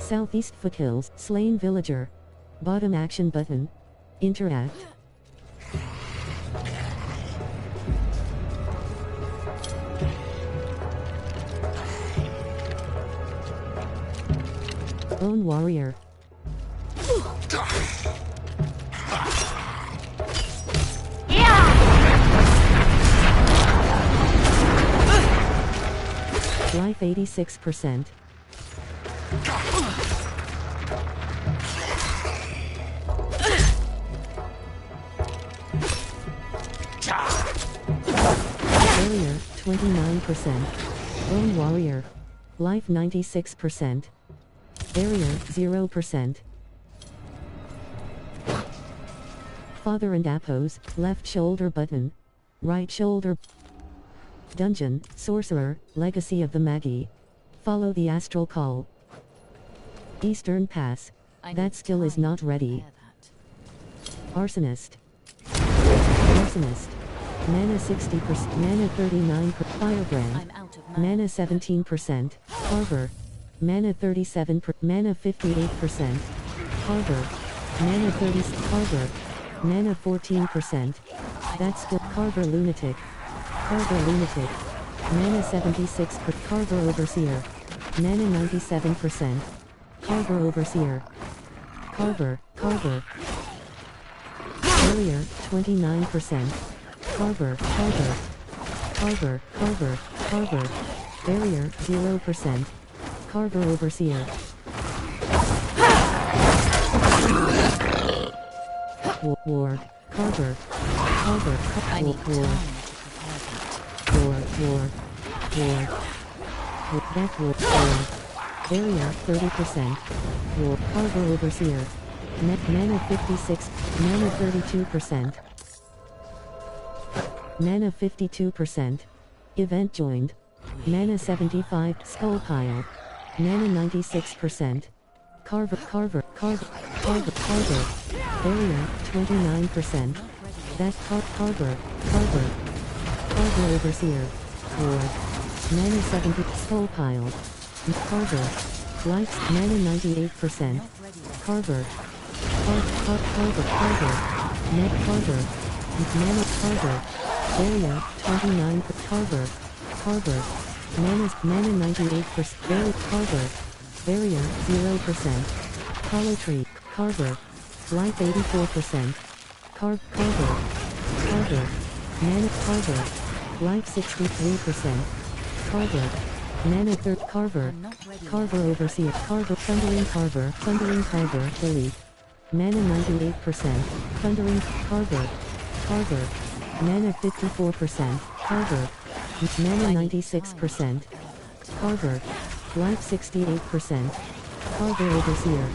Southeast foothills. Slain villager. Bottom action button. Interact. Bone warrior. Life 86%. Barrier 29%. Bone warrior. Life 96%. Barrier 0%. Father and Appos. Left shoulder button. Right shoulder. Dungeon, Sorcerer, Legacy of the Magi. Follow the astral call. Eastern Pass. That skill is not ready. Arsonist. Arsonist. Mana 60%, mana 39%, Firebrand. Mana 17%, Carver. Mana 37%, mana 58%, Carver. Mana 30, Carver. Mana 14%. That's good. Carver Lunatic. Carver Lunatic. Mana 76%, Carver Overseer. Mana 97%. Carver Overseer. Carver. Barrier 29%. Carver. Barrier 0%. Carver Overseer. Ward. Carver. I need Ward. Barrier 30%. Ward. Carver Overseer. Mana 56. Mana 32%. Mana 52%. Event joined. Mana 75. Skull pile. Mana 96%. Carver. Barrier 29%. That's Carver. Carver Overseer. Ward. Mana 70. Skull pile. Carver. Life. Mana 98%. Carver. Net Carver. Mana Carver. Barrier 29. Carver. Mana 98%. Barrier Carver. Barrier 0%. Hollow Tree. Carver. Life 84%. Carver. Mana Carver. Life 63%. Carver. Mana 3. Carver Overseer. Thundering Carver. Delete. Mana 98%. Thundering Carver. Mana 54%. Carver. Mana 96%. Carver. Life 68%. Carver Overseer.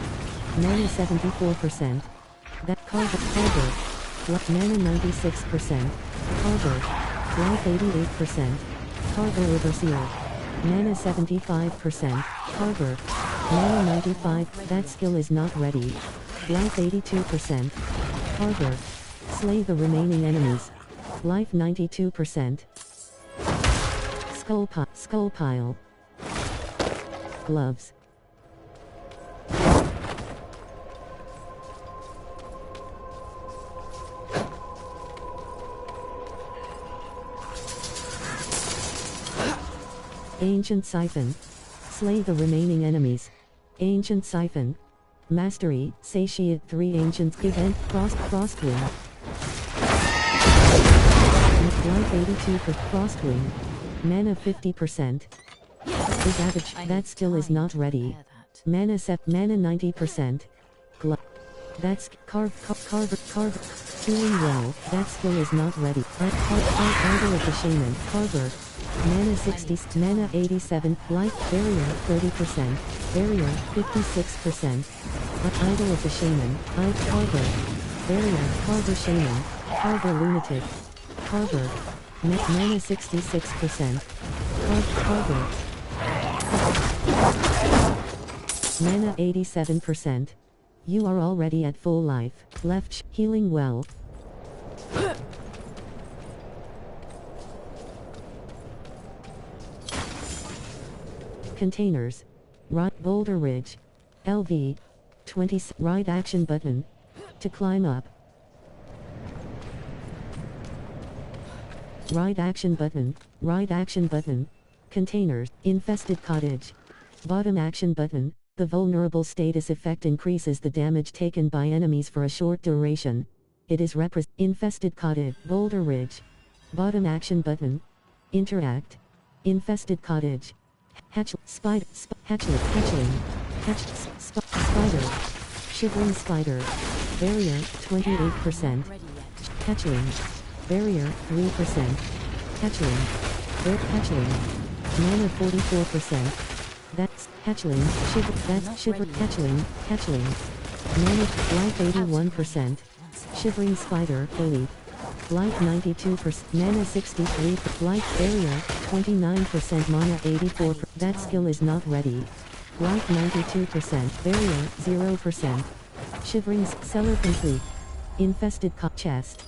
Mana 74%. That Carver. Mana 96%. Carver. Life 88%. Carver Overseer. Mana 75%. Carver. Mana 95. That skill is not ready. Life 82%. Carver. Slay the remaining enemies. Life 92%. Skull pile. Gloves. Ancient Siphon. Slay the remaining enemies. Ancient Siphon. Mastery, Satiate 3 Ancients. Event, Frostwing. Life 82 for Frostwing. Mana 50%. Savage, that skill is not ready. Mana 90%. That's Carver. Healing well, that skill is not ready. Idol of the Shaman. Carver. Mana 60, Mana 87, Life Barrier 30%, Barrier 56%. Idol of the Shaman, Carver. Barrier, Carver Shaman, Carver Lunatic, Carver. Mana 66%. Carver. Mana 87%. You are already at full life. Left healing well. Containers. Boulder Ridge. LV. 20. Right action button. To climb up. Right action button. Right action button. Containers. Infested cottage. Bottom action button. The vulnerable status effect increases the damage taken by enemies for a short duration. It is infested cottage. Boulder Ridge. Bottom action button. Interact. Infested cottage. Spider. Hatchling. Spider. Shivering spider. Barrier 28%. Hatchling. Barrier 3%. Hatchling. Hatchling. Mana 44%. That's hatchling. Hatchling. Hatchling. Mana life 81%. Shivering spider belief. Life 92%. Mana 63. Life barrier 29%. Mana 84%. That skill is not ready. Life 92%. Barrier 0%. Shivering cellar complete. Infested chest.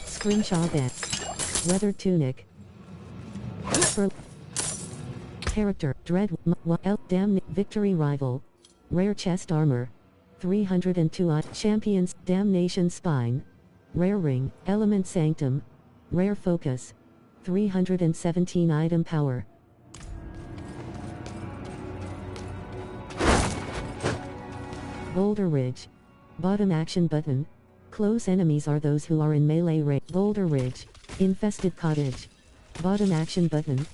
Scrimshaw vest. Weather tunic. Character, Dread, Damn, Victory Rival. Rare chest armor. 302 Champions, Damnation Spine. Rare ring, Element Sanctum. Rare focus. 317 item power. Boulder Ridge. Bottom action button. Close enemies are those who are in melee range. Boulder Ridge. Infested cottage. Bottom action button.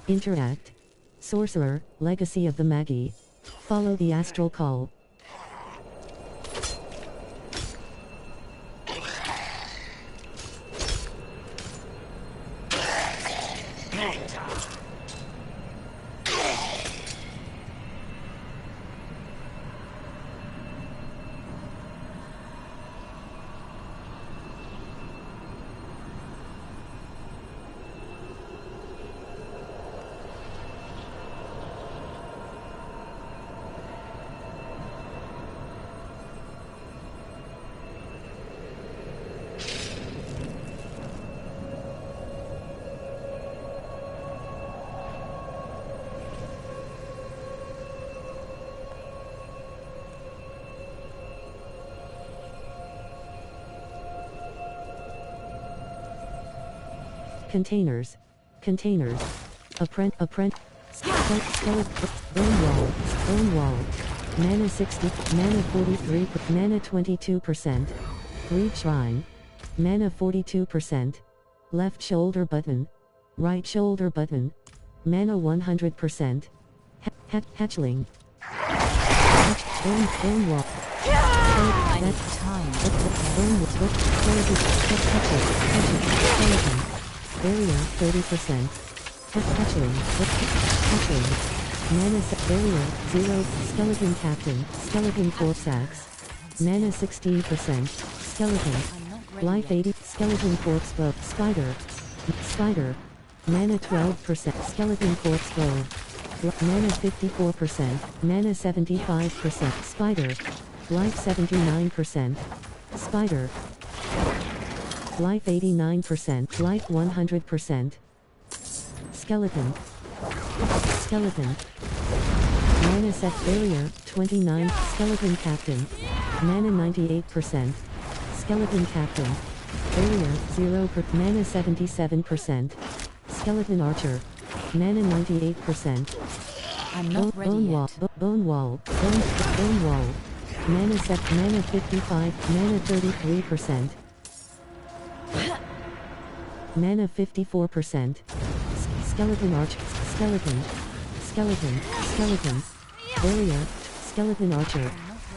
Interact. Sorcerer, Legacy of the Magi. Follow the astral call. Containers. Skeleton. Bone wall. Mana 60. Mana 43. Mana 22%. Grief shrine. Mana 42%. Left shoulder button. Right shoulder button. Mana 100%. Hatchling. Bone wall. That's time. Skeleton. Barrier 30%. Hatchling. Mana barrier 0. Skeleton captain. Skeleton corpse axe. Mana 16%. Skeleton. Life 80. Skeleton corpse bow. Spider. Mana 12%. Skeleton corpse bow. Mana 54%. Mana 75%. Spider. Life 79%. Spider. Life 89%. Life 100%. Skeleton. Mana set barrier 29. Skeleton captain. Mana 98%. Skeleton captain. Barrier 0. Mana 77%. Skeleton archer. Mana 98%. I'm not ready yet. Bone wall. Mana set. Mana 55. Mana 33%. Mana 54%. Skeleton archer. Skeleton. Barrier. Skeleton archer.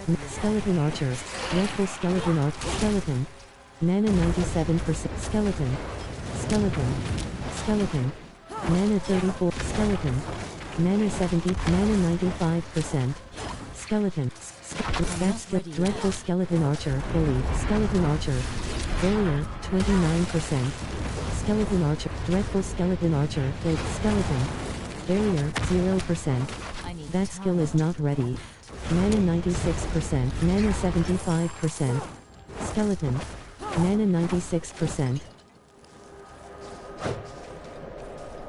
Rifle skeleton archer. Skeleton. Mana 97%. Skeleton. Mana 34. Skeleton. Mana 70. Mana 95%. Skeleton. That's the dreadful skeleton archer. Bully. Skeleton archer. Barrier 29%. Skeleton archer. Dreadful skeleton archer. Skeleton. Barrier 0%. That skill is not ready. Mana 96%. Mana 75%. Skeleton. Mana 96%.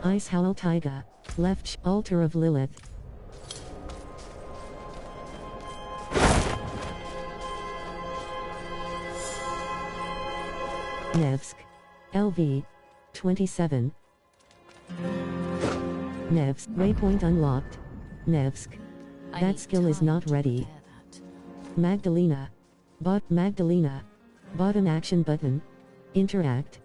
Ice Howl Taiga. Left altar of Lilith. Nevsk. LV. 27. Nevsk. Waypoint unlocked. Nevsk. That skill is not ready. Magdalena. Magdalena. Bottom action button. Interact.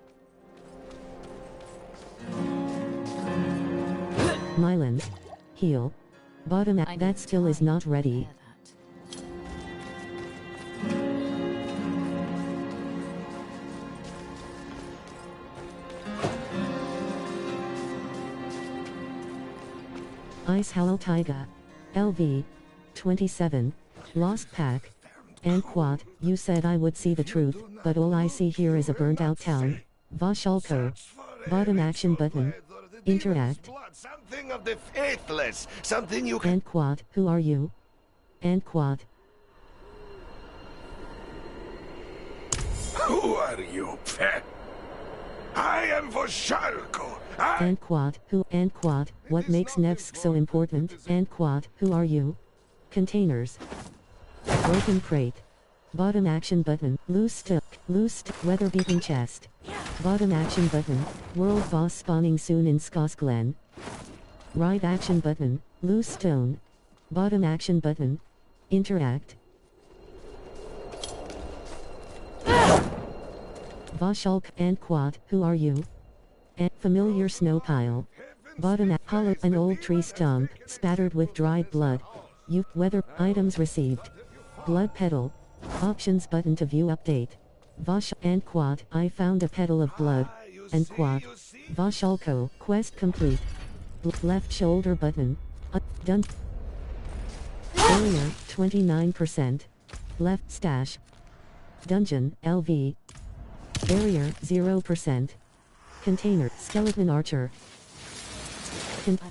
Mylan. Heal. Bottom that skill is not ready. Ice Howl Taiga. LV. 27. Lost Pack. And Quad, you said I would see the truth, but all I see here is a burnt out town. Vashalko. Bottom action button. Interact. Something of the faithless. Something you can... And Quad, who are you? And Quad. Who are you, pet? I am Vashalko. And Quad, who? And Quad, what makes Nevsk so important? And Quad, who are you? Containers. Broken crate. Bottom action button. Loose weather beaten chest. Bottom action button. World boss spawning soon in Skosklen. Right action button. Loose stone. Bottom action button. Interact. Vashalk and Quad, who are you? And familiar snow pile. Bottom hollow an old tree stump, spattered with dried blood. Weather items received. Blood petal. Options button to view update. Vash and Quad, I found a petal of blood. And Quad. Vashalko, quest complete. Left shoulder button. Done. Barrier, 29%. Left stash. Dungeon, LV. Barrier, 0%. Container, skeleton archer.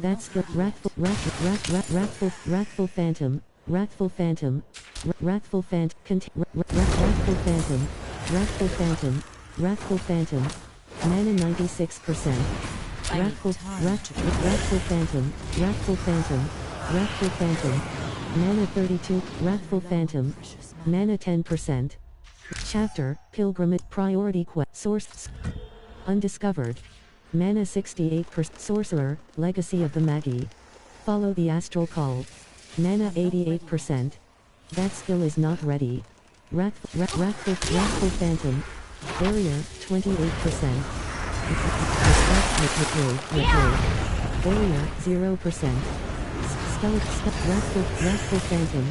That's the wrathful phantom. Wrathful phantom. Wrathful phantom. Wrathful phantom. Mana 96%. Wrathful phantom. Mana 32. Wrathful phantom. Mana 10%. Chapter, Pilgrimage, Priority Quest, Source, Undiscovered. Mana 68%, Sorcerer, Legacy of the Magi. Follow the Astral Call. Mana 88%. That skill is not ready. Wrathful Phantom. Barrier, 28%. Barrier, 0%. Wrathful Phantom.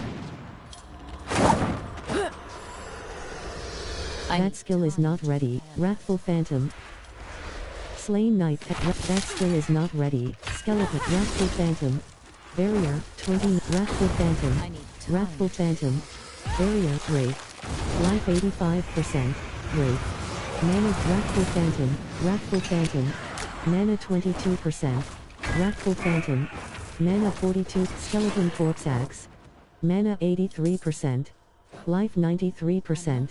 That skill is not ready. Wrathful Phantom. Slain Knight. That skill is not ready. Skeleton. Wrathful Phantom. Barrier. 20. Wrathful Phantom. Wrathful Phantom. Barrier. Wraith. Life 85%. Wraith. Mana. Wrathful Phantom. Wrathful Phantom. Mana 22%. Wrathful Phantom. Mana 42. Skeleton Corpse Axe. Mana 83%. Life 93%.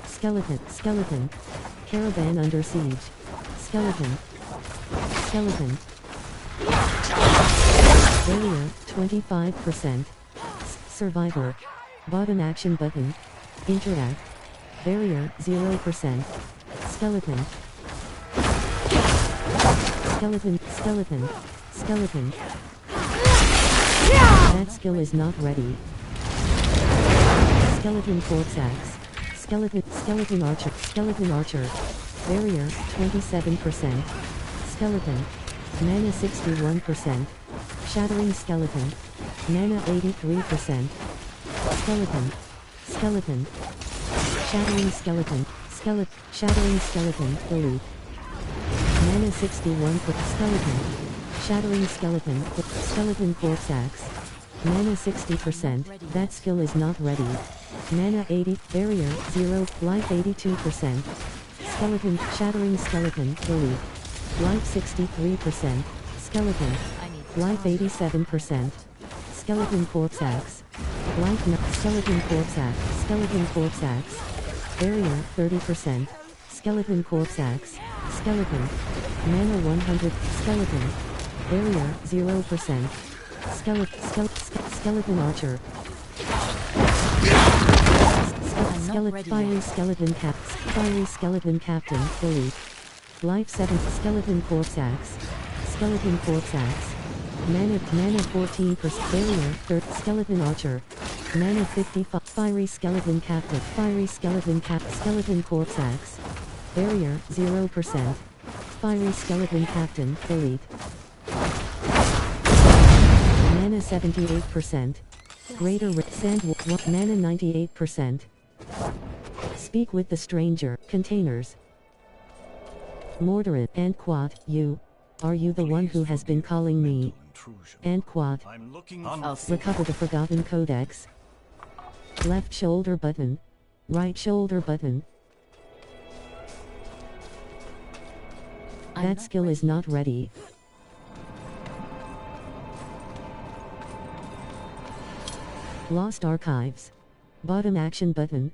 Skeleton. Caravan under siege. Skeleton. Barrier, 25%. Survivor. Bottom action button. Interact. Barrier, 0%. Skeleton. That skill is not ready. Skeleton Corpse Axe. Skeleton Archer. Barrier, 27%. Skeleton. Mana 61%. Shattering Skeleton. Mana 83%. Skeleton. Shattering Skeleton. Shattering Skeleton. Delete. Mana 61 for Skeleton. Shattering Skeleton. Skeleton Corpse Axe. Mana 60%. That skill is not ready. Mana 80. Barrier, 0. Life 82%. Skeleton. Shattering Skeleton. Delete. Life 63%. Skeleton. Life 87%. Skeleton Corpse Axe. Life Skeleton Corpse Axe. Barrier 30%. Skeleton Corpse Axe. Skeleton. Mana 100. Skeleton. Barrier 0%. Skeleton Archer. ready Fiery yet. skeleton Fiery skeleton captain, delete. Life 7, skeleton corpse axe. Skeleton corpse axe. Mana 14%, barrier, 3rd, skeleton archer. Mana 55, fiery skeleton captain, skeleton corpse axe. Barrier, 0%. Fiery skeleton captain, delete. Mana 78%. Greater sand, mana 98%. Speak with the stranger, containers. Mortarin, and Quad, you. Are you the one who has been calling me? And Quad. I'll see. Recover the Forgotten Codex. Left shoulder button. Right shoulder button. That skill is not ready. Lost Archives. Bottom action button.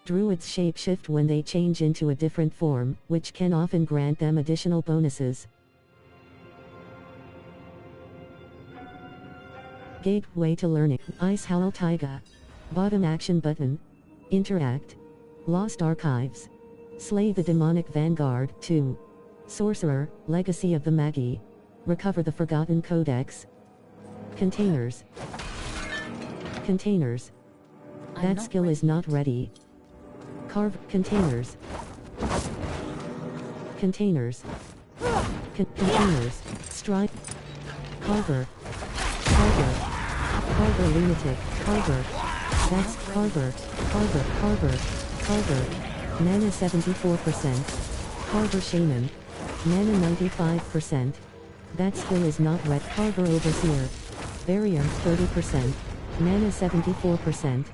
Druids shapeshift when they change into a different form, which can often grant them additional bonuses. Gateway to learning. Ice Howl Taiga. Bottom action button. Interact. Lost Archives. Slay the Demonic Vanguard, 2. Sorcerer, Legacy of the Magi. Recover the Forgotten Codex. Containers. Containers. That skill is not ready. Carve containers. Containers. Containers. Strike. Carver. Carver. Carver lunatic. Carver. That's Carver. Carver. Carver. Carver. Mana 74%. Carver shaman. Mana 95%. That skill is not red. Carver overseer. Barrier 30%. Mana 74%.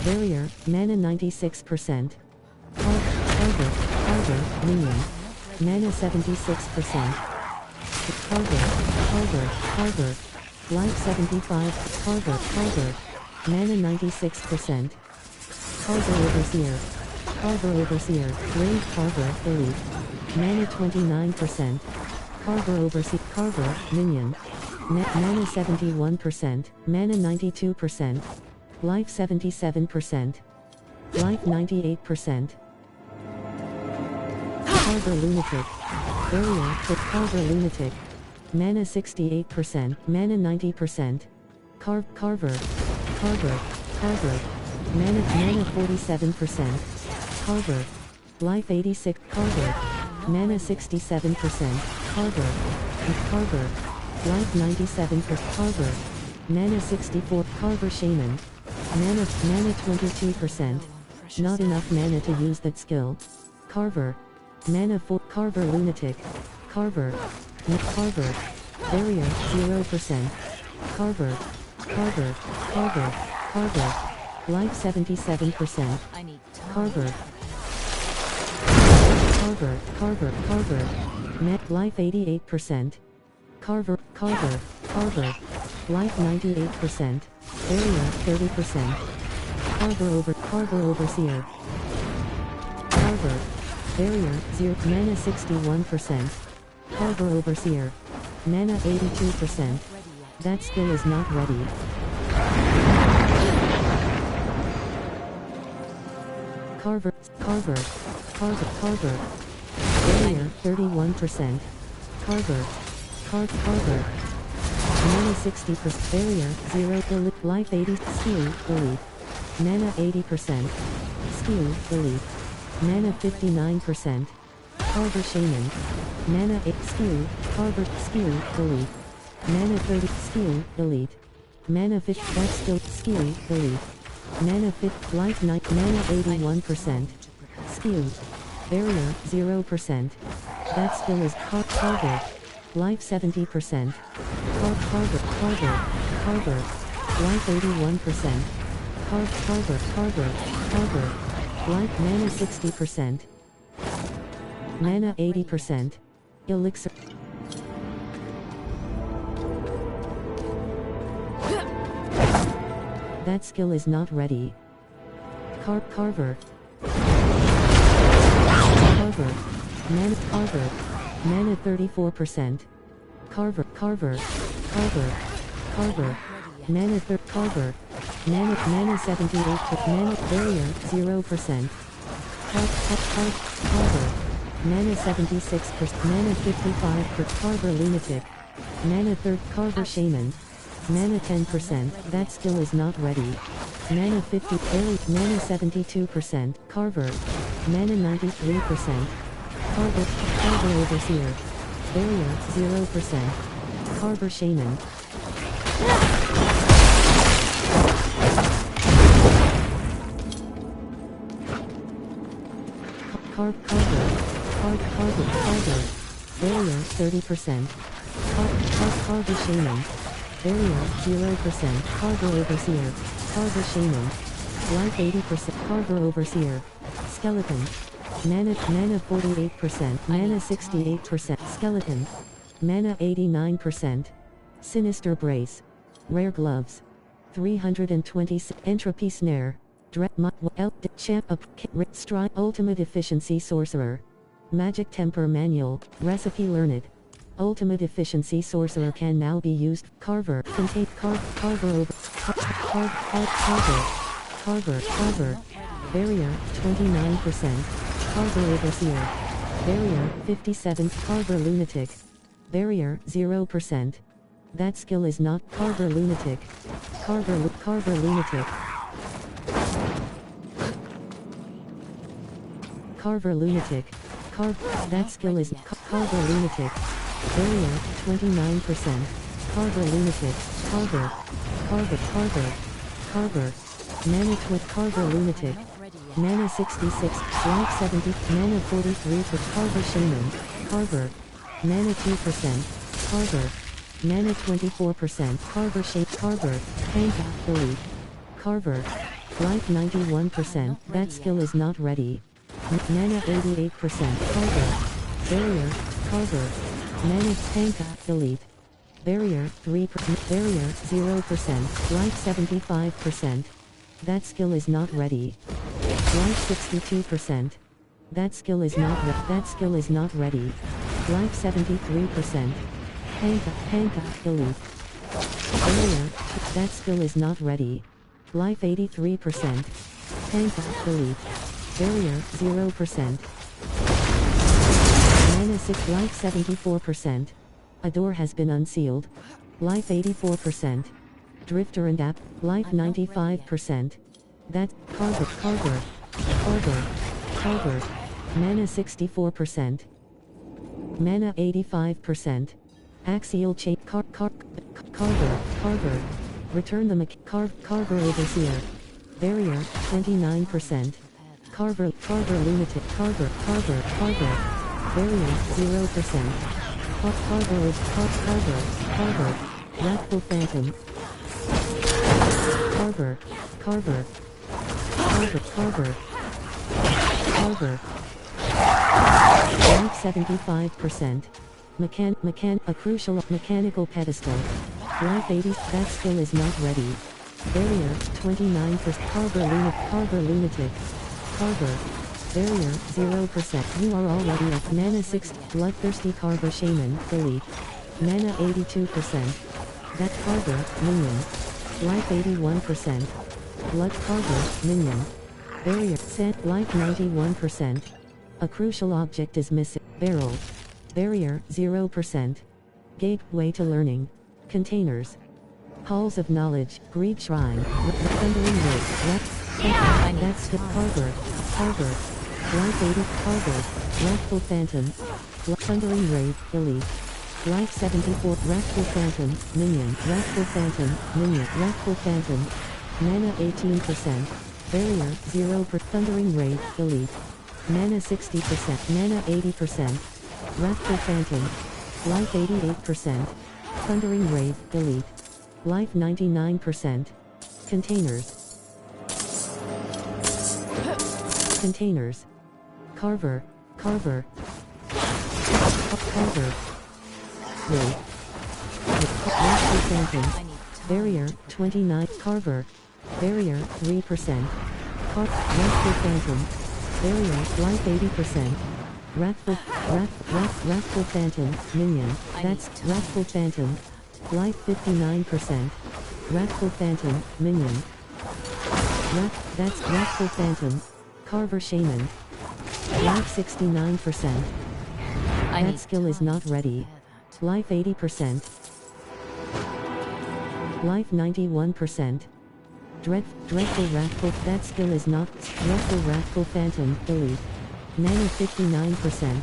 Barrier, mana 96%. Carver, minion. Mana 76%. Carver. Life 75. Carver. Mana 96%. Carver overseer. Range Carver, elite. Mana 29%. Carver, minion. Mana 71%. Mana 92%. Life 77%. Life 98%. Carver lunatic. Barrier for Carver lunatic. Mana 68%. Mana 90%. Carver. Mana 47%. Carver. Life 86. Carver. Mana 67%. Carver. Life 97%. Carver. Mana 64. Carver shaman. Mana 22%. Not enough mana to use that skill. Carver. Mana 4. Carver lunatic. Carver. Barrier 0%. Carver. Life 77%. I need time. Carver. Net life 88%. Carver. Life 98%. Barrier 30%. Carver overseer. Carver. Barrier 0. Mana 61%. Carver overseer. Mana 82%. That skill is not ready. Carver. Barrier 31%. Carver. Mana 60%. Barrier 0. Delete. Life 80. Skew. Delete. Mana 80%. Skew. Delete. Mana 59%. Carver shaman. Mana 8. Skew. Carver. Skew. Delete. Mana 30. Skew. Delete. Mana 50. That skill. Skew. Delete. Mana 50. Life 9. Mana 81%. Skew. Barrier 0%. That skill is Carver. Life 70%. Carver. Life 81%. Carver. Life mana 60%. Mana 80%. Elixir. That skill is not ready. Carver. Mana 34%. Carver. Mana Carver. mana 78 to mana barrier 0%. Carver. Mana 76%. Mana 55 per Carver Lunatic. Mana 3 Carver Shaman. Mana 10%. That skill is not ready. Mana 50 Airy. Mana 72%. Carver. Mana 93%. Carver Overseer. Barrier 0%. Carver Shaman. Carver. Barrier 30%. Carver Shaman. Barrier 0%. Carver Overseer. Carver Shaman. Life 80%. Carver Overseer. Skeleton. Mana 48%. Mana 68%. Skeleton. Mana 89%. Sinister Brace. Rare Gloves. 320. Entropy Snare. Strike Ultimate Efficiency Sorcerer. Magic Temper Manual. Recipe Learned. Ultimate Efficiency Sorcerer can now be used. Carver. Contain Carver over. Carver. Barrier 29%. Carver Overseer. Barrier 57. Carver Lunatic. Barrier 0%. That skill is not Carver Lunatic. Carver Lunatic. Carver Lunatic. That skill is Carver Lunatic. Barrier 29%. Carver Lunatic. Carver. Mana Carver Lunatic. Mana 66. Life 70. Mana 43 for Carver Shaman. Carver. Mana 2%. Carver. Mana 24%. Carver Shape. Carver. Panka. Elite. Carver. Life 91%. That skill is not ready. Mana 88%. Carver. Barrier. Carver. Mana Panka. Elite. Barrier 3%. Barrier 0%. Life 75%. That skill is not ready. Life 62%. That skill is not ready. Life 73%. Panka Elite. Barrier. That skill is not ready. Life 83%. Panka Elite. Barrier 0%. Mana 6. Life 74%. A door has been unsealed. Life 84%. Drifter and App. Life 95%. That Carver. Mana 64%. Mana 85%. Axial chain. Carver. Return the Carver Overseer. Barrier 29%. Carver Lunatic. Carver. Barrier 0%. Carver. Wrathful Phantom. Carver. Life 75%. A crucial mechanical pedestal. Life 80. That skill is not ready. Barrier 29%. Carver Lunatic. Carver. Barrier 0%. You are already at Mana 6. Bloodthirsty Carver Shaman. Elite. Mana 82%. That Carver Minion. Life 81%. Blood Carver Minion. Barrier set. Life 91%. A crucial object is missing. Barrel. Barrier 0%. Gateway to learning. Containers. Halls of Knowledge. Greed Shrine. Thundering Rig. That's the Carver. Life 80. Carver. Wrathful Phantom. Thundering Raid. Elite. Life 74. Wrathful Phantom. Minion. Wrathful Phantom. Minion. Wrathful Phantom. Mana 18%. Barrier 0 per Thundering Raid. Elite. Mana 60%. Mana 80%. Wrathful Phantom. Life 88%. Thundering Raid. Elite. Life 99%. Containers. Carver. Raid. Wrathful Phantom. Barrier 29. Carver. Barrier 3%. Wrathful Phantom. Barrier Life 80%. Wrathful Phantom. Minion. That's Wrathful Phantom. Life 59%. Wrathful Phantom. Minion. That's Wrathful Phantom. Carver Shaman. Life 69%. That skill is not ready. Life 80%. Life 91%. Dreadful Wrathful. That skill is not. Dreadful Wrathful Phantom. Delete. Mana 59%.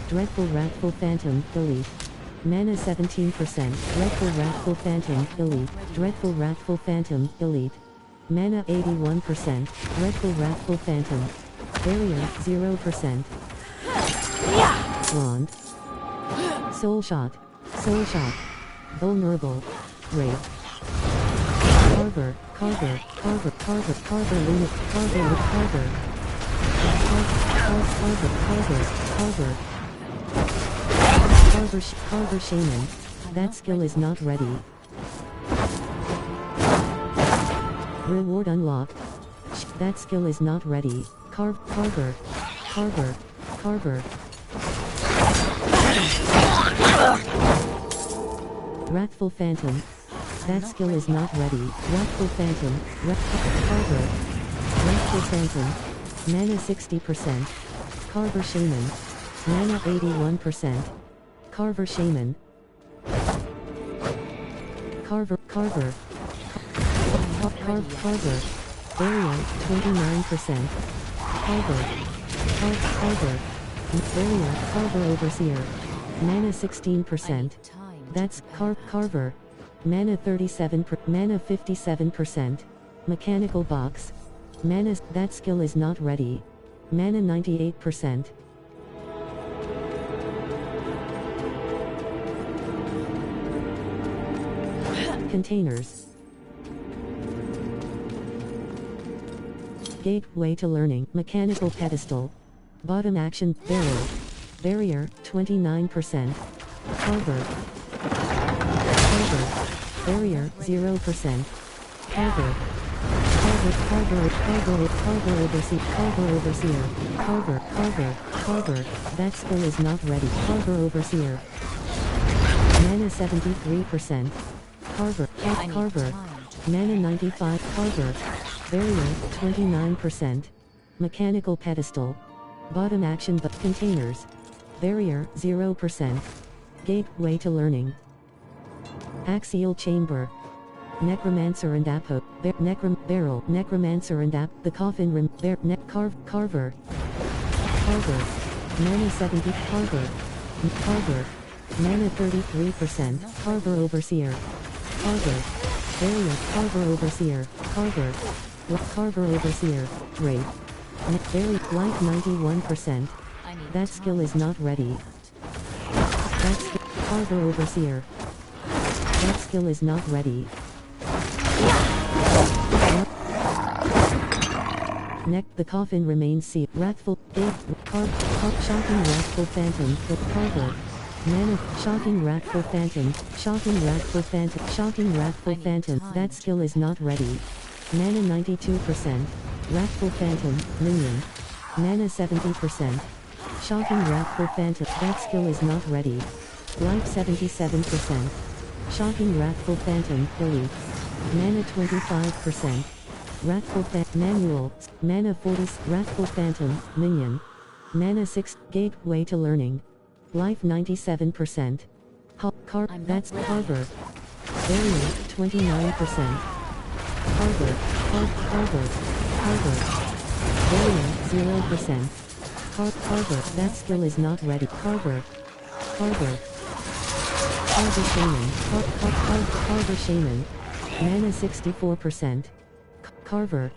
Dreadful Wrathful Phantom. Delete. Mana 17%. Dreadful Wrathful Phantom. Delete. Dreadful Wrathful Phantom. Delete. Mana 81%. Dreadful Wrathful Phantom. Barrier 0%. Wand. Soul Shot. Soul Shot. Vulnerable. Raid. Carver. Carver. Carver. Carver. Carver. Limit. Carver. Carver. Carver. Carver. Carver. Carver Shaman. That skill is not ready. Reward unlocked. That skill is not ready. Carver. Carver. Carver. Wrathful Phantom. That skill is not ready. Wrathful Phantom. Carver. Wrathful Phantom. Mana 60%. Carver Shaman. Mana 81%. Carver Shaman. Carver. Carver. Carver. Barrier 29%. Carver. Carver. Barrier. Carver Overseer. Mana 16%. That's Carver. Mana 37%. Mana 57%. Mechanical Box. Mana. That skill is not ready. Mana 98%. Containers. Gateway to Learning. Mechanical Pedestal. Bottom Action. Barrel. Barrier 29%. Carver. Carver. Barrier 0%. Carver. Carver Overseer. Carver Overseer. Carver. That skill is not ready. Carver Overseer. Mana 73%. Carver. Mana 95. Carver. Barrier 29%. Mechanical Pedestal. Bottom Action but Containers. Barrier 0%. Gateway to Learning. Axial Chamber. Necromancer and Apo. Barrel. Necromancer and The Coffin Rim. Carver. Mana 70. Carver. Mana 33%. Carver Overseer. Carver. Barrier. Carver Overseer. Carver Overseer. Raid. Barrier. Life 91%. That skill is not ready. That's Carver Overseer. That skill is not ready. The coffin remains sealed. Wrathful. Shocking Wrathful Phantom. Carver. Mana. Shocking Wrathful Phantom. Shocking Wrathful Phantom. Shocking Wrathful Phantom. That skill is not ready. Mana 92%. Wrathful Phantom. Minion. Mana 70%. Shocking Wrathful Phantom. That skill is not ready. Life 77%. Shocking Wrathful Phantom. Delete. Mana 25%. Wrathful Phantom. Manual. Mana 40. Wrathful Phantom. Minion. Mana 6. Gateway to Learning. Life 97%. That's Carver. Barrier 29%. Carver. Barrier 0%. Carver. That skill is not ready. Carver Shaman. Carver Shaman. Mana 64%. Carver.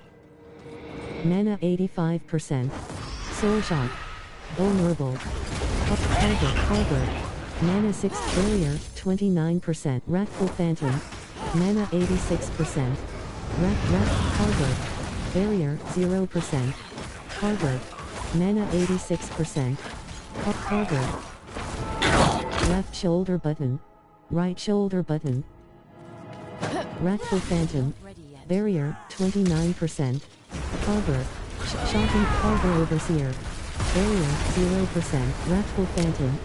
Mana 85%. Soul Shot. Vulnerable. Carver. Mana 6. Barrier 29%. Wrathful Phantom. Mana 86%. Carver. Barrier 0%. Carver. Mana 86%. Carver. Left shoulder button. Right shoulder button. Wrathful Phantom. Barrier 29%. Carver. Shocking Carver Overseer. Barrier 0%. Wrathful Phantom.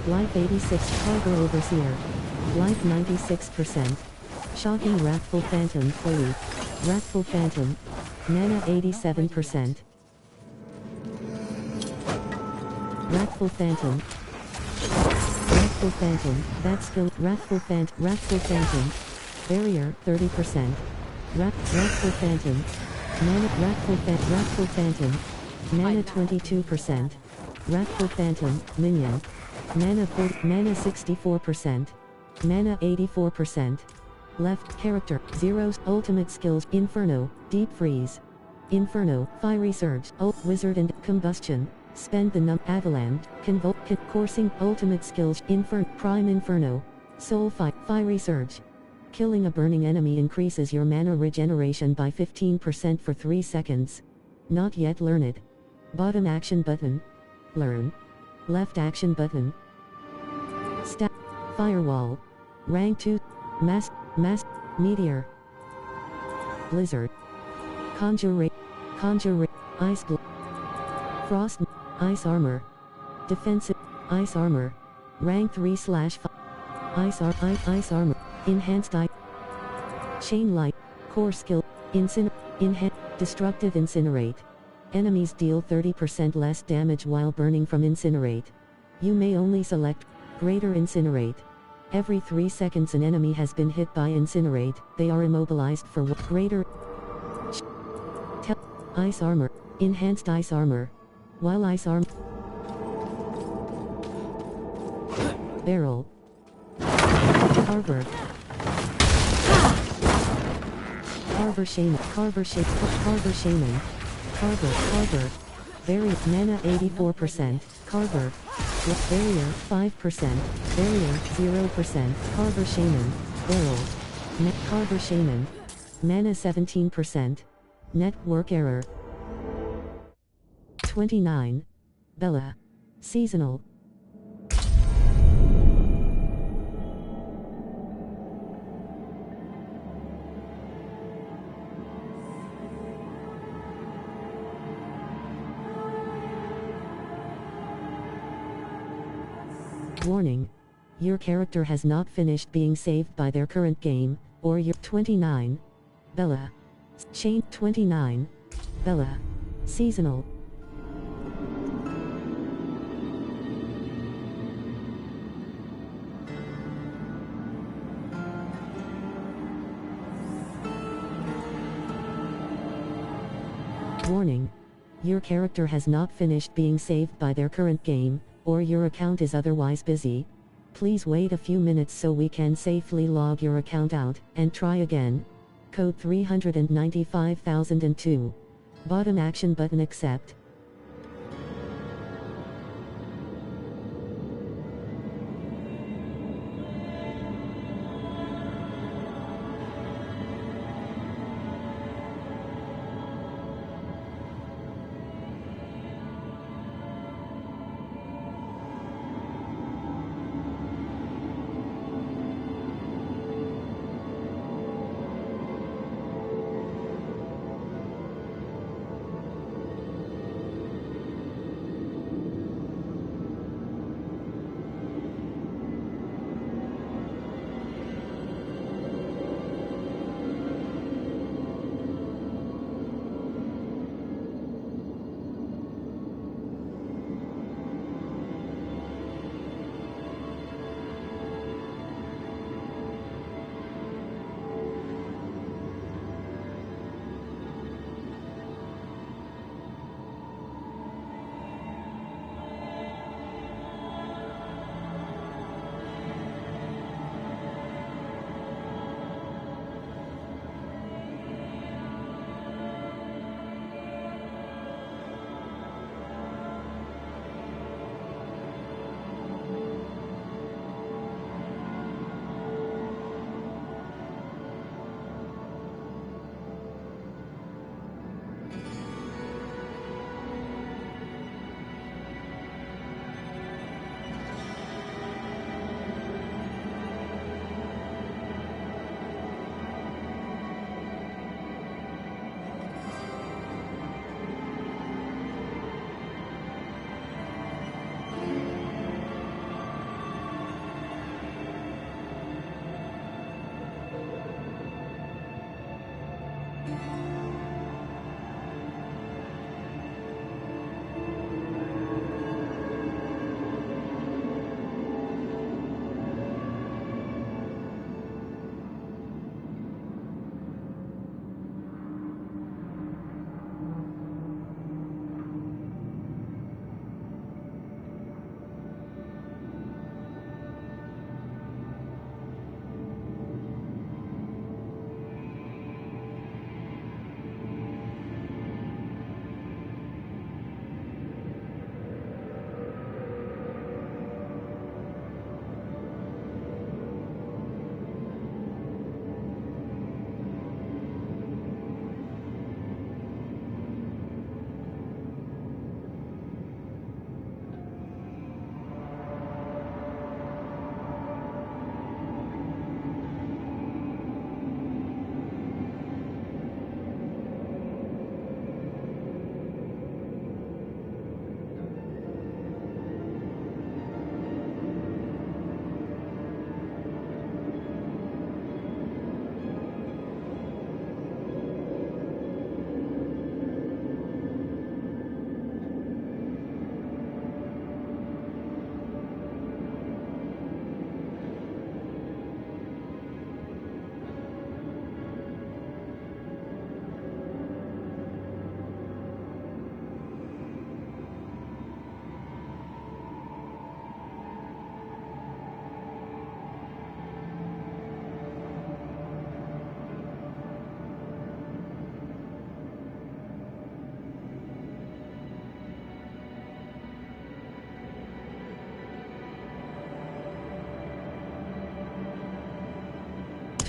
Life 86. Carver Overseer. Life 96%. Shocking Wrathful Phantom. Delete. Wrathful Phantom. Mana 87%. Wrathful Phantom. Wrathful Phantom. That skill. Wrathful Phantom. Barrier 30%. Wrathful Phantom. Mana. Wrathful Phantom. Mana 22%. Wrathful Phantom. Minion. Mana 64%. Mana 84%. Left character. Zeros. Ultimate skills. Inferno. Deep Freeze. Inferno. Fiery Surge. Wizard and Combustion. Spend the Avalanche. Coursing. Ultimate skills. Prime Inferno. Soul Fiery Surge. Killing a burning enemy increases your mana regeneration by 15% for 3 seconds. Not yet learned. Bottom action button. Learn. Left action button. Firewall. Rank 2. Mass. Meteor. Blizzard. Conjure. Ice. Frost. Ice Armor. Defensive. Ice Armor. Rank 3/5. Ice Armor. Enhanced Chain Light. Core Skill. Destructive Incinerate. Enemies deal 30% less damage while burning from Incinerate. You may only select Greater Incinerate. Every 3 seconds an enemy has been hit by Incinerate, they are immobilized for Greater Ice Armor. Enhanced Ice Armor. While Ice Armor. Barrel. Carver. Carver Shaman. Carver Shaman. Barrier. Mana 84%. Carver. Barrier 5%. Barrier 0%. Carver Shaman. Barrel. Carver Shaman. Mana 17%. Network error. 29. Bella. Seasonal. Warning. Your character has not finished being saved by their current game, or your 29. Bella. Chain 29. Bella. Seasonal. Warning. Your character has not finished being saved by their current game, or your account is otherwise busy. Please wait a few minutes so we can safely log your account out, and try again. Code 395002. Bottom action button accept.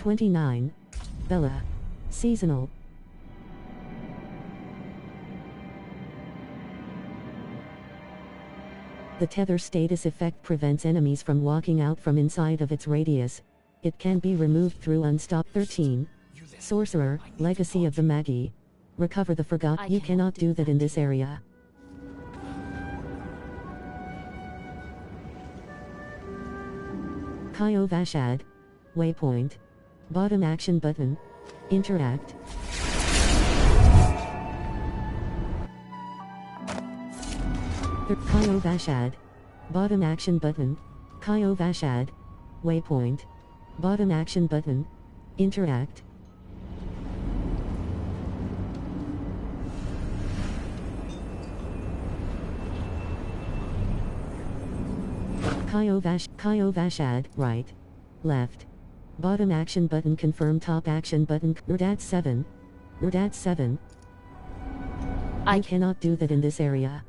29. Bella. Seasonal. The tether status effect prevents enemies from walking out from inside of its radius. It can be removed through unstop. 13. Sorcerer, Legacy of the Magi. Recover the forgotten. You cannot do that in this area. Kaio Vashad. Waypoint. Bottom action button. Interact. Kaio Vashad. Bottom action button. Kaio Vashad. Waypoint. Bottom action button. Interact. Kaio Vashad. Right. Left. Bottom action button. Confirm top action button. Rdat 7. Rdat 7. I cannot do that in this area.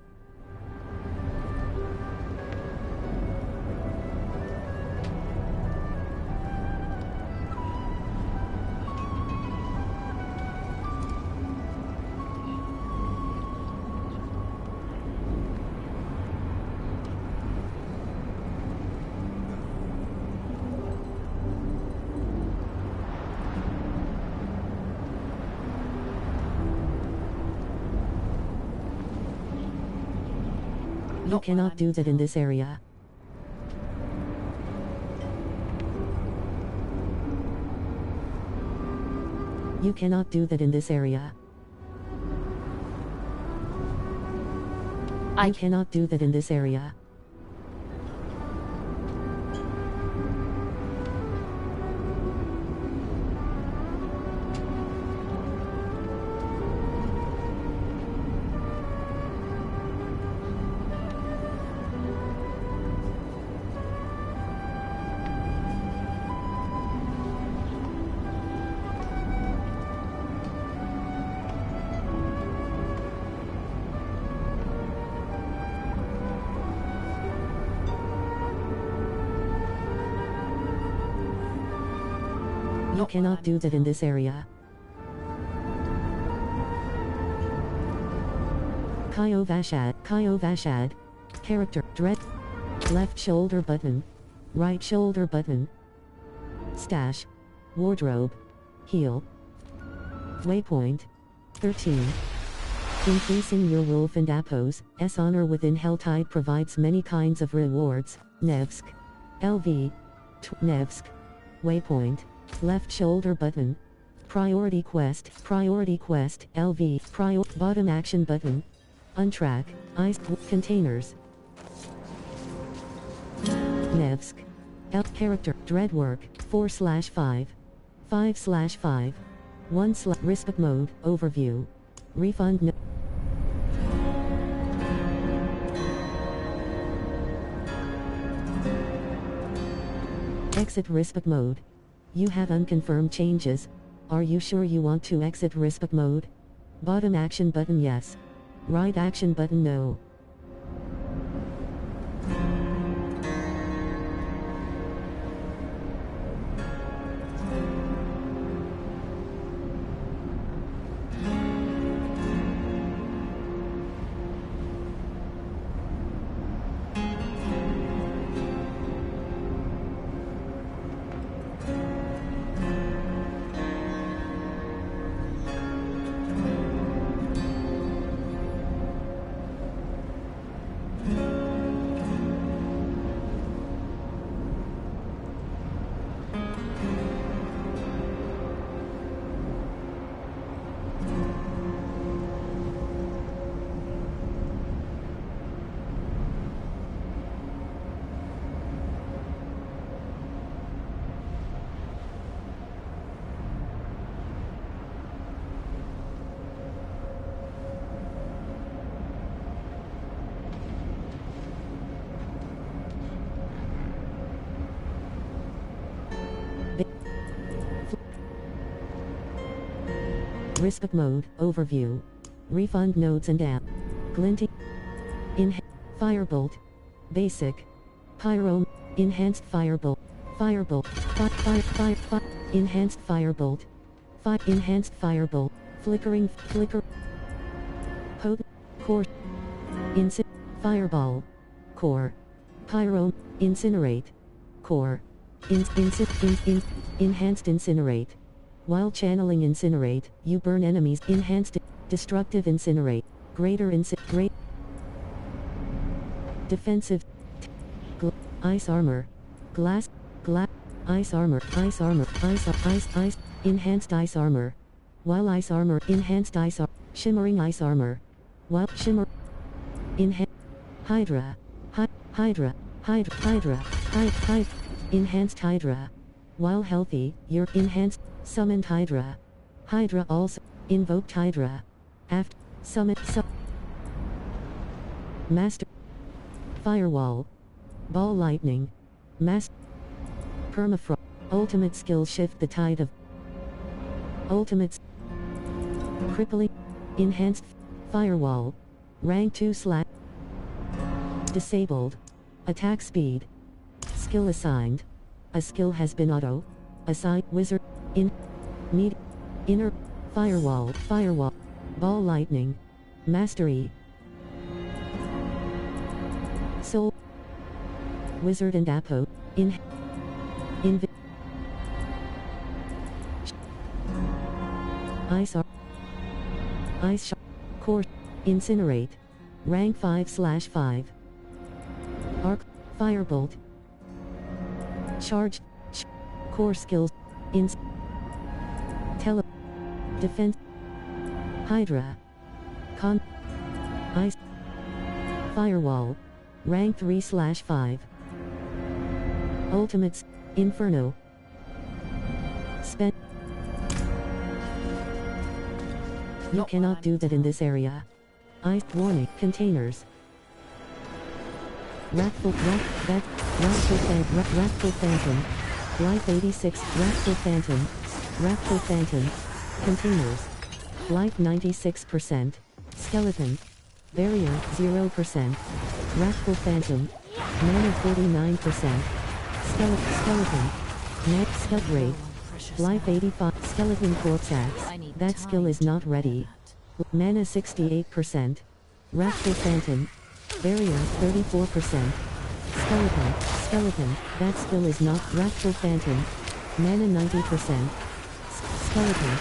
You cannot do that in this area. You cannot do that in this area. I cannot do that in this area. You cannot do that in this area. Kaio Vashad. Character, Dread. Left shoulder button. Right shoulder button. Stash. Wardrobe. Heal. Waypoint. 13. Increasing your wolf and Apos, S honor within Helltide provides many kinds of rewards. Nevsk. LV. Nevsk. Waypoint. Left shoulder button. Priority quest, LV, bottom action button. Untrack, ice, containers. Nevsk. Character, Dreadwork, 4/5. 5/5. 1/ Respec mode, overview. Refund no. Exit Respec mode. You have unconfirmed changes. Are you sure you want to exit Respec mode? Bottom action button yes. Right action button no. Respec mode, overview. Refund nodes and app. Glinting. Firebolt. Basic. Pyro. Enhanced firebolt. Firebolt. Enhanced Firebolt. Enhanced Firebolt. Flickering, flicker. Potent, core. Fireball. Core. Pyro, Incinerate. Core. Enhanced Incinerate. While channeling Incinerate, you burn enemies. Enhanced Destructive Incinerate. Greater Great Defensive Ice Armor. Glass Ice Armor. Ice Enhanced Ice Armor. While Ice Armor. Enhanced Ice Armor. Shimmering Ice Armor. While Shimmer Hydra. Hydra. Enhanced Hydra. While healthy, your enhanced summoned Hydra. Hydra also invoked Hydra. After summon Master Firewall. Ball Lightning. Master Permafrost. Ultimate skill shift the tide of Ultimates. Crippling. Enhanced Firewall. Rank 2 / Disabled. Attack speed. Skill assigned. A skill has been assigned. Wizard. Inner. Firewall. Ball Lightning. Mastery. Soul. Wizard and Apo. Ice Core. Incinerate. Rank 5/5. Arc. Firebolt. Charged. Core skills. Defense. Hydra. Ice. Firewall. Rank 3/5. Ultimates. Inferno. You cannot do that in this area. Ice warning. Containers. Wrathful Phantom. Life 86. Wrathful Phantom. Containers. Life 96%. Skeleton. Barrier 0%. Wrathful Phantom. Mana 49%. Skeleton. Net rate. Life 85. Skeleton Corpse Axe. That skill is not ready. Mana 68%. Wrathful Phantom. Barrier 34%. Skeleton. That skill is not. Wrathful Phantom. Mana 90%. Skeleton.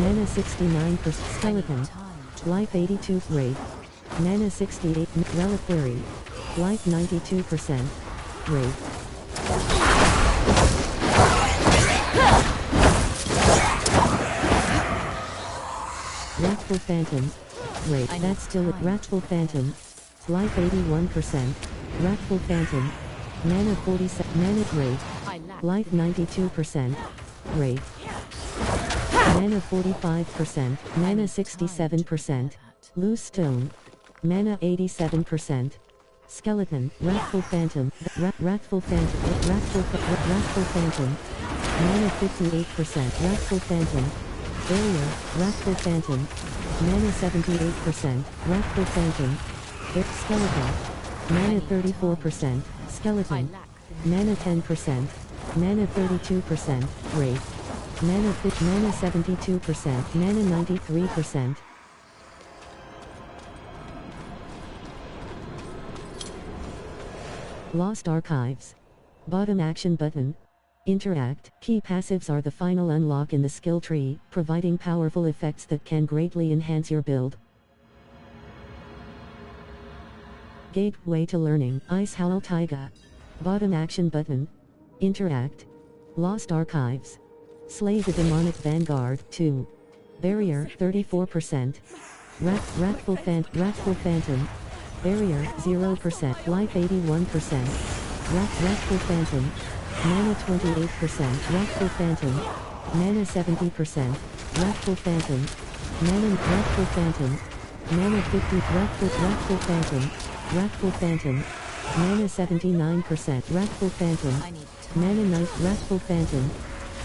Mana 69%. Skeleton. Life 82. Raid. Mana 68. Reliquary. Life 92%. Raid. Wrathful Phantom. Raid. That's still it. Wrathful Phantom. Life 81%. Wrathful Phantom. Mana 47. Mana Raid. Life 92%. Raid. Mana 45%. Mana 67%. Loose Stone. Mana 87%. Skeleton. Wrathful Phantom. Wrathful Phantom. Mana 58%. Wrathful Phantom. Barrier. Wrathful Phantom. Mana 78%. Wrathful Phantom. Skeleton. Mana 34%. Skeleton. Mana 10%. Mana 32%. Raid. Mana 72%. Mana 93%. Lost Archives. Bottom action button. Interact. Key passives are the final unlock in the skill tree, providing powerful effects that can greatly enhance your build. Gateway to learning. Ice Howl Taiga. Bottom action button. Interact. Lost Archives. Slay the Demonic Vanguard. 2. Barrier 34%. Wrathful Phantom. Barrier 0%. Life 81%. Wrathful Phantom. Mana 28%. Wrathful Phantom. Mana 70%. Wrathful Phantom. Wrathful Phantom. Mana 50. Wrathful Phantom. Wrathful Phantom. Mana 79%. Wrathful Phantom. Mana 9. Wrathful Phantom.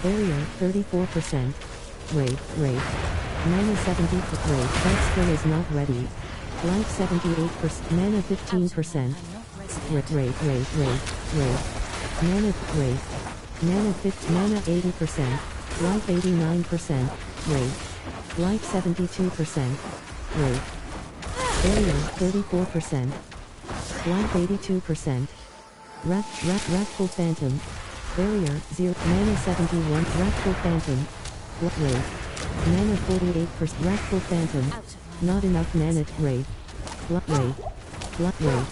Barrier 34%. Raid. Mana 70. Raid. That skill is not ready. Life 78%. Mana 15%. Raid. Mana 50. Mana 80%. Life 89%. Rate. Life 72%. Rate. Barrier 34%. Life 82%. Wrathful Phantom. Barrier 0. Mana 71. Wrathful Phantom. Rate. Mana 48%. Wrathful Phantom. Not enough mana. Rate. Rate. Rate.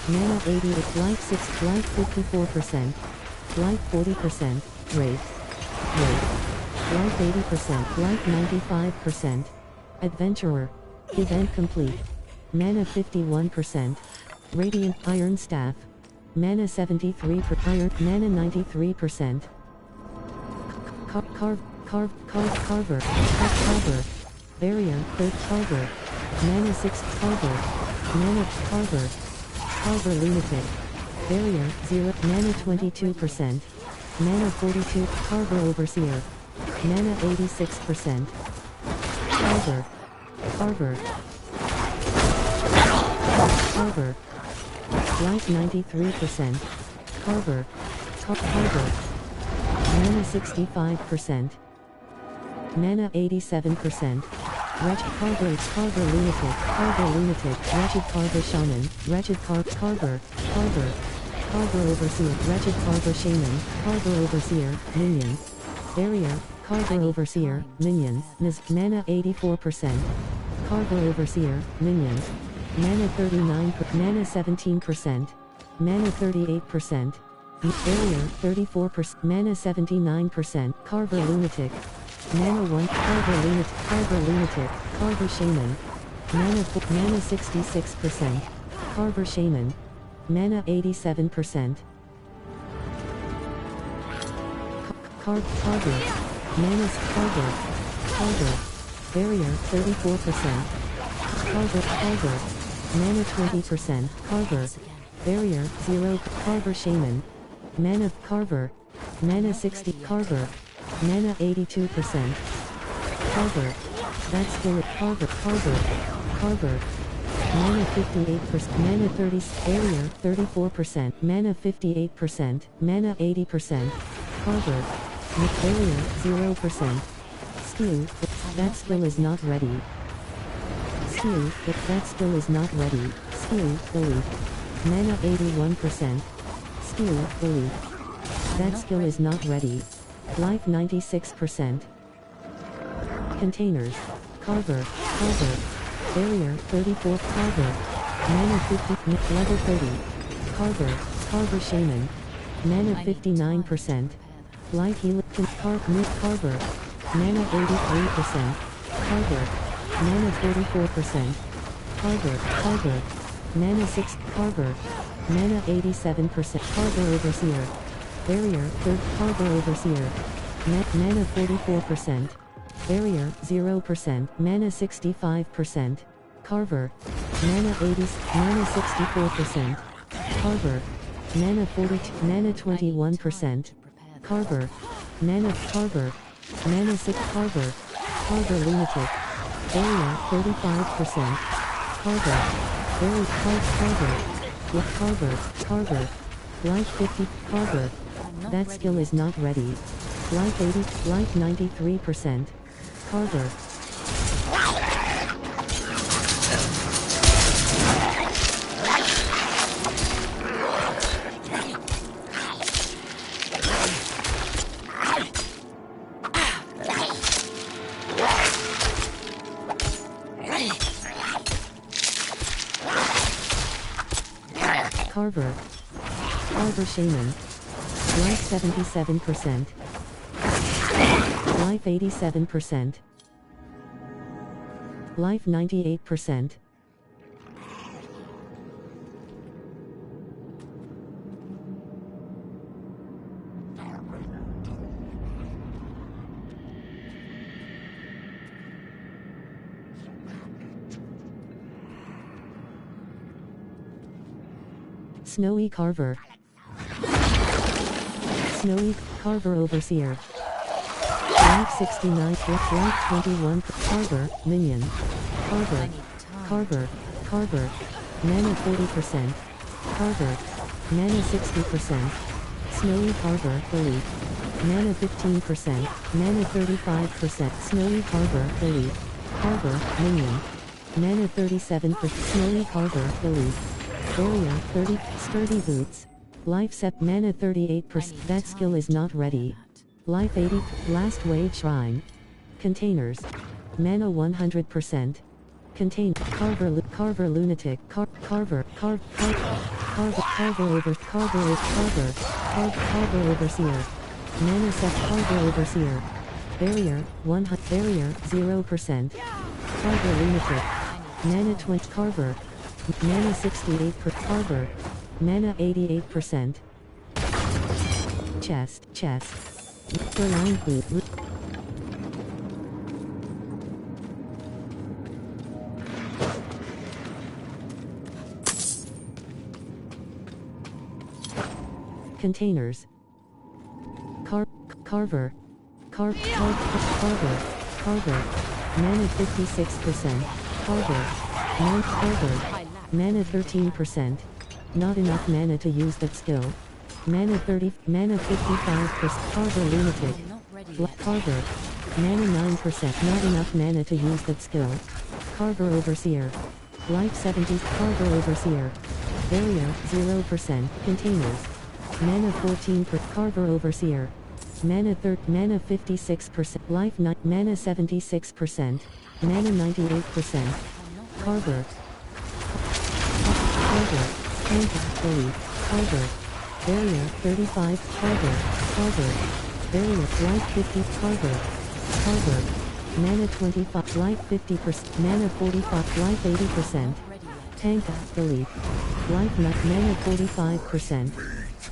Mana 88. Life 6. Life 54%. Life 40%. Rate. Rate. Life 80%. Life 95%. Adventurer. Event complete. Mana 51%. Radiant Iron Staff. Mana 73 per iron. Mana 93%. Carver. Barrier. Third Carver. Mana 6. Carver. Mana Carver. Carver Lunatic. Barrier 0. Mana 22%. Mana 42. Carver Overseer. Mana 86%. Carver. Carver. Carver. Life 93%. Carver. Carver. Mana 65%. Mana 87%. Wretched Carver. Carver Lunatic. Carver Lunatic. Wretched Carver Shaman. Wretched Carver. Carver. Carver Overseer. Wretched Carver Shaman. Carver Overseer. Minion. Barrier. Carver Overseer. Minion. Mana 84%. Carver Overseer. Minion. Mana 39. Mana 17%. Mana 38%. Barrier 34%. Mana 79%. Carver Lunatic. Mana 1. Carver Lunatic. Carver Lunatic. Carver Shaman. Mana 66%. Carver Shaman. Mana 87%. Carver. Mana Carver. Carver. Barrier 34%. Carver. Mana 20%. Carver. Barrier 0. Carver Shaman. Mana Carver. Mana 60. Carver. Mana 82%. Carver. That skill. Carver. Mana 58%. Mana 30. Barrier 34%. Mana 58%. Mana 80%. Carver. Barrier 0%. Skew. That skill is not ready. Skew. That skill is not ready. Skew. Elite. Mana 81%. Skew. Elite. That skill is not ready. Life 96%. Containers. Carver. Barrier 34. Carver. Mana 50. Level 30. Carver Shaman. Mana 59%. Life heal. Carver. Mana 83%. Carver. Mana 44%. Carver. Mana 6. Carver. Mana 87%. Carver Overseer. Barrier 3rd. Carver Overseer. Mana 44%. Barrier 0%. Mana 65%. Carver. Mana 80. Mana 64%. Carver. Mana 42. Mana 21%. Carver. Mana 6. Carver Lunatic. Barrier 35%. Carver. Barrier Carver. Life 50. Carver. That skill is not ready. Life 80. Life 93%. Carver. Carver Shaman. Life 77%. Life 87%. Life 98%. Snowy Carver. Snowy Carver Overseer. Life 69. Life 21. Carver Minion. Carver. Mana 40%. Carver. Mana 60%. Snowy Carver Elite. Mana 15%, mana 35%, Snowy Harbor, Elite. Harbor, Minion. Mana 37%, Snowy Harbor, Elite. Barrier, 30, Sturdy Boots. Life set, mana 38%, that skill is not ready. Life 80, Last Wave Shrine. Containers. Mana 100%. Contain, Carver Lunatic, Carver Overseer. Mana set, Carver Overseer. Barrier, 0%. Carver Lunatic. Mana 20, Carver. Mana 68 per Carver. Mana 88%. Chest. Line boot. Containers. Carver. Mana 56%. Carver. Mana 13%. Not enough mana to use that skill. Mana 30, mana 55%. Carver Lunatic. Carver. Mana 9%. Not enough mana to use that skill. Carver Overseer. Life 70. Carver Overseer. Barrier, 0%. Containers. Mana 14 per Carver Overseer. Mana 56%. Life 9. Mana 76%. Mana 98%. Carver. Elite. Carver. Barrier, 35. Carver. Barrier, life 50. Carver. Mana 25. Life 50%. Mana 45. Life 80%. Tank, Elite. Life not. Mana 45%.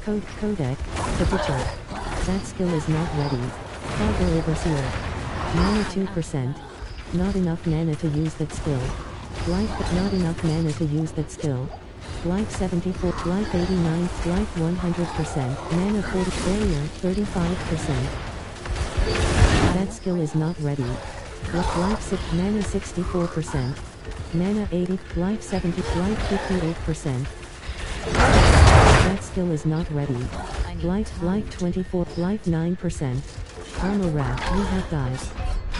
Codec, Capture. That skill is not ready. Carver Overseer. Mana 2%. Not enough mana to use that skill. Life but not enough mana to use that skill. Life 74, life 89, life 100%, mana 40, barrier 35%. That skill is not ready. Life 6, mana 64%. Mana 80, life 70, life 58%. That skill is not ready. Life 24, life 9%. Armor wrap, you have died.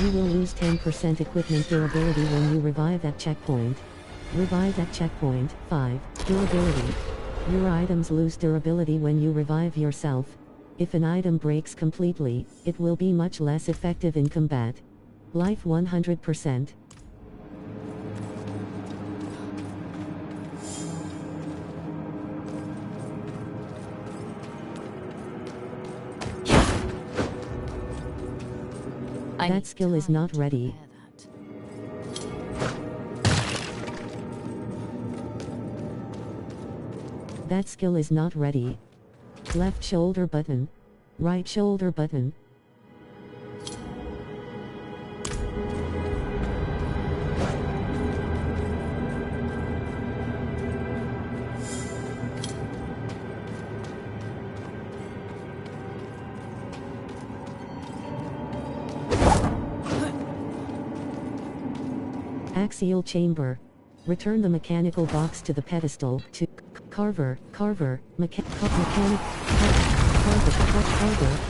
You will lose 10% equipment durability when you revive at checkpoint. Revive at checkpoint. 5. Durability. Your items lose durability when you revive yourself. If an item breaks completely, it will be much less effective in combat. Life 100%. That skill is not ready. That skill is not ready. Left shoulder button. Right shoulder button. Axial chamber. Return the mechanical box to the pedestal. To Carver, mechanic, Carver,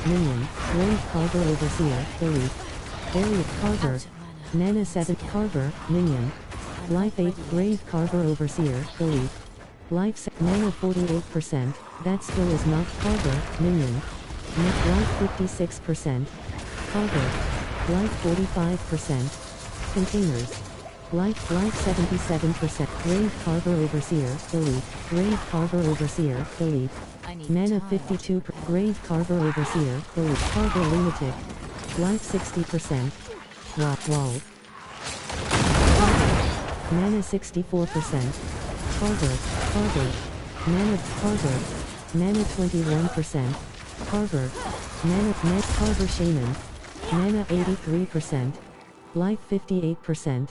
minion, Grave Carver Overseer, Elite. Barrier Carver, Mana 7, Carver, minion. Life 8, Grave Carver Overseer, Elite. Life Mana 48%, that skill is not Carver, minion. Life 56%. Carver. Life 45%. Containers. Life 77%. Grave Carver Overseer, Elite. Grave Carver Overseer, Elite. Mana 52%. Grave Carver Overseer, Elite. Carver Lunatic. Life 60%. Wall. Mana 64%. Carver. Mana 21%. Carver. Mana Carver Shaman. Mana 83%. Life 58%.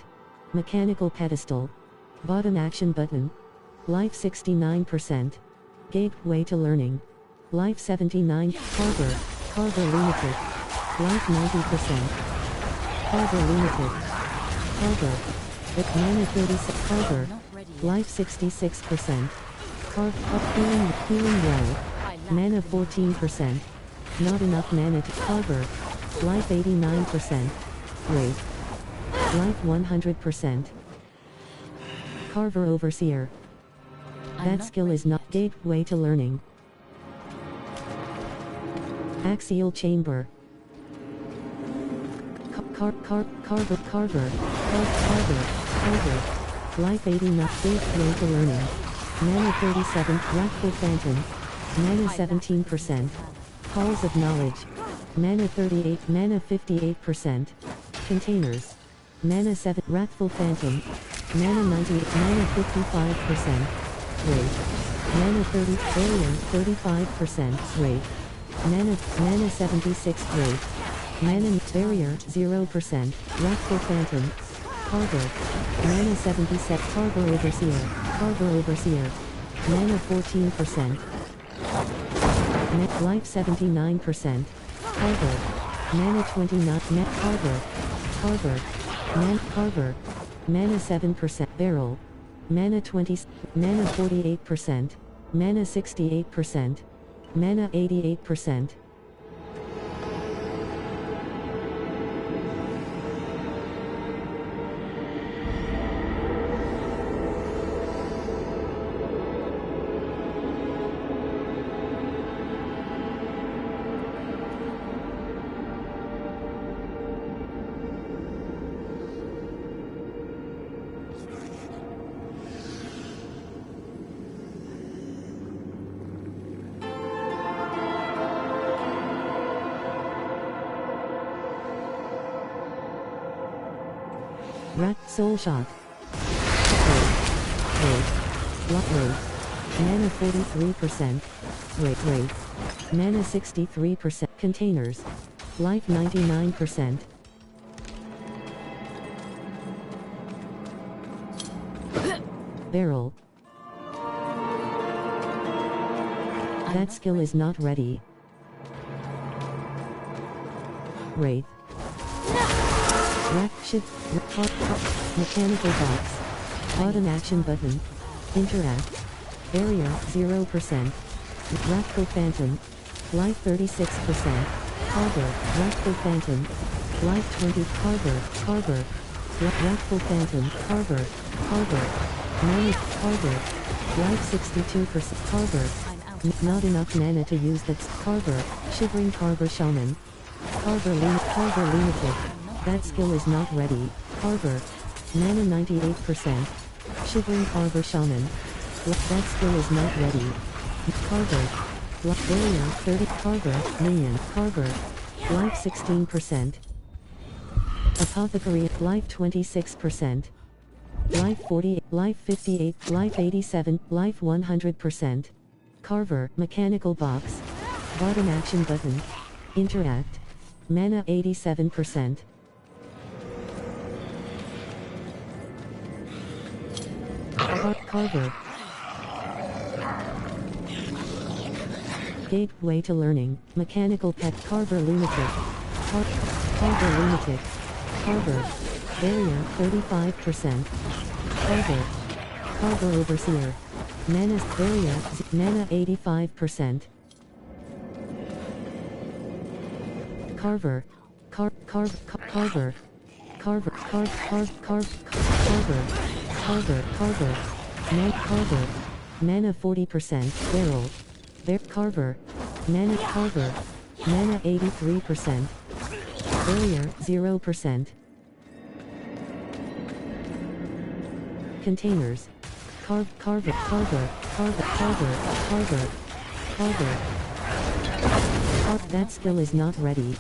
Mechanical pedestal. Bottom action button. Life 69%. Gateway to learning. Life 79. Carver Lunatic. Life 90%. Carver Lunatic. Carver. Mana 36. Carver. Life 66%. Healing well. Mana 14%. Not enough mana to Carver. Life 89%. Wraith. Life 100%. Carver Overseer. That skill is not gateway to learning. Axial Chamber. Carver. Life 89. Gateway to learning. Mana 37. Wrathful Phantom. Mana 17%. Halls of Knowledge. Mana 38. Mana 58%. Containers. Mana 7. Wrathful Phantom. Mana 98. Mana 55%. Wraith. Mana 30. Barrier 35%. Wraith. Mana 76. Wraith. Mana Barrier 0%. Wrathful Phantom. Carver. Mana 77. Carver Overseer. Mana 14%. Net Life 79%. Carver. Mana 29. Net Carver. Mana 7%. Barrel. Mana 20. Mana 48%. Mana 68%. Mana 88%. Rat Soul Shot. Wraith. Mana 43%. Wraith. Mana 63%. Containers. Life 99%. Barrel. That skill is not ready. Wraith. Rack shift. Mechanical box. Button action button. Interact. Barrier 0%. Wrathful Phantom. Life 36%. Carver. Wrathful Phantom. Life 20. Carver. Wrathful Phantom. Carver. Mana. Carver. Life 62%. Carver. Not enough mana to use that. Carver. Shivering Carver Shaman. Carver Lunatic. That skill is not ready. Carver. Mana 98%. Shivering Carver Shaman. That skill is not ready. Carver. Barrier 30. Carver. Minion. Carver. Life 16%. Apothecary. Life 26%. Life 40. Life 58. Life 87. Life 100%. Carver. Mechanical box. Bottom action button. Interact. Mana 87%. Carver. Gateway to learning. Mechanical pet. Carver Lunatic. Carver Lunatic. Carver. Barrier 35%. Carver Overseer. Mana Barrier. Mana 85%. Carver. Carver. Mana 40%. Barrel. Carver. Mana 83%. Barrier 0%. Containers. Carver. That skill is not ready.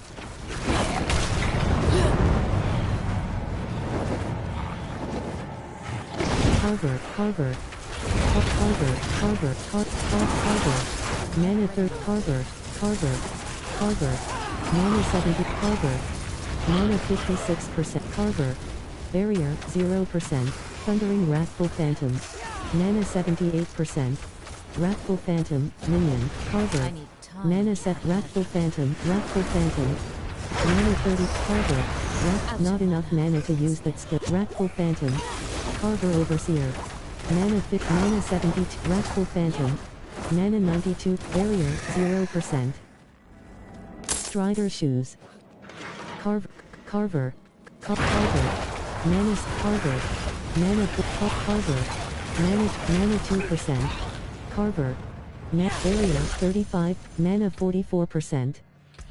Carver. Mana 3. Carver. Mana 70. Carver. Mana 56%. Carver. Barrier 0%. Thundering Wrathful Phantom. Mana 78%. Wrathful Phantom. Minion. Carver. Mana set. Wrathful Phantom. Mana 30. Carver. Not enough mana to use that skill. Wrathful Phantom. Carver Overseer. Mana 50. Mana 72. Wrathful Phantom. Mana 92. Barrier 0%. Strider shoes. Carver. Manus Carver. Carver. Mana 2%. Carver. Barrier 35, mana 44%.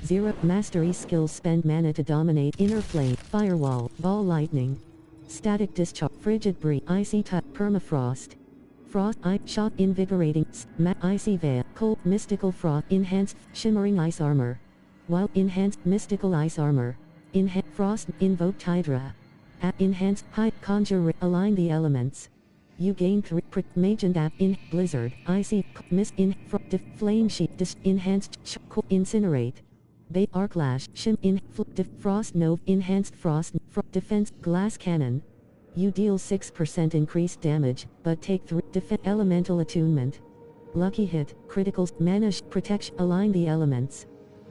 0. Mastery skills spend mana to dominate inner flame, firewall, ball lightning. Static discharge, frigid breeze, icy type, permafrost. Frost, shock invigorating, icy veil, cold, mystical frost, enhanced, shimmering ice armor. Wild, enhanced, mystical ice armor. Frost, invoked hydra. Enhanced, high, conjure, align the elements. You gain 3 mage and in blizzard, icy, mist in flame sheet, enhanced, incinerate. Bay arclash, shim in frost nova, enhanced frost, defense, glass cannon. You deal 6% increased damage, but take 3 elemental attunement. Lucky hit, criticals, mana protection, align the elements.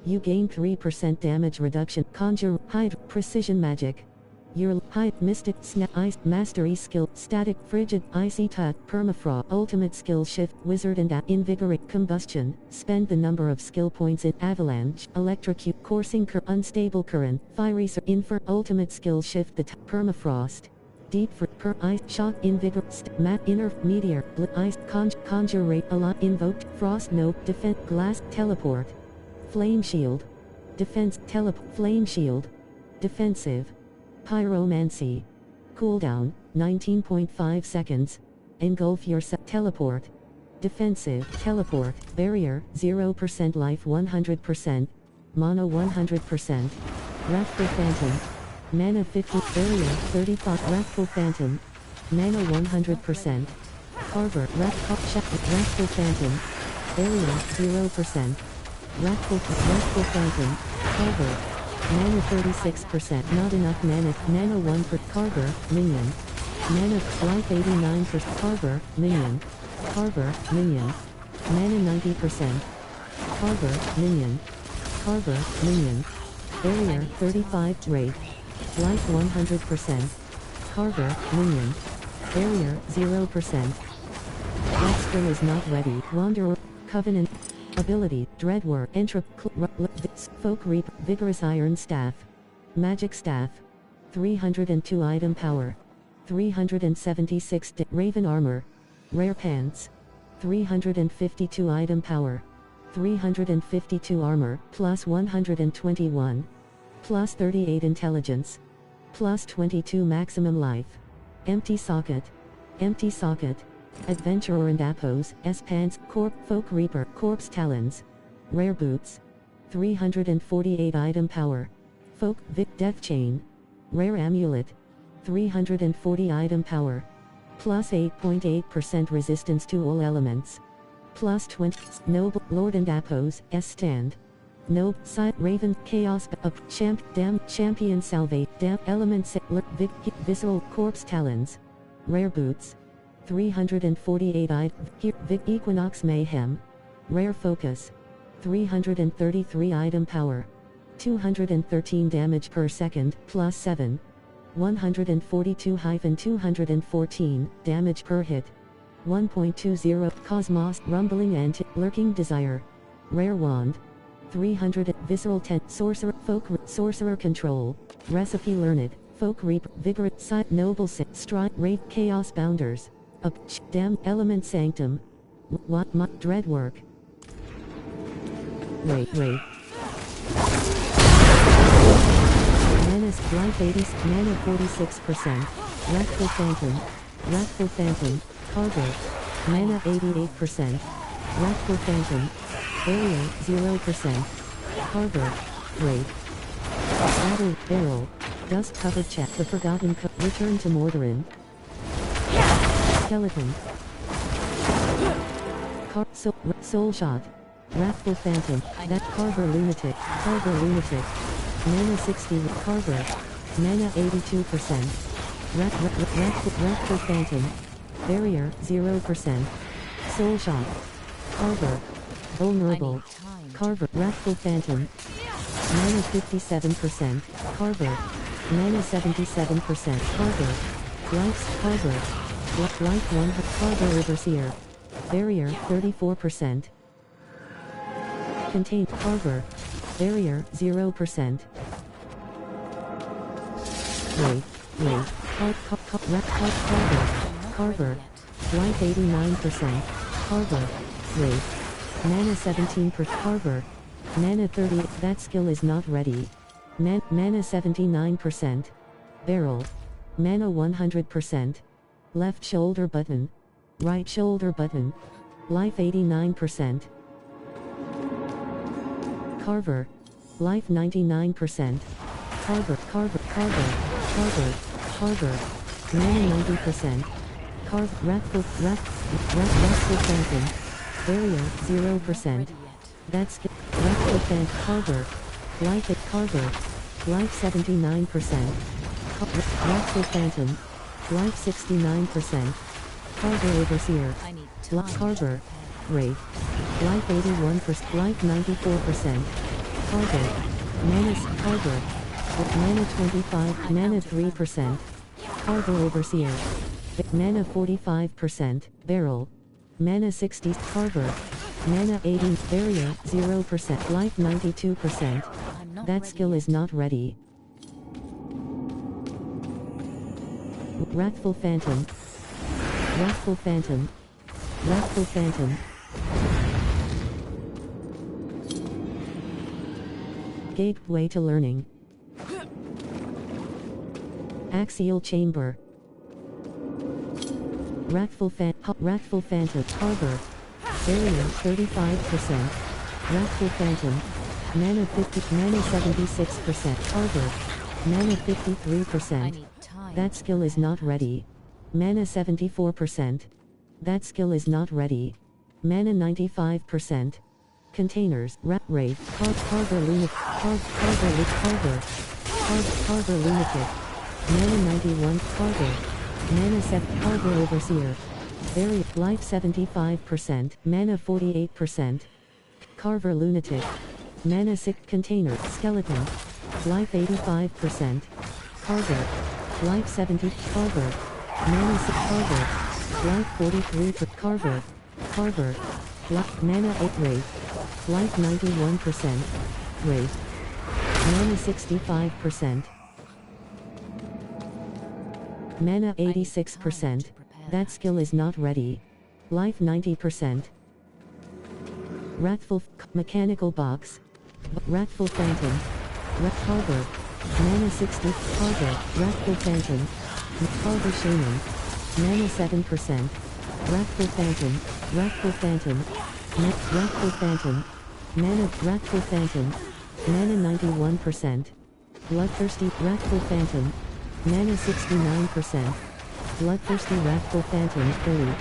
You gain 3% damage reduction, conjure, hide, precision magic. Your hide, mystic, ice, mastery skill, static, frigid, icy type, permafrost, ultimate skill shift, wizard and invigorate, combustion, spend the number of skill points in avalanche, electrocute, coursing unstable current, fiery, ultimate skill shift, the permafrost. Deep for ice, shock, invigorate, mat, inner, meteor, ice, conjure rate, invoked, frost node, defense, glass, teleport. Flame shield. Defense, flame shield. Defensive. Pyromancy. Cooldown, 19.5 seconds. Engulf yourself. Teleport. Defensive. Teleport. Barrier, 0% life 100%. Mono 100%. Wrathful Phantom. Mana 50. Barrier, 35. Wrathful Phantom. Mana 100%. Carver. Wrathful Phantom. Barrier, 0%. Wrathful Phantom. Carver. Mana 36%, not enough mana, mana 1 per Carver, minion. Mana, life 89 per Carver, minion. Carver, minion. Mana 90%. Carver, minion. Carver, minion. Barrier, 35, rate. Life 100%. Carver, minion. Barrier, 0%. Blackstone is not ready, Wanderer, Covenant. Ability, Dreadwork, Entrap, Folk Reap, Vigorous Iron Staff. Magic Staff. 302 item power. 376 Raven Armor. Rare Pants. 352 item power. 352 armor, plus 121. Plus 38 intelligence. Plus 22 maximum life. Empty socket. Empty socket. Adventurer and Appos, S-Pants, Folk Reaper, Corpse Talons. Rare Boots. 348 item power. Folk, Death Chain. Rare Amulet. 340 item power. Plus 8.8% resistance to all elements. Plus 20, Noble, Lord and Appos, S-Stand. Noble, Side, Raven, Chaos, Champion Salvate, Element Settler, Visceral, Corpse Talons. Rare Boots. 348 Equinox Mayhem. Rare Focus. 333 item power. 213 damage per second, plus 7. 142-214 damage per hit. 1.20 Cosmos, Rumbling and Lurking Desire. Rare Wand. 300 Visceral 10 Sorcerer, Sorcerer Control. Recipe Learned, Folk Reap, Vigorous, Side, Noble, Stride, Wraith, Chaos Bounders. Damn, Element Sanctum. Dreadwork. Wait. Menace, Life 80, Mana 46%. Wrathful Phantom. Carver. Mana 88%. Wrathful Phantom. Barrier, 0%. Carver. Wraith. Battle, Barrel. Dust-covered chat. The Forgotten Return to Mordorin. Skeleton. Soul Shot. Wrathful Phantom. That Carver Lunatic. Mana 60. Carver. Mana 82%. Wrathful Phantom. Barrier, 0%. Soul Shot. Carver. Vulnerable. Carver. Wrathful Phantom. Mana 57%. Carver. Mana 77%. Carver. Carver. Life 1. Carver Overseer. Barrier, 34%. Contain. Carver. Barrier, 0%. Wait. Carver. Life 89%. Carver. Wait. Mana 17%. Carver. Mana 30. That skill is not ready. Mana 79%. Barrel. Mana 100%. Left shoulder button. Right shoulder button. Life 89%. Carver. Life 99%. Carver. Mana 90%. Wrathful Phantom. Barrier 0%. That's Wrathful Phantom. Carver. Life at Carver. Life 79%. Wrathful Phantom. Life 69%. Carver Overseer. Carver. Wraith. Life 81%. Life 94%. Carver. Carver. Mana 25. Mana 3%. Carver Overseer. Mana 45%. Barrel. Mana 60. Carver. Mana 80. Barrier 0%. Life 92%. That skill is not ready. Wrathful Phantom. Wrathful Phantom. Wrathful Phantom. Gateway to learning. Axial chamber. Wrathful Phantom. Carver. Barrier 35%. Wrathful Phantom. Mana 50. Mana 76%. Carver. Mana 53%. That skill is not ready. Mana 74%. That skill is not ready. Mana 95%. Containers. Wraith. Carver Lunatic. Carver Lunatic. Mana 91. Carver. Mana 7. Carver Overseer. Barrier. Life 75%. Mana 48%. Carver Lunatic. Mana 6. Container. Skeleton. Life 85%. Carver. Life 70. Carver. Mana 6. Carver. Life 43. Carver. Mana 8. Wraith. Life 91%. Wraith. Mana 65%. Mana 86%. That skill is not ready. Life 90%. Wrathful Mechanical Box. Wrathful Phantom. Carver. Mana 60. Carver. Wrathful Phantom. Carver Shaman. Mana 7%. Wrathful Phantom. Wrathful Phantom. Wrathful Phantom. Wrathful Phantom. Mana 91%. Bloodthirsty. Wrathful Phantom. Mana 69%. Bloodthirsty Wrathful Phantom. Elite.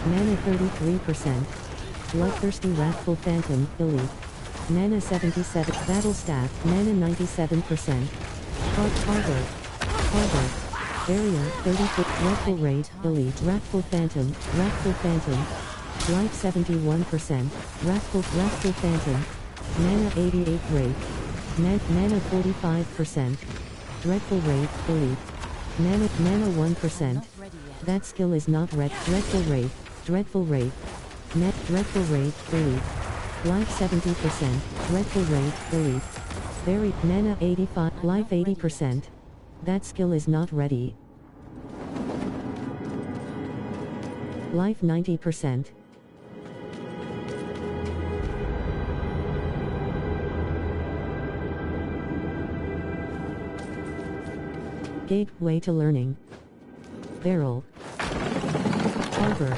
Mana 33%. Bloodthirsty Wrathful Phantom. Elite. Mana 77. Battle Staff. Mana 97%. Carver. Barrier 34. Wrathful Wraith. Elite. Wrathful Phantom. Life 71%. Wrathful Phantom. Mana 88. Wraith. Mana 45%. Dreadful Wraith. Elite. Mana 1%. That skill is not red. Dreadful Wraith. Dreadful Wraith. Elite. Life 70%. Dreadful Wraith. Elite. Very. Mana 85. Life 80%. That skill is not ready. Life 90%. Gateway to learning. Barrel. Carver.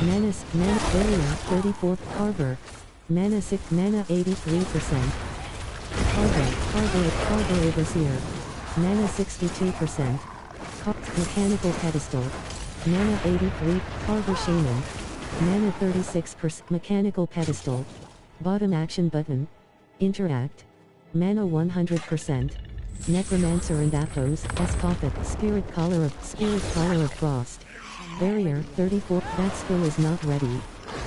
Menace. Barrier 34. Carver. Mana 6. Mana 83%. Carver Overseer. Mana 62%. Mechanical Pedestal. Mana 83. Carver Shaman. Mana 36%. Mechanical Pedestal. Bottom action button. Interact. Mana 100%. Necromancer and Athos. Escophet. Spirit Collar of Frost. Barrier 34. That skill is not ready.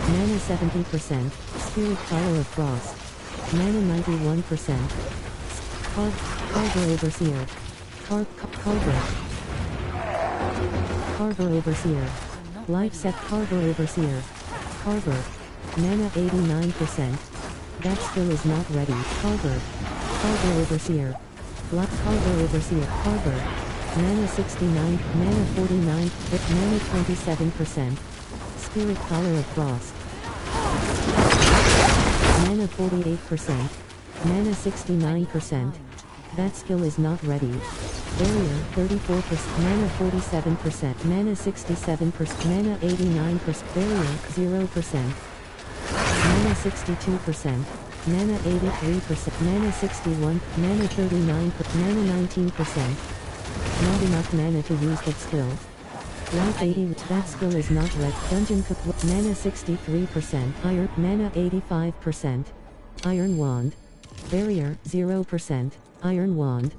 Mana 70%. Spirit Collar of Frost. Mana 91%. Carver Overseer. Carver Overseer. Life set. Carver Overseer. Carver. Mana 89%. That skill is not ready. Carver. Carver Overseer. Block Carver Overseer. Carver. Mana 69. Mana 49. Mana 27%. Spirit Collar of Frost. Mana 48%. Mana 69%. That skill is not ready. Barrier 34%. Mana 47%. Mana 67%. Mana 89%. Barrier 0%. Mana 62%. Mana 83%. Mana 61. Mana 39. Mana 19%. Not enough mana to use that skill. Life 80. That skill is not red. Dungeon Cook. Mana 63%. Iron. Mana 85%. Iron Wand. Barrier 0%. Iron Wand.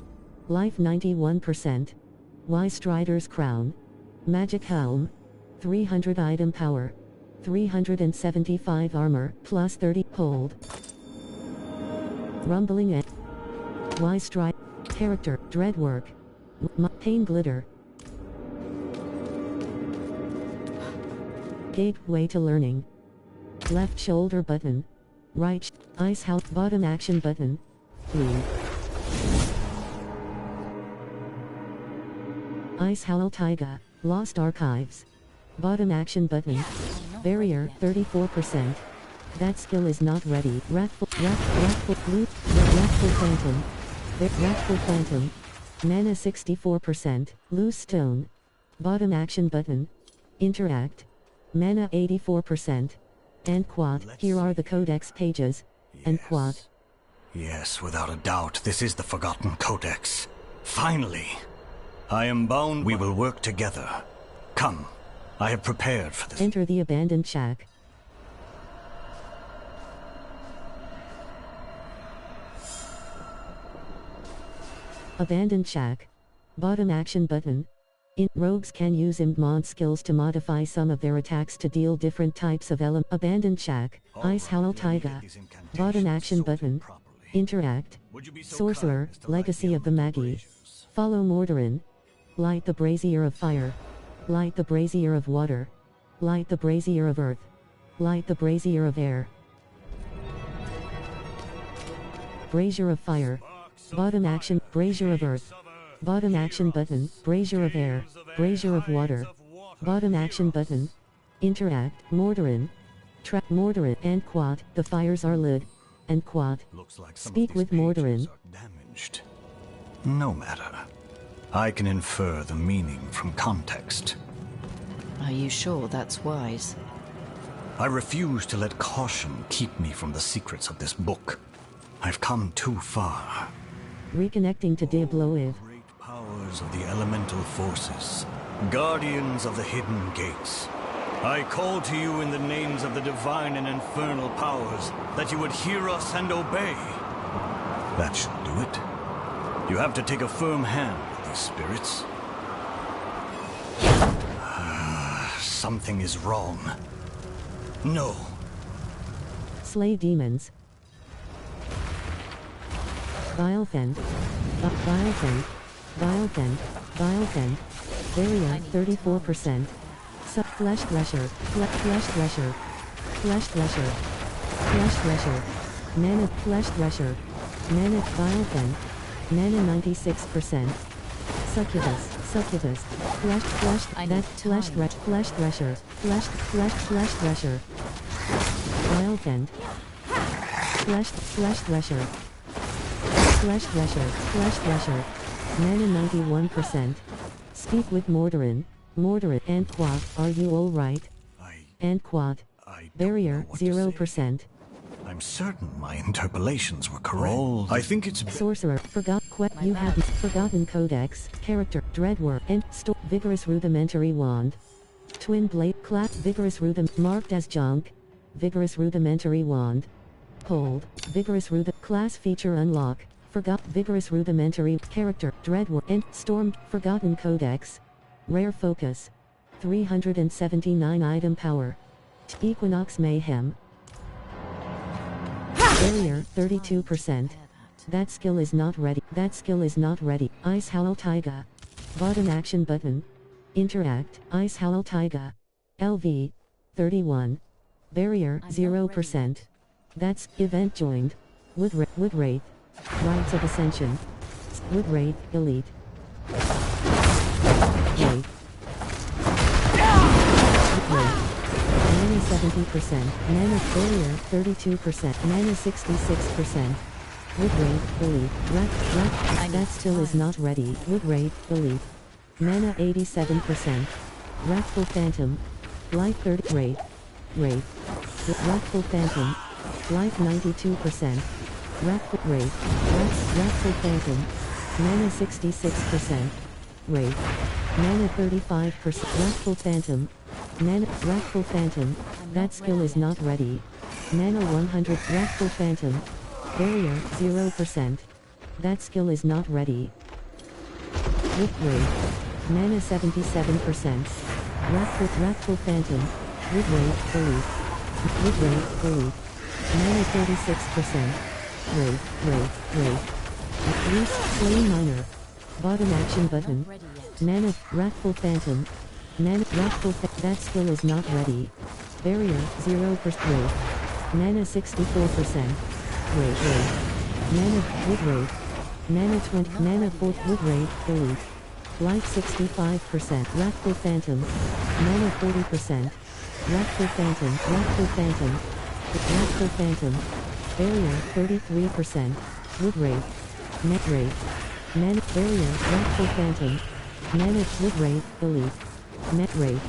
Life 91%. Wise Strider's Crown. Magic Helm. 300 item power. 375 armor, plus 30. Hold. Rumbling and Wise Stride. Character. Dreadwork. Pain Glitter. Gateway to learning. Left shoulder button. Right. Ice House. Bottom action button. Blue. Ice Howl Taiga. Lost Archives. Bottom action button. Barrier 34%. That skill is not ready. Wrathful Blue. Wrathful Phantom. Wrathful Phantom. Mana 64%. Loose Stone. Bottom action button. Interact. Mana 84%. And quad. Here are the codex pages. And quad. Yes, without a doubt, this is the Forgotten Codex. Finally! I am bound. We will work together. Come, I have prepared for this. Enter the abandoned shack. Abandoned shack. Bottom action button. Rogues can use mod skills to modify some of their attacks to deal different types of Abandoned shack. Ice Howl Taiga. Bottom action button. Interact. Sorcerer. Legacy of the Magi. Follow Mordarin. Light the brazier of fire. Light the brazier of water. Light the brazier of earth. Light the brazier of air. Brazier of fire. Bottom action. Brazier of earth. Bottom action button. Brazier of air. Brazier of water. Bottom action button. Interact. Mordarin. Trap Mordarin. And quad. The fires are lit. And quad. Speak with Mordarin. Damaged. No matter. I can infer the meaning from context. Are you sure that's wise? I refuse to let caution keep me from the secrets of this book. I've come too far. Reconnecting to Diablo IV. Great powers of the elemental forces, guardians of the hidden gates. I call to you in the names of the divine and infernal powers that you would hear us and obey. That should do it. You have to take a firm hand with these spirits. Something is wrong. No. Slay demons. Vilefend. Vilefend. Vilefend. Vilefend. Barrier 34%. Flesh Thresher. Flesh Thresher. Flesh Thresher. Flesh Thresher. Mana Flesh Thresher. Mana Vilefend. Mana 96%. Succubus. Succubus. Flesh Thresher. Flesh Thresher. Vilefend. Flesh Thresher. Flesh Thresher. Mana 91%. Speak with Mordarin. Mordarin and quad. Are you alright? And quad. Barrier 0%. I'm certain my interpolations were correct. I think it's Sorcerer. You have Forgotten Codex. Character. Dreadwork. And Vigorous Rudimentary Wand. Twin Blade. Class. Vigorous marked as junk. Vigorous Rudimentary Wand. Hold. Vigorous Class feature unlock. Vigorous Rudimentary. Character. Dreadwork. And Storm. Forgotten Codex. Rare Focus. 379 item power. Equinox Mayhem. Barrier 32%. That skill is not ready. Ice Howl Taiga. Bottom action button. Interact. Ice Howl Taiga. LV. 31. Barrier, 0%. That's event joined. Wood Wraith. Rites of Ascension. Wood Wraith, Elite. Wraith. Wraith. Mana 70%. Mana Barrier, 32%. Mana 66%. Wood Wraith, Elite. That still is not ready. Wood Wraith, Elite. Mana 87%. Wrathful Phantom. Life 30. Wraith. Wrathful Phantom. Life 92%. Wrathful Phantom. Mana 66%. Wraith. Mana 35%. Wrathful Phantom. Wrathful Phantom. That skill is not ready. Mana 100. Wrathful Phantom. Barrier, 0%. That skill is not ready. Wraith. Mana 77%. Wrathful Phantom. Wraith, Elite. Wraith, Elite. Mana 36%. Wraith. Loose, Slain Miner. Bottom action button. Mana, Wrathful Phantom. That skill is not ready. Barrier, 0%. Wraith. Mana 64%. Wraith. Mana, Wood Wraith. Mana 20. Mana 4. Wood Wraith, Elite. Life 65%. Wrathful Phantom. Mana 40%. Wrathful Phantom. Barrier, 33%. Wood Wraith. Net Wraith. Mana Barrier, Wrathful Phantom. Mana Wood Wraith, Elite. Net Wraith.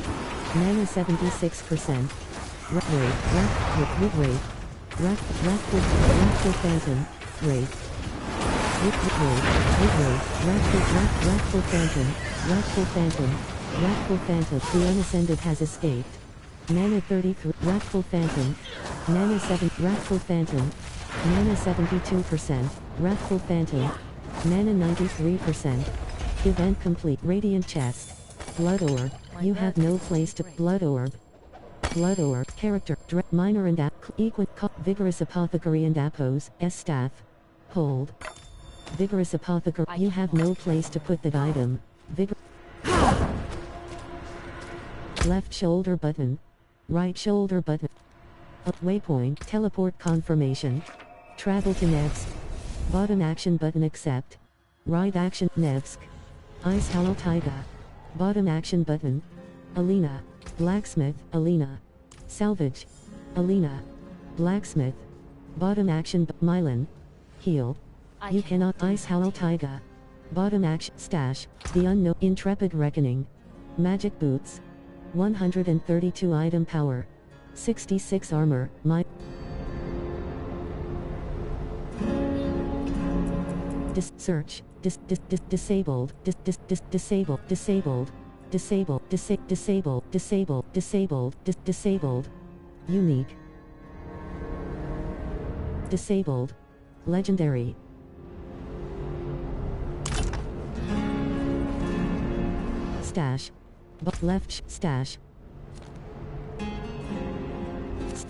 Mana 76%. Wood Wraith. Wrathful Phantom. Wraith. Wrathful Phantom. The Unascended has escaped. Mana 33. Wrathful Phantom. Mana 7. Wrathful Phantom. Mana 72%. Wrathful Phantom. Mana 93%. Event complete. Radiant Chest. Blood Orb. You have no place to. Blood Orb. Character. Minor and Vigorous Apothecary and Appos. S staff. Hold. Vigorous Apothecary. You have no place to put that item. Left shoulder button. Right shoulder button. Waypoint. Teleport confirmation. Travel to Nevsk. Bottom action button accept. Right action Nevsk. Ice Hollow Taiga. Bottom action button. Alina. Blacksmith. Alina. Salvage. Alina. Blacksmith. Bottom action Milan. Heal. You cannot. Ice Hollow Taiga. Bottom action Stash. The Unknown. Intrepid Reckoning. Magic Boots. 132 item power. 66 armor. Search. Disabled. Disabled. Unique. Disabled. Legendary. Stash. Left stash.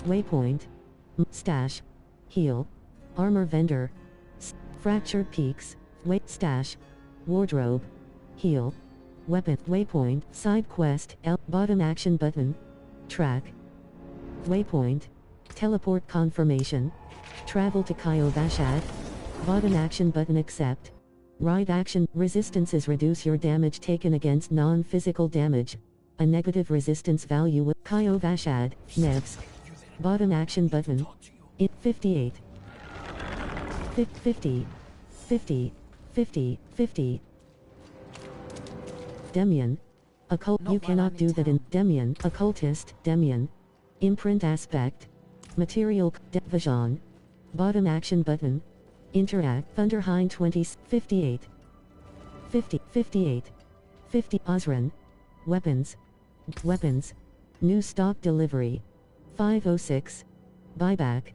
Waypoint. Stash. Heal. Armor vendor. Fractured peaks. Stash. Wardrobe. Heal. Weapon. Waypoint. Side quest. Bottom action button. Track. Waypoint. Teleport confirmation. Travel to Kayovashad. Bottom action button accept. Right action. Resistances reduce your damage taken against non-physical damage. A negative resistance value with Kayovashad, Nevsk. Bottom action button. 58. 50. Demian. Occult. You cannot do that in Demian. Occultist. Demian. Imprint aspect. Material. Vision. Bottom action button. Interact. Thunderhind 20. 58. 50. Osran. Weapons. New stock delivery. 506. Buyback.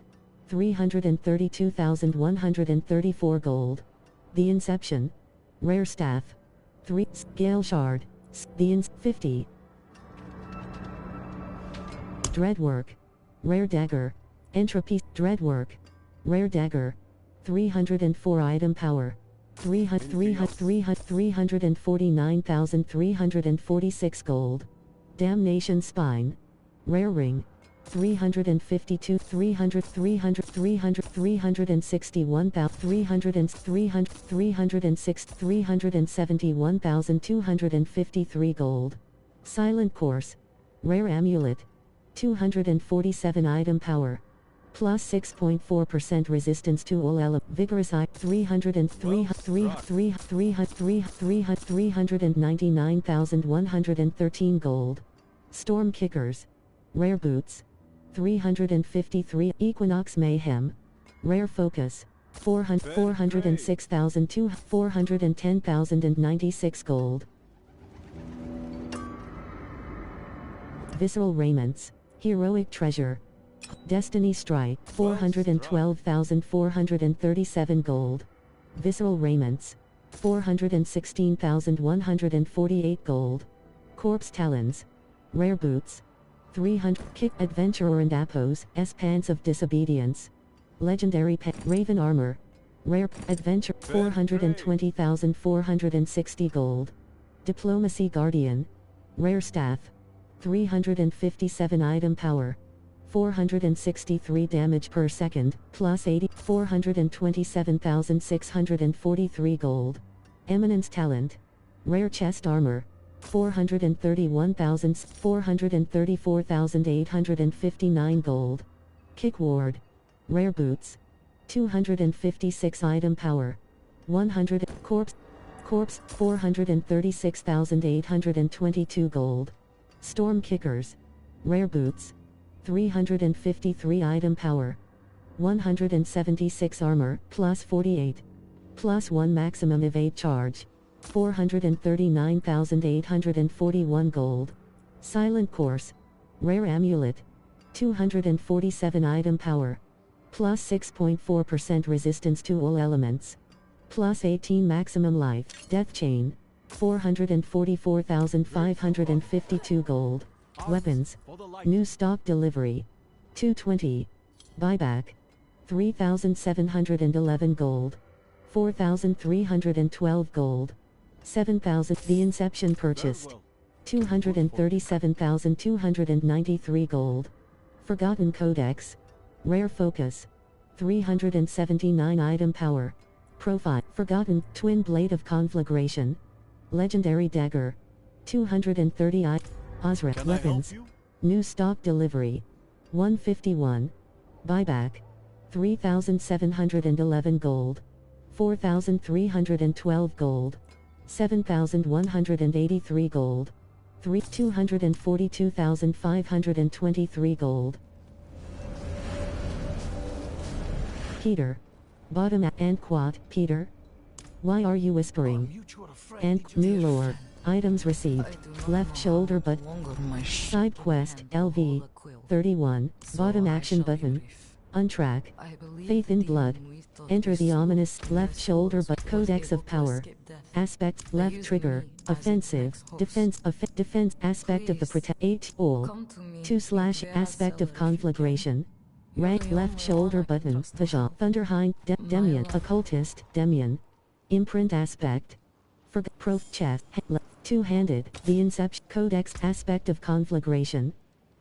332,134 gold. The Inception. Rare Staff. 3. Gale Shard. 50. Dreadwork. Rare Dagger. Entropy. Dreadwork. Rare Dagger. 304 item power. 349,346 gold. Damnation Spine. Rare Ring. 352, 300, 300, 300, 361,000, 300, 300, 306, 371,253 gold. Silent Course. Rare Amulet. 247 item power. Plus 6.4% resistance to all elements. Vigorous Eye. 399,113 gold. Storm Kickers. Rare Boots. 353. Equinox Mayhem. Rare Focus. 406,096 gold. Visceral Raiments. Heroic Treasure. Destiny Strike. 412,437 gold. Visceral Raiments. 416,148 gold. Corpse Talons. Rare Boots. 300. Kick Adventurer and Appos. Pants of Disobedience. Legendary Pet. Raven Armor. Rare Adventure. 420,460 gold. Diplomacy Guardian. Rare Staff. 357 item power. 463 damage per second, plus 80, 427,643 gold. Eminence Talent. Rare Chest Armor. 434,859 gold. Kick Ward. Rare Boots. 256 item power. 100 Corpse. 436,822 gold. Storm Kickers. Rare Boots. 353 item power. 176 armor, plus 48. Plus 1 maximum evade charge. 439,841 gold. Silent Course. Rare Amulet. 247 item power. Plus 6.4% resistance to all elements. Plus 18 maximum life. Death Chain. 444,552 gold. Weapons. New stock delivery. 220. Buyback. 3,711 gold. 4,312 gold. 7,000. The Inception purchased. 237,293 gold. Forgotten Codex. Rare Focus. 379 item power. Profile. Forgotten. Twin Blade of Conflagration. Legendary Dagger. 230 Ozra. Weapons. New stock delivery. 151. Buyback. 3,711 gold. 4,312 gold. 7,183 gold. 242,523 gold. Peter. Bottom and Quad. Peter. Why are you whispering? And new lore. Items received. Left shoulder but side quest LV 31. Bottom action button. Untrack. Faith in blood. Enter the ominous left shoulder but Codex of power. Aspect left trigger. Offensive. Defense defense aspect of the protect H all. 2/ aspect of conflagration. Rank left shoulder button. Vajal. Thunderhind. Demian. Occultist. Demian. Imprint aspect. Pro chest. Two-handed. The Inception Codex aspect of conflagration.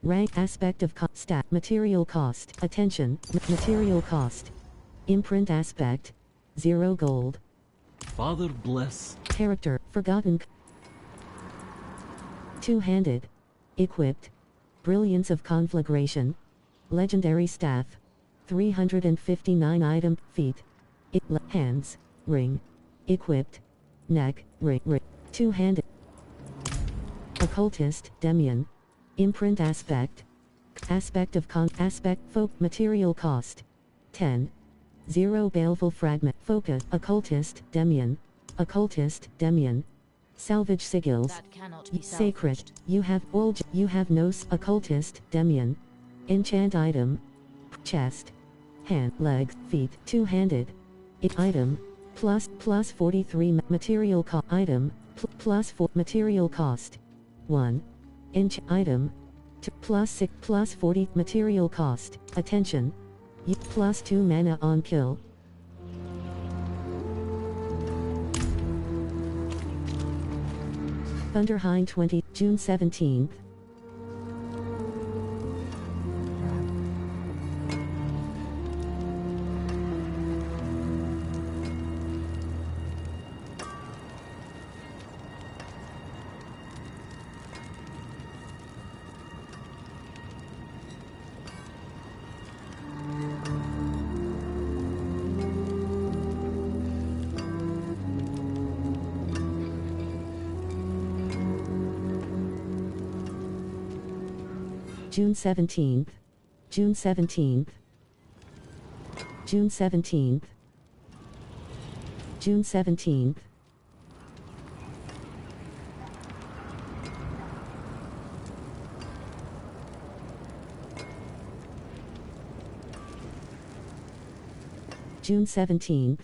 Rank aspect of stat. Material cost. Attention. Material cost. Imprint aspect. 0 gold. Father bless. Character. Forgotten. Two-handed. Equipped. Brilliance of conflagration. Legendary staff. 359 item. Feet. Hands. Ring. Equipped. Neck. Ring. Two-handed. Occultist. Demian. Imprint aspect. Aspect of aspect. Material cost. 10. 0 baleful fragment. Focus. Occultist. Demian. Occultist. Demian. Salvage sigils. Sacred. You have all. You have no. Occultist. Demian. Enchant item. Chest. Hand. Legs. Feet. Two-handed. Item. Plus 43 material cost. Item. Plus 4 material cost. 1. Inch item. Plus 6 plus 40 material cost. Attention. Plus 2 mana on kill. Thunderhind 20, June 17th. June 17th, June 17th, June 17th, June 17th, June 17th,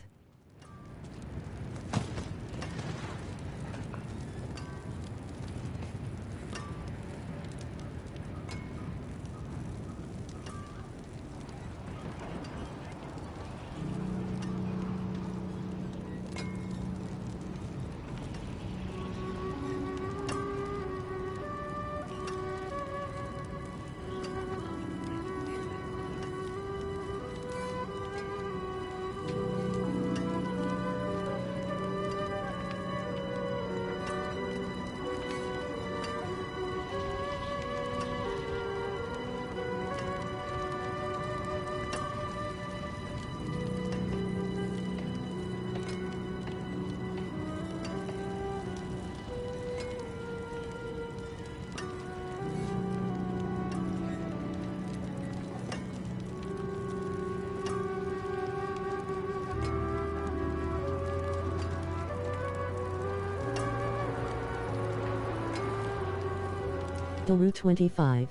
Route 25.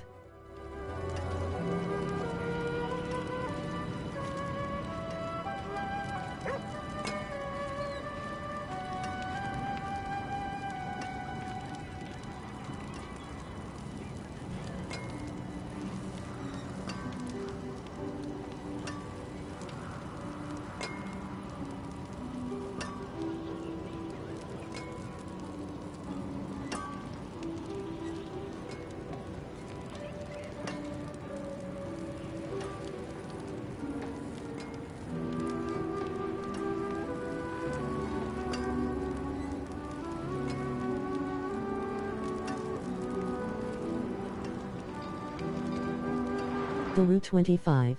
Route 25.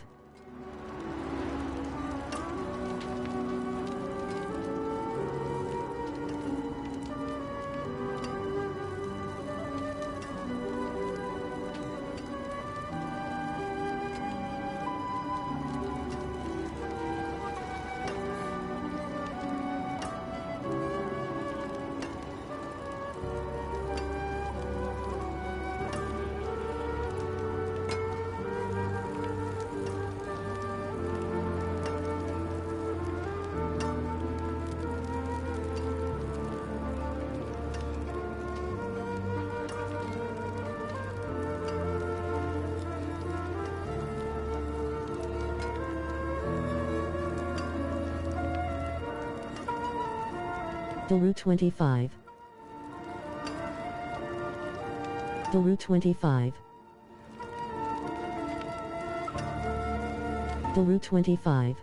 Route 25. Route 25. Route 25.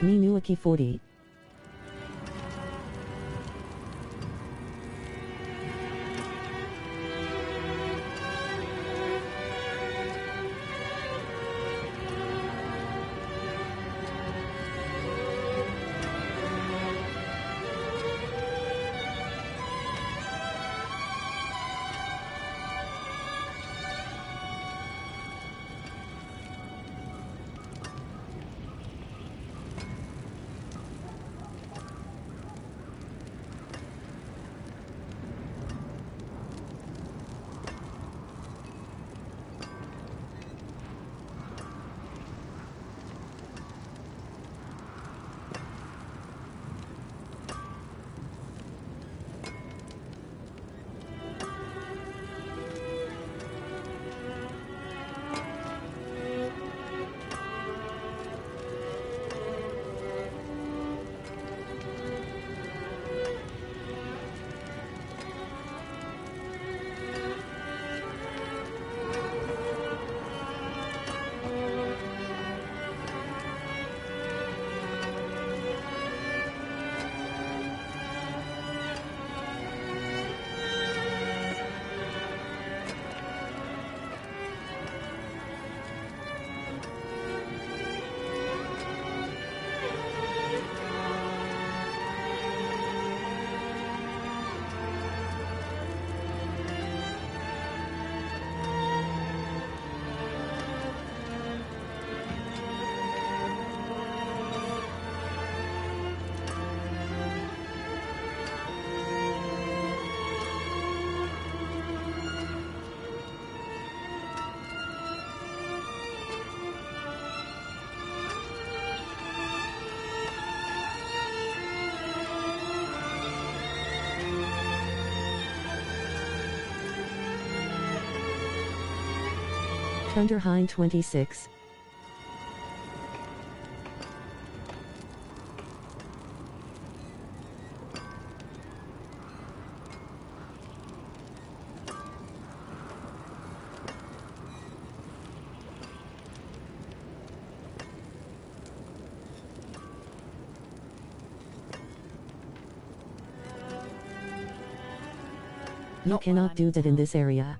Minuaki 40. Tunderheim 26. You cannot do that in this area.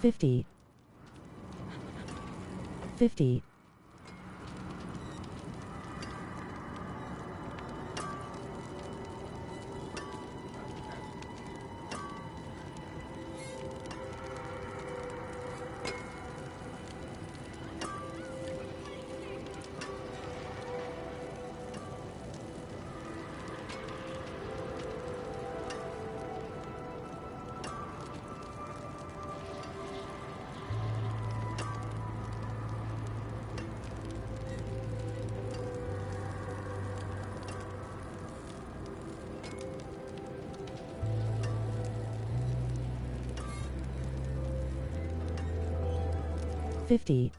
50. 50. 50.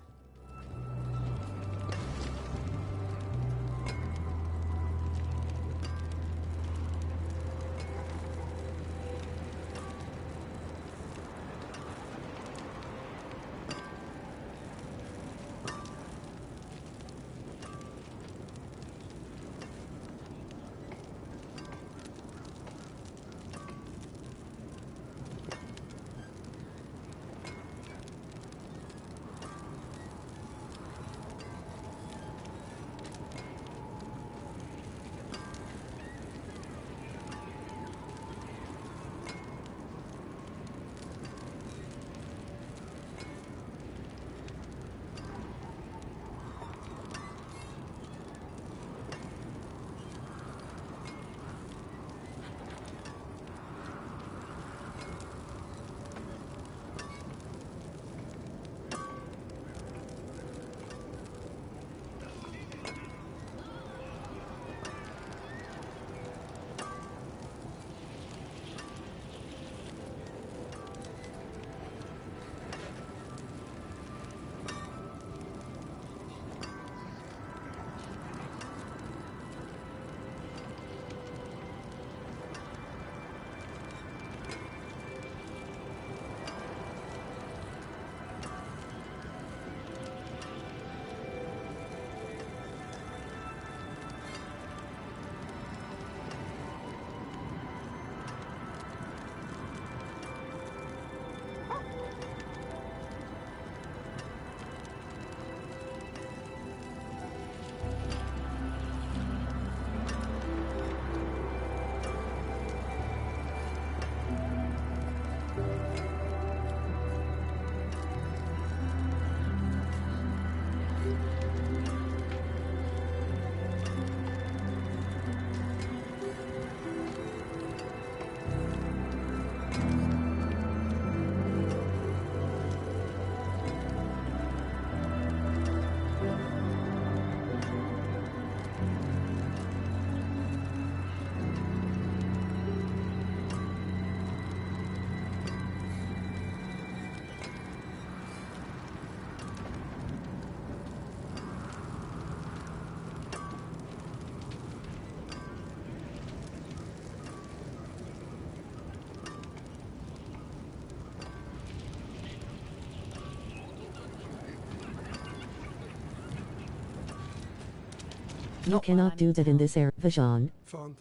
'You cannot do that in this area. Vision.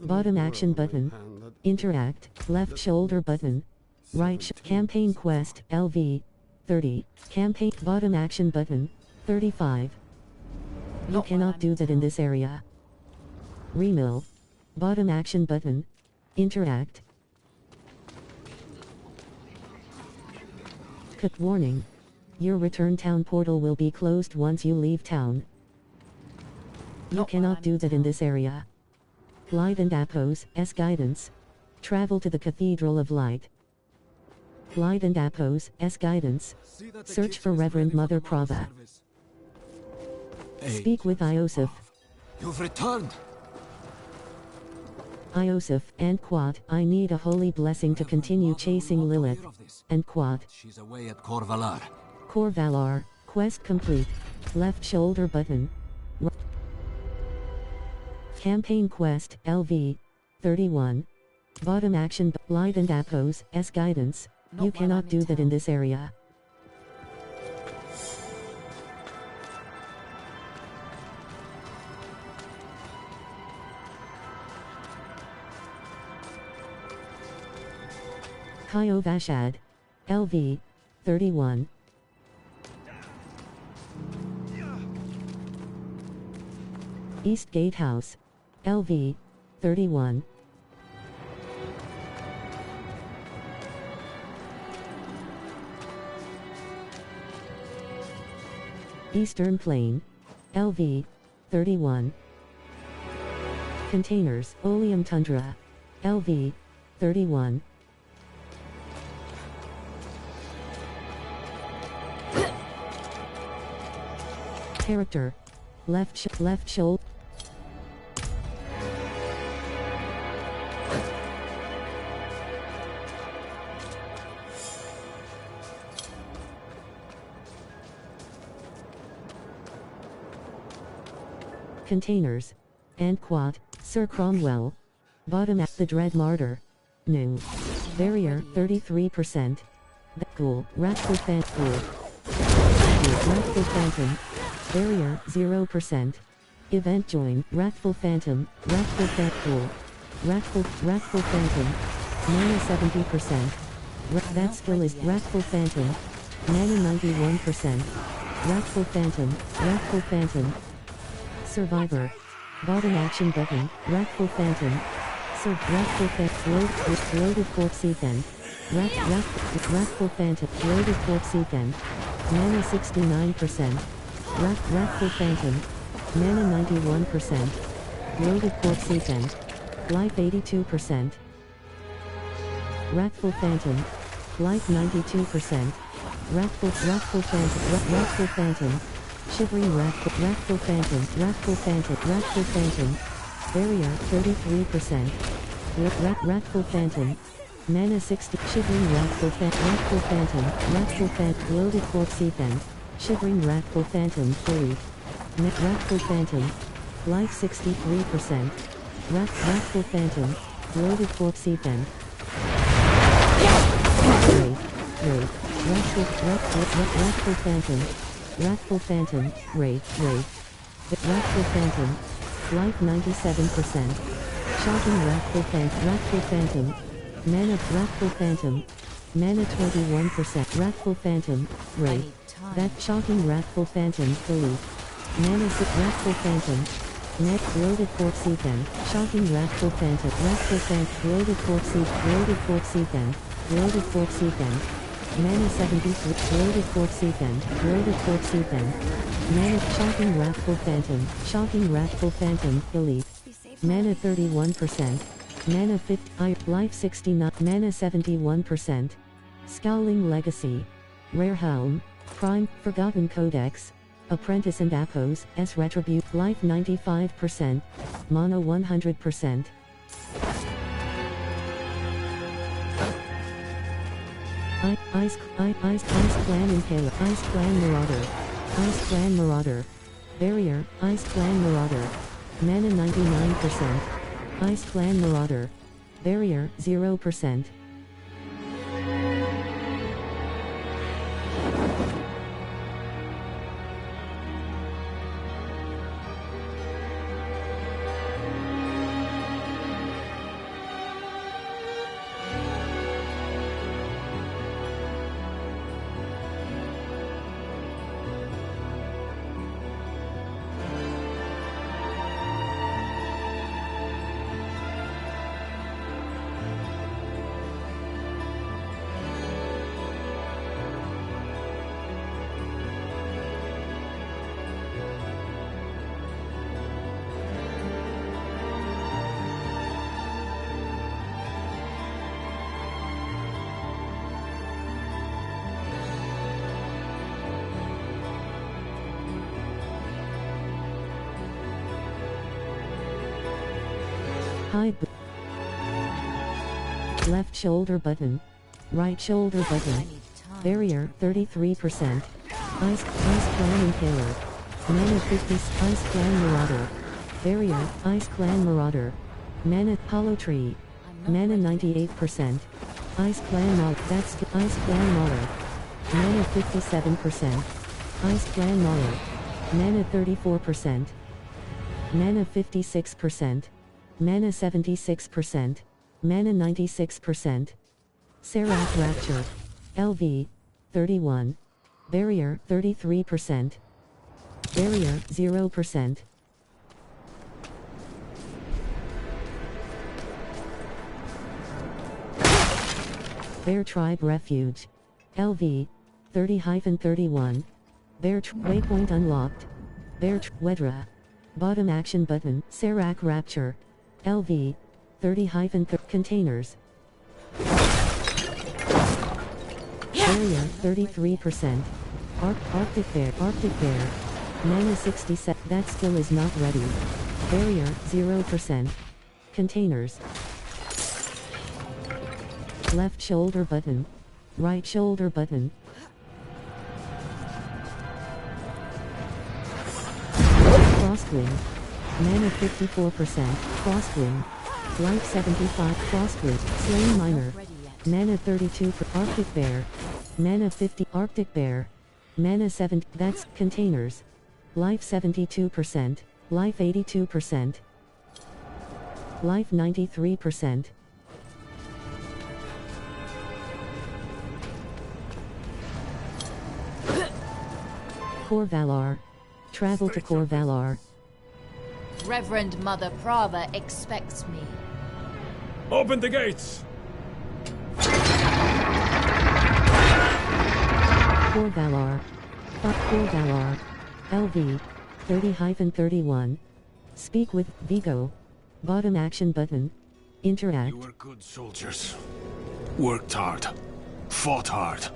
Bottom action button. Interact. Left shoulder button. Campaign quest. LV. 30. Campaign. Bottom action button. 35. You cannot do that in this area. Remill. Bottom action button. Interact. Cut warning. Your return town portal will be closed once you leave town. You cannot do that in this area. Light and Apos, S guidance. Travel to the Cathedral of Light. Light and Apos, S guidance. Search for Reverend Mother Prava. Speak with Iosif. You've returned. Iosif, and Quat, I need a holy blessing to continue chasing Lilith. And Quat. She's away at Corvalar. Corvalar, quest complete. Left shoulder button. Campaign quest, LV. 31. Bottom action, Light and Apos, S guidance. You cannot do that in this area. Kaio Vashad. LV. 31. East Gatehouse, LV, 31. Eastern Plain, LV, 31. Containers, Oleum Tundra, LV, 31. Character, left shoulder. Containers, and quad, Sir Cromwell. Bottom at the Dread Martyr. New. Barrier, 33%. Cool, Wrathful Phantom. Wrathful Phantom. Barrier, 0%. Event join, Wrathful Phantom, Wrathful Phantom. Wrathful Phantom. Mana 70%. That skill is Wrathful Phantom. Mana 91%. Wrathful Phantom. Survivor. Bottom action button, Wrathful Phantom. Wrathful Phantom. Loaded Corpse Event. Wrathful Phantom. Loaded Corpse Event. Mana 69%. Wrathful Phantom. Mana 91%. Loaded Corpse Event. Life 82%. Wrathful Phantom. Life 92%. Wrathful Phantom. Shivering Wrathful Phantom. Barrier 33%. Wrathful Phantom. Mana 60. Shivering Wrathful Phantom. Loaded Corpse Event. Shivering Wrathful Phantom. Fully. Wrathful Phantom. Life 63%. Wrathful Phantom. Loaded Corpse Event. Wraith. Wrathful Phantom. Wrathful Phantom, Wraith. Wrathful Phantom. Life 97%. Shocking Wrathful Phantom. Mana Wrathful Phantom. Mana 21%. Wrathful Phantom, Wraith. That Shocking Wrathful Phantom, Belief. Mana 6. Wrathful Phantom. Net Loaded Corpse Event. Shocking Wrathful Phantom. Loaded Corpse Event. Mana 73. Loaded Corpse Event. Mana Shocking Wrathful Phantom. Belief. Mana 31%. Mana 50. Life 69. Mana 71%. Scowling Legacy. Rare Helm. Prime. Forgotten Codex. Apprentice and Appos. S Retribute. Life 95%. Mana 100%. Ice Clan Impaler. Ice Clan Marauder. Barrier. Ice Clan Marauder. Mana 99%. Ice Clan Marauder. Barrier 0%. Left shoulder button. Right shoulder button. Barrier 33%. Ice Clan Impaler. Mana 50. Ice Clan Marauder. Barrier. Ice Clan Marauder. Mana Hollow Tree. Mana 98%. Ice Clan Mauler. That's Ice Clan Mauler. Mana 57%. Ice Clan Mauler. Mana 34%. Mana 56%. Mana 76%. Mana 96%. Seraph Rapture. LV. 31. Barrier 33%. Barrier 0%. Bear Tribe Refuge. LV 30-31. Waypoint unlocked. Wedra. Bottom action button. Serac Rapture. LV 30-30 containers. Barrier 33%. Arctic Bear. Mana 67. That skill is not ready. Barrier 0%. Containers. Left shoulder button. Right shoulder button. Frostwing. Mana 54%. Frostwing. Life 75. Frostwing. Slain Miner. Mana 32 for Arctic Bear. Mana 50. Arctic Bear. Mana 7. That's containers. Life 72%. Life 82%. Life 93%. Core Valar. Travel to Core Valar. Reverend Mother Prava expects me. Open the gates! Core Valar. Core Valar. LV 30-31. Speak with Vigo. Bottom action button. Interact. You were good soldiers. Worked hard. Fought hard.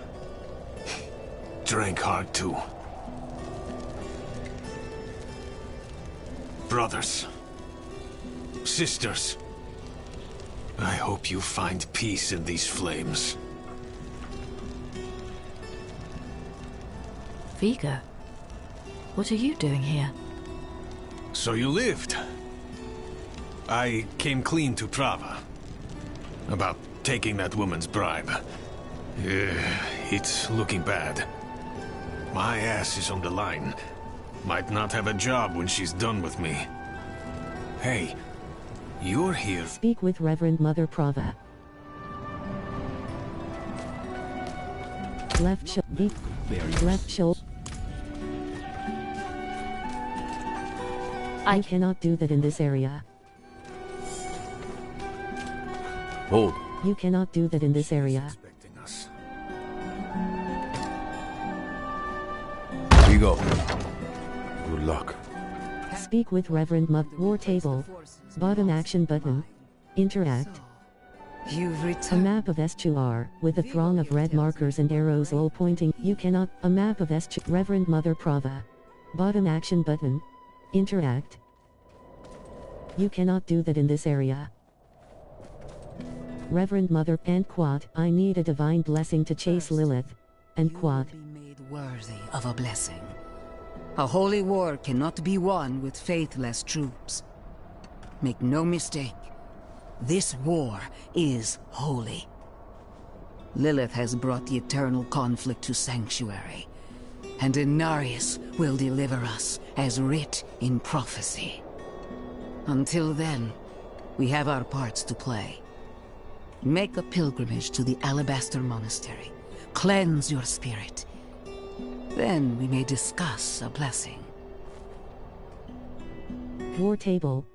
Drank hard too. Brothers. Sisters. I hope you find peace in these flames. Vigo, what are you doing here? So you lived. I came clean to Prava. About taking that woman's bribe. It's looking bad. My ass is on the line. Might not have a job when she's done with me. Hey, you're here. Speak with Reverend Mother Prava. Left shoulder. Left shoulder. I cannot do that in this area. Hold. You cannot do that in this area. Expecting us. We go. Good luck. Speak with Reverend War Table. Bottom action button. Interact. You've A returned. map of S2R, with a throng of red markers and arrows all pointing. You cannot. A map of S2. Reverend Mother Prava. Bottom action button. Interact. You cannot do that in this area. Reverend Mother and Quat. I need a divine blessing to chase Lilith. And You Quat. will be made worthy of a blessing. A holy war cannot be won with faithless troops. Make no mistake, this war is holy. Lilith has brought the eternal conflict to Sanctuary, and Inarius will deliver us as writ in prophecy. Until then, we have our parts to play. Make a pilgrimage to the Alabaster Monastery. Cleanse your spirit. Then we may discuss a blessing. War Table.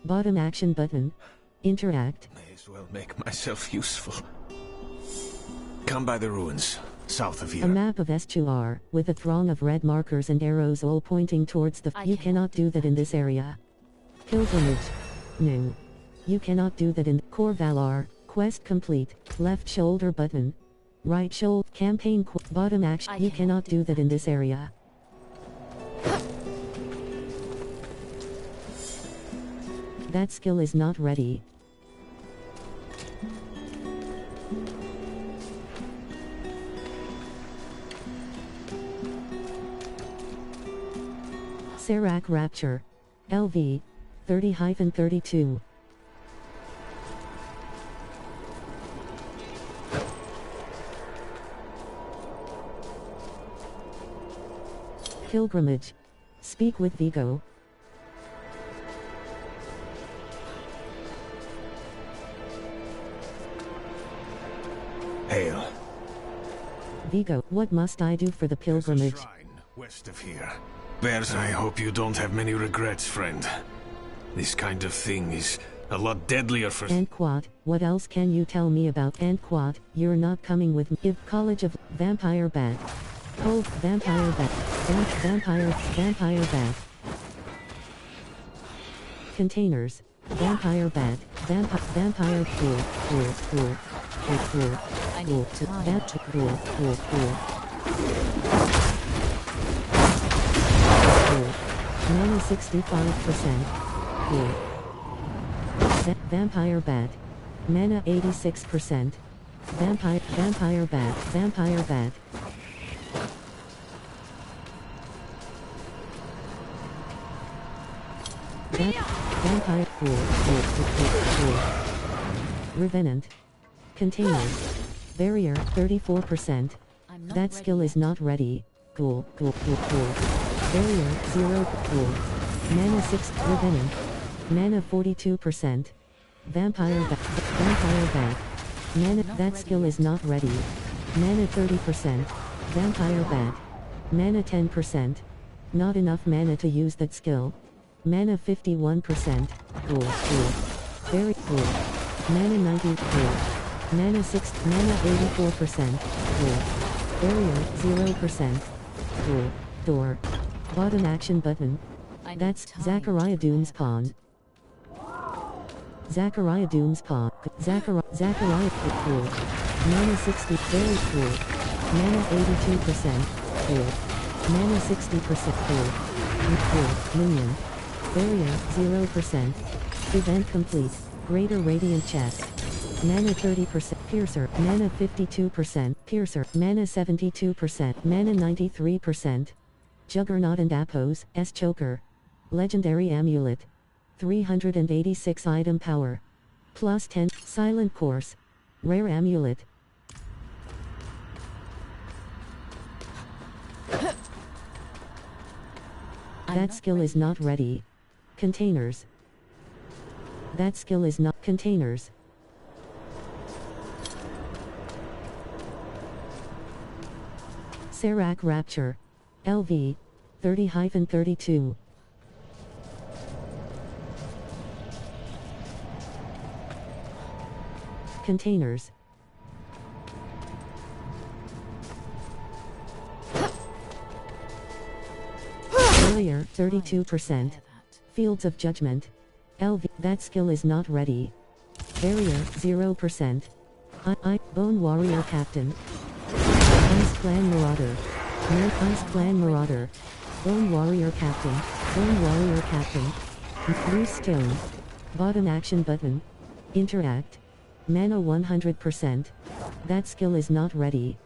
Bottom action button. Interact. May as well make myself useful. Come by the ruins, south of A here. map of S2R, with a throng of red markers and arrows all pointing towards the. You cannot do that in this area. Pilgrimage. No. You cannot do that in Core Valar. Quest complete. Left shoulder button. Right shoulder. Campaign. Bottom action. You cannot do that in this area. That skill is not ready. Serac Rapture. LV 30-32. Pilgrimage. Speak with Vigo. Hail. Vigo, what must I do for the There's a pilgrimage? shrine west of here. Bears, I hope you don't have many regrets, friend. This kind of thing is a lot deadlier for... And Quad, what else can you tell me about? And Quad, you're not coming with me. If College of Vampire Bat. Oh, Vampire Bat. Vampire Bat. Containers. Vampire Bat. Vampire Pool. Pool. I need time to Mana 65%. Cool. Vampire Bat. Mana 86%. Vampire Bat. Vampire Cool. Revenant. Containers. Barrier 34%. That skill is not ready. Cool. Barrier 0. Cool. Mana 6. Revenant. Mana 42%. Vampire Bat. Mana. That skill is not ready. Mana 30%. Vampire Bat. Mana 10%. Not enough mana to use that skill. Mana 51%. Cool. Very cool. Mana 90. Cool. Mana 6. Mana 84%. Cool. Barrier 0%. Cool. Door. Bottom action button. That's Zachariah Doom's pawn. Zachariah Doom's pawn. Zachariah cool. Mana 60. Very cool. Mana 82%. Cool. Mana 60%. Cool. Minion. Barrier 0%. Event complete. Greater Radiant Chest. Mana 30%. Piercer. Mana 52%. Piercer. Mana 72%. Mana 93%. Juggernaut and Apos. S. Choker. Legendary Amulet. 386 item power. Plus 10. Silent Course. Rare Amulet. That skill is not ready. Containers. That skill is not containers. Serac Rapture. LV. 30-32. Containers. Barrier 32%. Fields of Judgment. LV. That skill is not ready. Barrier 0%. Bone Warrior Captain. Ice Clan Marauder. Ice Clan Marauder. Bone Warrior Captain. Bone Warrior Captain. Loose Stone. Bottom action button. Interact. Mana 100%. That skill is not ready.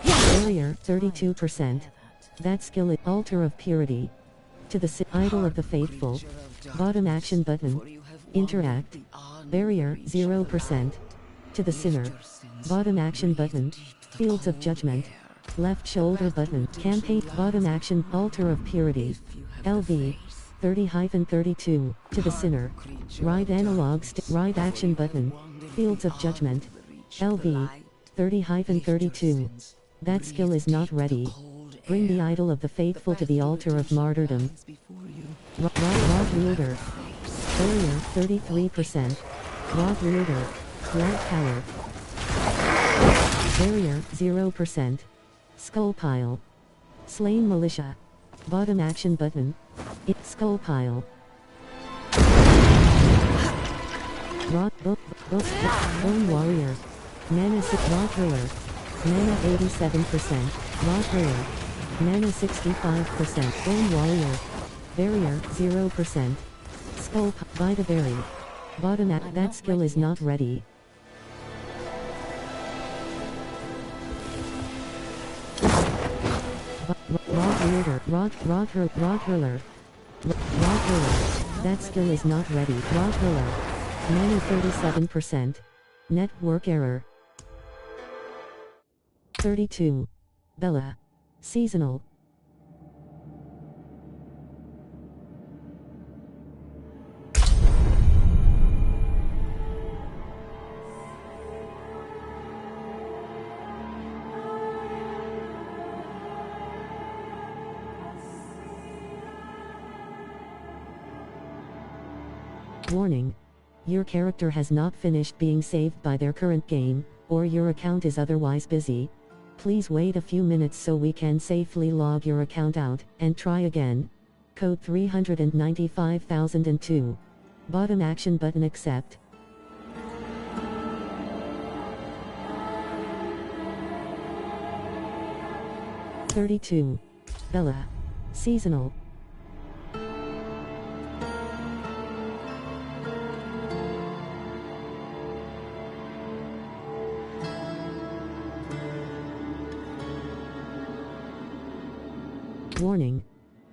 Barrier 32%. That skill is Altar of Purity. To the Idol of the Faithful. Bottom action button. Interact. Barrier 0%. To the Sinner. Bottom action button. Fields of Judgment. Left shoulder button. Campaign. Bottom action. Altar of Purity. LV. 30-32. To the Sinner. Right analog. Right action button. Fields of Judgment. LV. 30-32. That skill is not ready. Bring the idol of the faithful to the altar of martyrdom. Rod wielder. Barrier 33%. Rod wielder. Black power. Barrier 0%. Skull pile. Slain militia. Bottom action button. Skull pile. Bone warrior. Mana 6. Rod hurler. Mana 87%. Rod hurler. Mana 65%. Bone warrior. Barrier 0%. Skull by the berry. Bottom that skill is not ready. Rod wielder. Rod hurler. Rod hurler. That skill is not ready. Rod hurler. Mana 37%. Network error. 32. Bella. Seasonal. Warning. Your character has not finished being saved by their current game, or your account is otherwise busy. Please wait a few minutes so we can safely log your account out, and try again. Code 395002. Bottom action button accept. (32) Bella. Seasonal. Warning.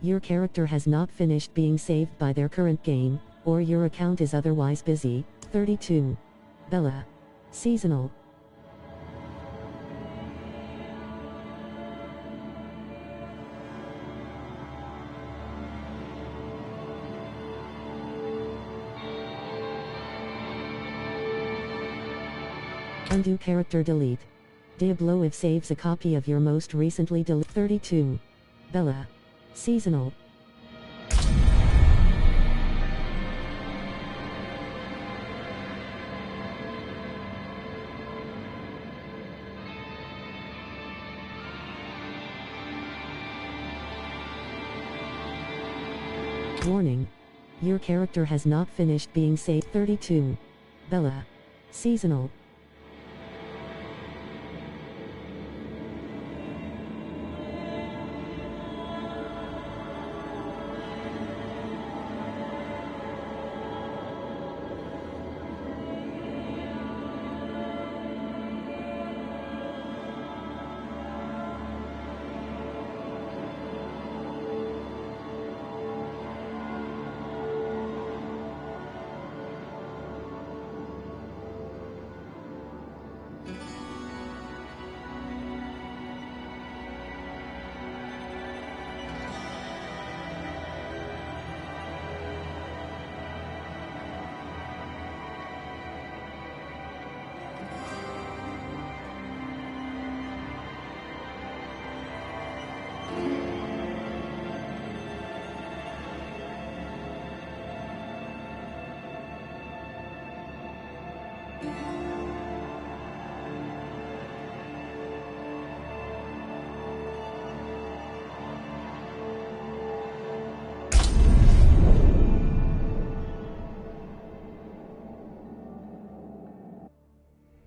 Your character has not finished being saved by their current game, or your account is otherwise busy. 32. Bella. Seasonal. Undo character delete. Diablo IV saves a copy of your most recently deleted. 32. Bella. Seasonal. Warning. Your character has not finished being saved. 32. Bella. Seasonal.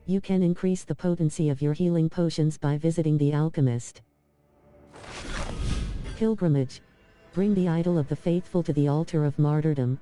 You can increase the potency of your healing potions by visiting the alchemist. Pilgrimage. Bring the idol of the faithful to the altar of martyrdom.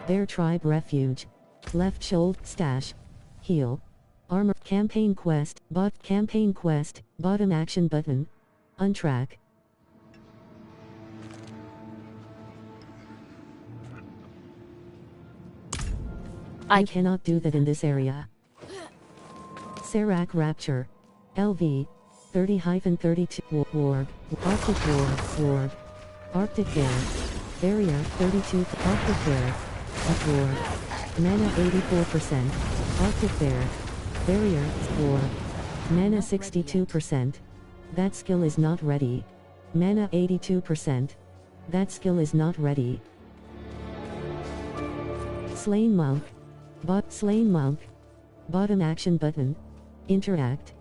Bear Tribe Refuge. Left shoulder stash. Heal. Armor campaign quest. Campaign quest. Bottom action button. Untrack. I cannot do that in this area. Serac Rapture. LV. 30-32 Warg. Arctic Warg. Arctic Bear. Barrier 32 Arctic Bear. Warg. Mana 84%. Arctic Bear. Barrier Warg. Mana 62%. That skill is not ready. Mana 82%. That skill is not ready. Slain Monk. Slain Monk. Bottom action button. Interact.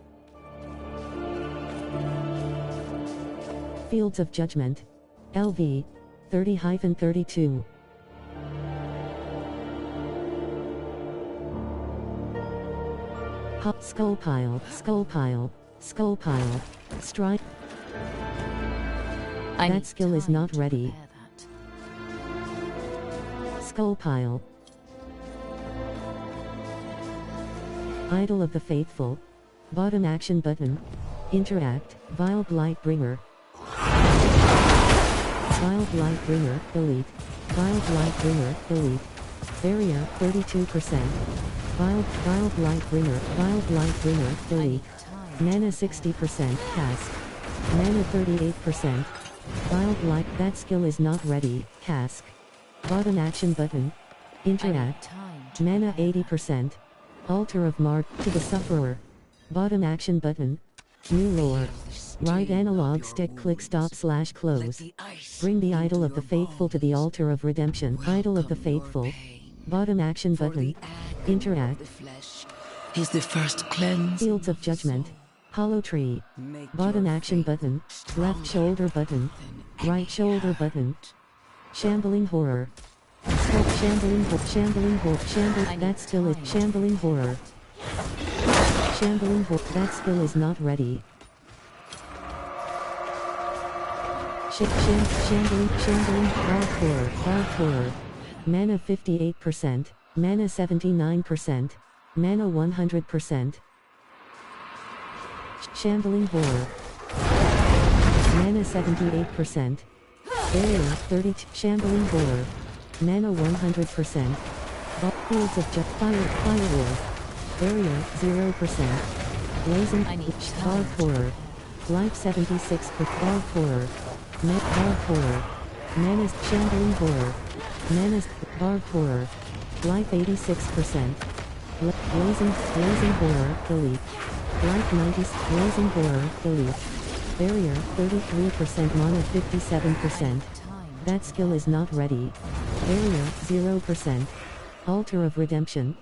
Fields of Judgment. LV. 30-32. Skull Pile. Skull Pile. Skull Pile. Strike. That skill is not ready. Skull Pile. Idol of the Faithful. Bottom action button. Interact. Vile Blightbringer. Vile Blightbringer, Elite. Vile Blightbringer, Elite. Barrier, 32%. Vile Blightbringer, Elite. Mana 60%, Cask. Mana 38%. Vile Blight, that skill is not ready, Cask. Bottom action button. Interact. Mana 80%. Altar of Mard, to the Sufferer. Bottom action button. New lore. Right analog stick click stop / close. Bring the Idol of the Faithful to the altar of redemption. Idol of the Faithful. Bottom action button. Interact. Is the first cleanse. Fields of Judgment. Hollow Tree. Bottom action button. Left shoulder button. Right shoulder button. Shambling Horror. Shambling Horror. That skill is Shambling Horror. Shambling Horror. That skill is not ready. Shambling Hard Horror. Mana 58%. Mana 79%. Mana 100%. Shambling Horror. Mana 78%. Barrier 32. Shambling Horror. Mana 100%. Fields of Firewall. Barrier 0%. Blazing Hard Horror. Life 76 for Hard Horror. Hard Horror. Mana Shambling Horror. Mana Hard Horror. Life 86%. Blazing Horror, Elite. Life 90, Blazing Horror, Elite. Barrier, 33%, Mana 57%. That skill is not ready. Barrier, 0%. Altar of Redemption.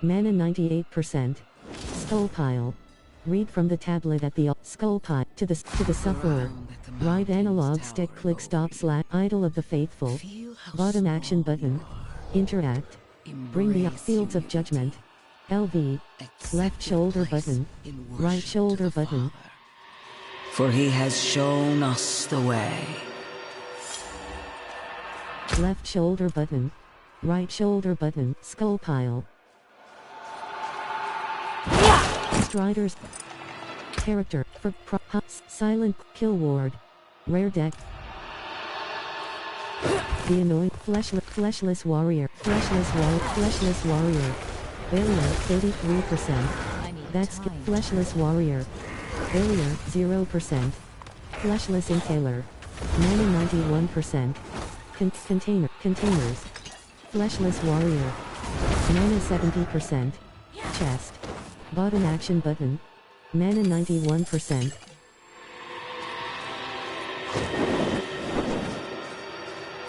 Mana 98%. Skull Pile. Read from the tablet at the Skull Pile to the Sufferer. Right analog stick click stop / Idol of the Faithful. Bottom action button. Interact. Bring the Fields of Judgment. LV. Left shoulder button. Right shoulder button. For he has shown us the way. Left shoulder button. Right shoulder button. Skull Pile. Striders. Character. For Silent Kill Ward. Rare deck. The Annoying Fleshless Warrior. Fleshless Warrior. Barrier 33%. That's Fleshless Warrior. Barrier 0%. Fleshless Impaler. Mana 91%. Containers. Fleshless Warrior. Mana 70%. Chest. Bottom action button. Mana 91%.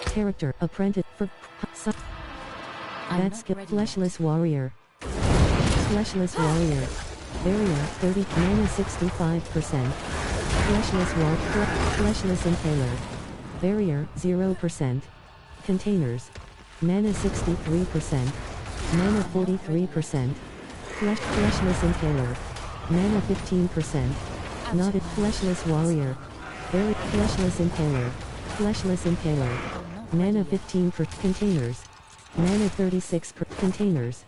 Character Apprentice for That's Fleshless Warrior. Fleshless Warrior. Barrier 30. Mana 65%. Fleshless Impaler. Barrier 0%. Containers. Mana 63%. Mana 43%. Fleshless Impaler. Mana 15%. Not a Fleshless Warrior. Very Fleshless Impaler. Fleshless Impaler. Mana 15 for containers. Mana 36 per containers.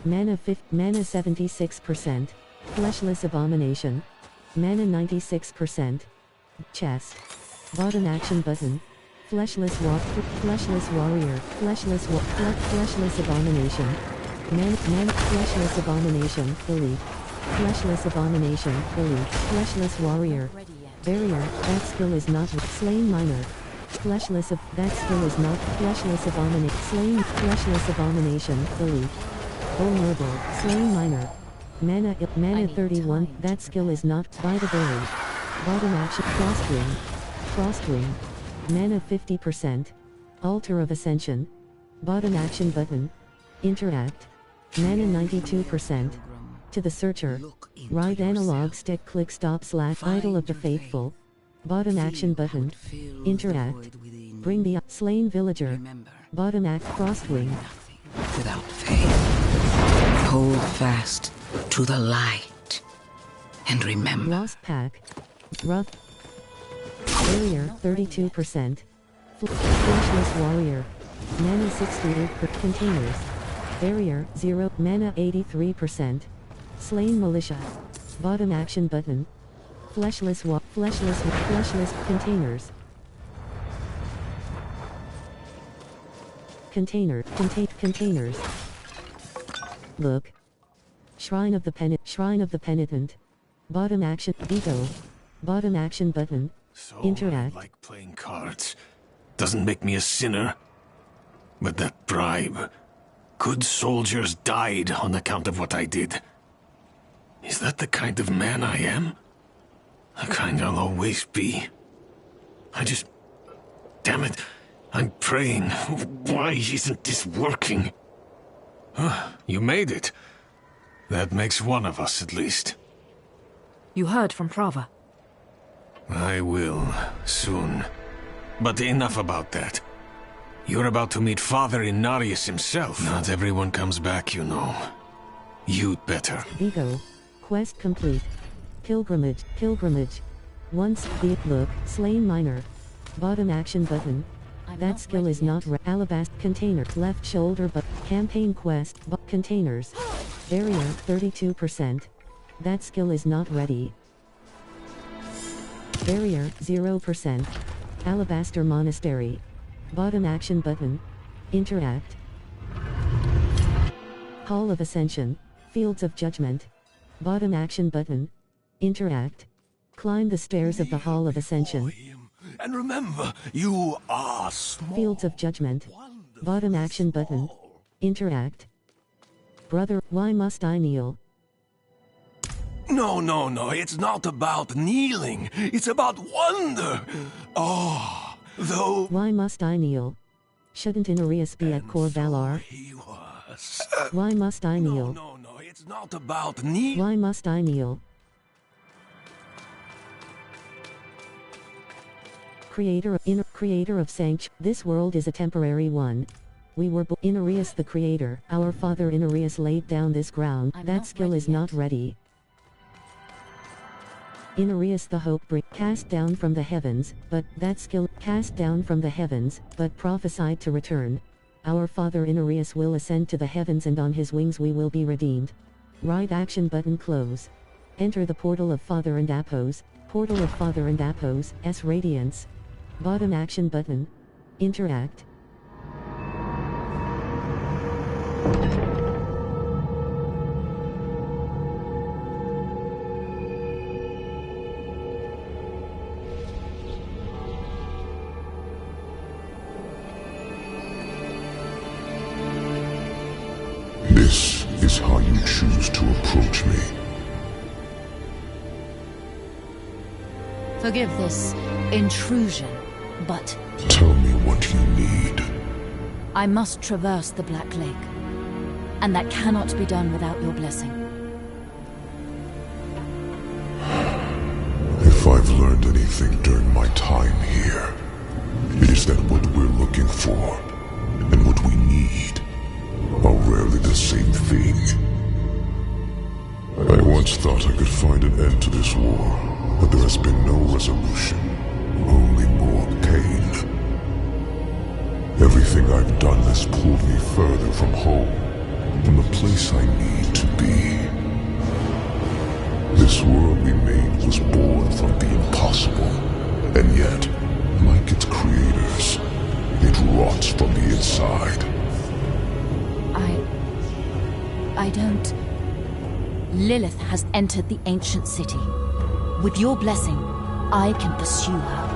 Mana 76%. Fleshless Abomination. Mana 96%. Chest. Bottom action button. Fleshless Warrior. Fleshless Abomination. Fleshless Abomination. Elite. Fleshless Abomination. Elite. Fleshless Warrior. Barrier. That skill is not slain minor. That skill is not fleshless abomination. Slain fleshless abomination. Elite. Vulnerable. Slain minor. Mana 31. That skill is not by the berry. Bottom action. Frostwing. Mana 50%. Altar of Ascension. Bottom action button. Interact. Mana 92%. To the searcher. Right analog stick click stop / idol of the faithful. Bottom action button. Interact. Bring the slain villager. Bottom act Frostwing. Without faith. Hold fast to the light. And remember. Lost pack. Rough. Barrier 32%. Fleshless Warrior. Mana 68 per containers. Barrier 0. Mana 83%. Slain Militia. Bottom action button. Fleshless containers. Containers. Look. Shrine of the Penitent. Bottom action veto. Bottom action button. So Interact. I like playing cards. Doesn't make me a sinner. But that bribe. Good soldiers died on account of what I did. Is that the kind of man I am? The kind I'll always be. Damn it. I'm praying. Why isn't this working? You made it. That makes one of us at least. You heard from Prava. I will, soon. But enough about that. You're about to meet Father Inarius himself. Not everyone comes back, you know. You'd better. Vigo. Quest complete. Pilgrimage. Once the look, slain minor. Bottom action button. That skill is not Alabaster container. Left shoulder but campaign quest containers. Barrier 32%. That skill is not ready. Barrier 0%. Alabaster Monastery. Bottom action button. Interact. Hall of Ascension. Fields of Judgment. Bottom action button. Interact. Climb the stairs of the Hall of Ascension. And remember, you are small. Fields of Judgment. Bottom action button. Interact. Brother, why must I kneel? No, it's not about kneeling. It's about wonder. Oh, though... Why must I kneel? Shouldn't Inarius be at Core Valar? He was... Why must I kneel? No, it's not about kneeling. Why must I kneel? Creator of this world is a temporary one. We were Inarius the creator. Our father Inarius laid down this ground. That skill is not ready. Inarius the hope cast down from the heavens, but that skill cast down from the heavens, but prophesied to return. Our father Inarius will ascend to the heavens and on his wings we will be redeemed. Right action button close. Enter the portal of Father and Apos. Portal of Father and Apos, S Radiance. Bottom action button. Interact. This is how you choose to approach me. Forgive this intrusion, but Tell me what you need. I must traverse the Black Lake, and that cannot be done without your blessing. If I've learned anything during my time here, it is that what we're looking for, and what we need, are rarely the same thing. I once thought I could find an end to this war, but there has been no resolution, only more pain. Everything I've done has has pulled me further from home, from the place I need to be. This world we made was born from the impossible, and yet, like its creators, it rots from the inside. I don't... Lilith has entered the ancient city. With your blessing, I can pursue her.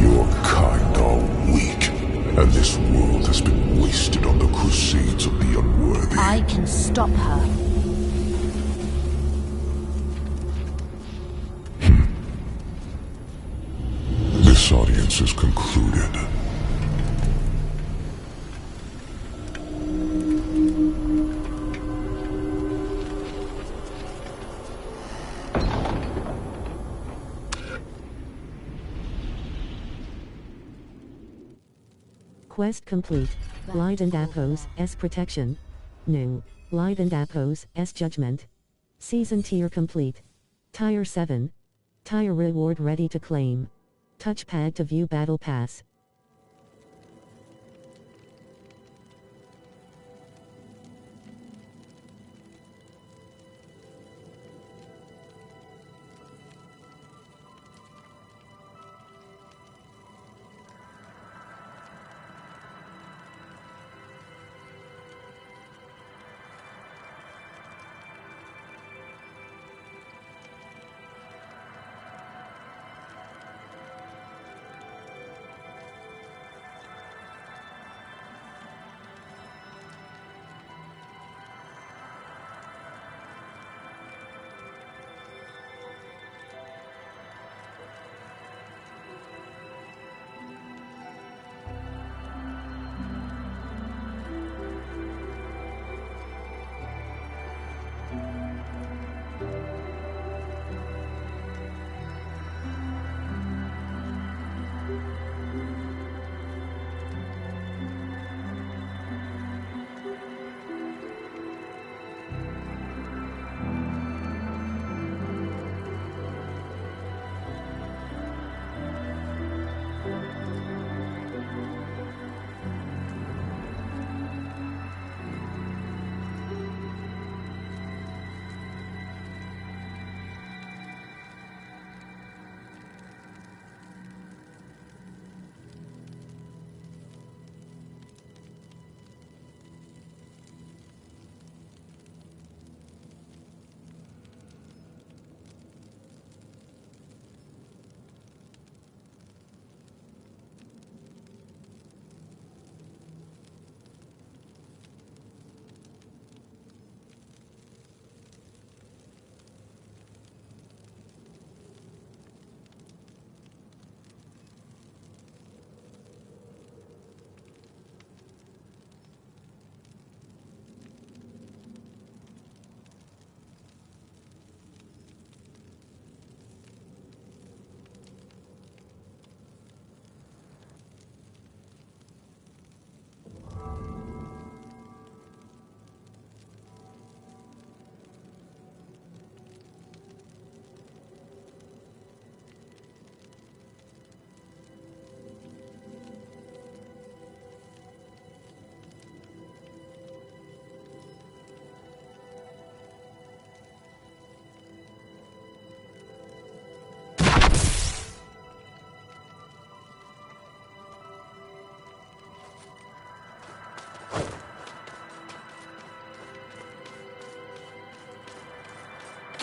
Your kind are weak, and this world has been wasted on the crusades of the unworthy. I can stop her. This audience is concluded. Quest complete. Leiden Appos, S protection. New. Leiden Appos, S judgment. Season tier complete. Tier 7. Tier reward ready to claim. Touchpad to view battle pass.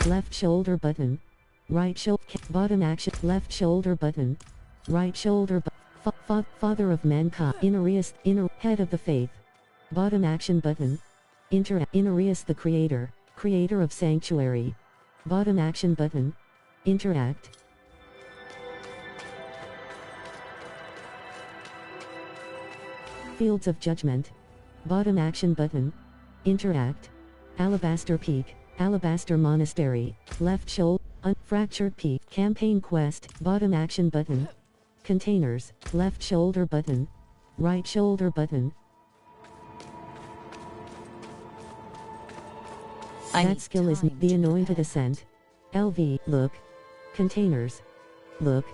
Left shoulder button. Right shoulder bottom action. Left shoulder button. Right shoulder Father of mankind. Inarius, head of the faith. Bottom action button. Inarius the creator. Creator of sanctuary. Bottom action button. Interact. Fields of Judgment. Bottom action button. Interact. Alabaster Peak. Alabaster Monastery. Left shoulder. Fractured Peak. Campaign Quest. Bottom action button. Containers. Left shoulder button. Right shoulder button. That skill is the Anointed Ascent. LV. Look. Containers. Look.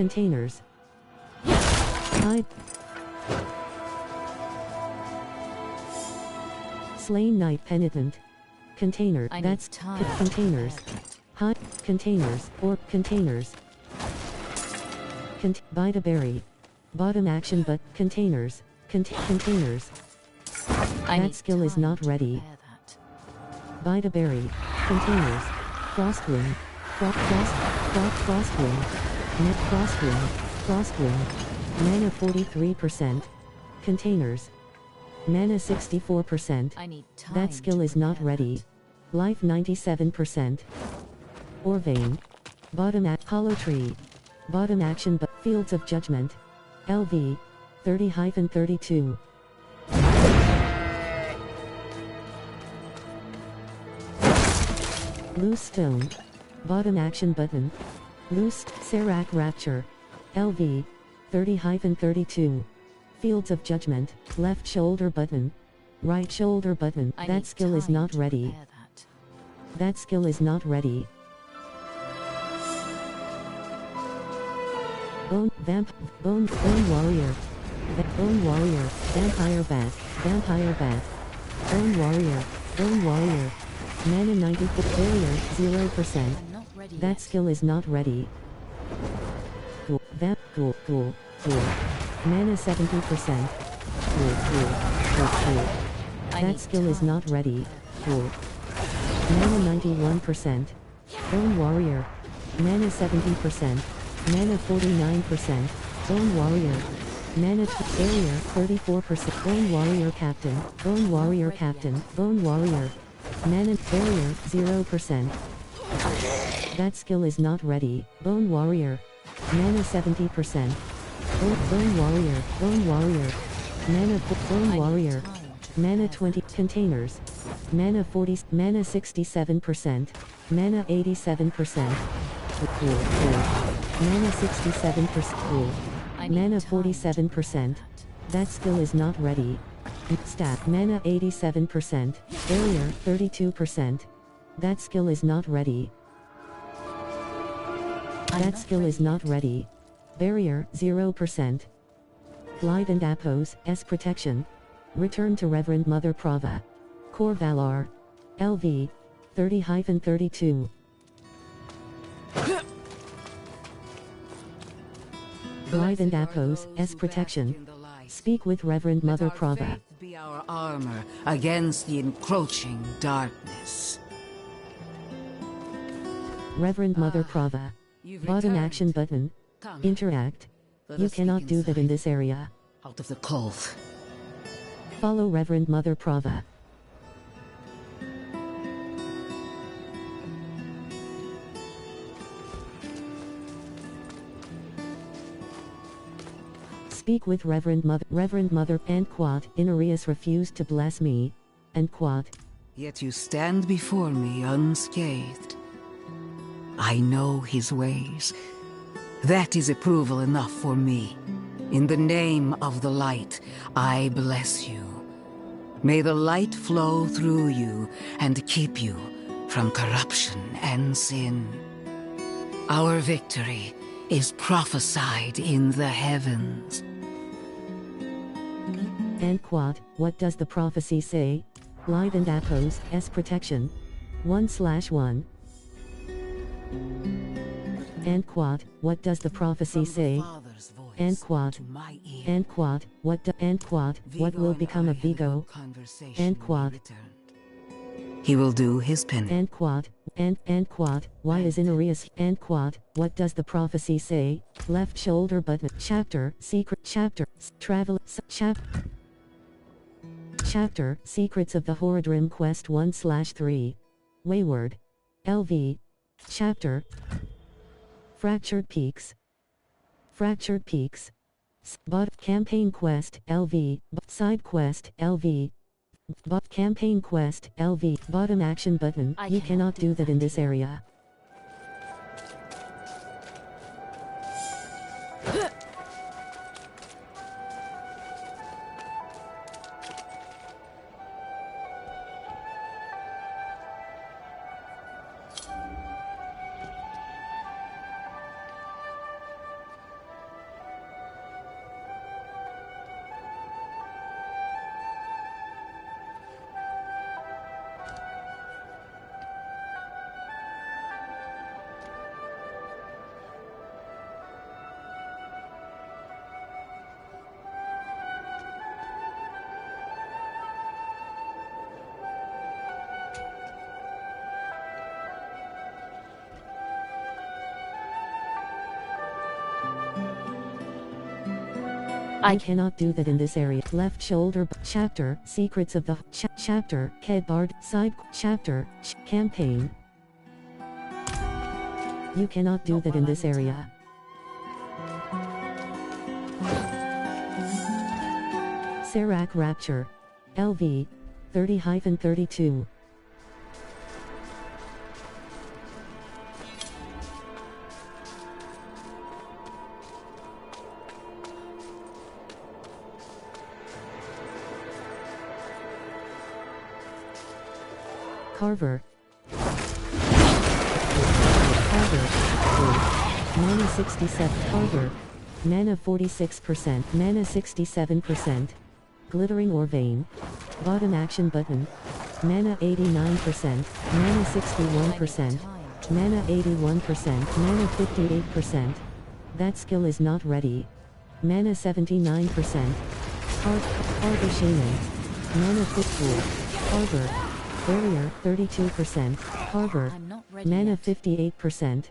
Containers. Hide. Slain Knight Penitent. Container. That's containers. Hide. Containers. Or containers. Buy to berry. Bottom action but containers. Containers. That skill is not ready. Buy to berry. Containers. Frostwind. Frostwind. Net Frostwind. Frostwind. Mana 43%. Containers. Mana 64%. That skill is not ready. Life 97%. Orvane. Bottom at Hollow Tree. Bottom action but Fields of Judgment. LV. 30-32. Loose Stone. Bottom action button. Loose Serac Rapture. LV. 30-32. Fields of Judgment. Left shoulder button. Right shoulder button. That skill is not ready. That skill is not ready. Bone Warrior. Bone Warrior. Vampire Bat. Vampire Bat. Bone Warrior. Bone Warrior. Mana 94. Barrier 0%. That skill is not ready. Cool. Cool. Mana 70%. Cool. That skill is not ready. Cool. Mana 91%. Bone Warrior. Mana 70%. Mana 49%. Bone Warrior. Mana Barrier 34%. Bone Warrior Captain. Bone Warrior Captain. Bone Warrior. Mana Barrier 0%. That skill is not ready. Bone Warrior. Mana 70%. Bone Warrior. Bone Warrior. Mana Bone Warrior. Mana 20 containers. Mana 40. Mana 67%. Mana 87%. Cool. Mana 67%. Cool. Mana 47%. That skill is not ready. Stat. Mana 87%. Barrier 32%. That skill is not ready. That skill is not ready. Barrier 0%. Glide and Appos, S Protection. Return to Reverend Mother Prava. Core Valar. LV. 30-32. Glide and Appos, S Protection. Speak with Reverend Mother Prava. Be our armor against the encroaching darkness. Reverend Mother Prava. Bottom action button. Interact. You cannot do that in this area. Out of the cold. Follow Reverend Mother Prava. Speak with Reverend Mother and Quat. Inarius refused to bless me. And Quat. Yet you stand before me unscathed. I know his ways. That is approval enough for me. In the name of the light, I bless you. May the light flow through you and keep you from corruption and sin. Our victory is prophesied in the heavens. And Quat, what does the prophecy say? Glide and Appos, S Protection. 1/1. And Quat, what does the prophecy say? And Quat, what will become of Vigo? And Quat, he will do his penance. And Quat, why is Inarius? And Quat, what does the prophecy say? Left shoulder button. Chapter, secret, chapter, travel, Chapter, Secrets of the Horadrim Quest 1/3. Wayward. LV. Chapter. Fractured Peaks. Campaign Quest, LV. Side Quest, LV. Campaign Quest, LV. Bottom action button. You cannot do that in this area. I cannot do that in this area. Left shoulder chapter, secrets of the chapter, Kedbard, side chapter, campaign. You cannot do that in this area. Serac Rapture. LV. 30-32. Carver. Mana 67. Carver. Mana 46%. Mana 67%. Glittering or Vein. Bottom action button. Mana 89%. Mana 61%. Mana 81%. Mana 58%. That skill is not ready. Mana 79%. Harbor Shaman. Mana 50. Harbor. Barrier 32%. Harbor. Mana 58%.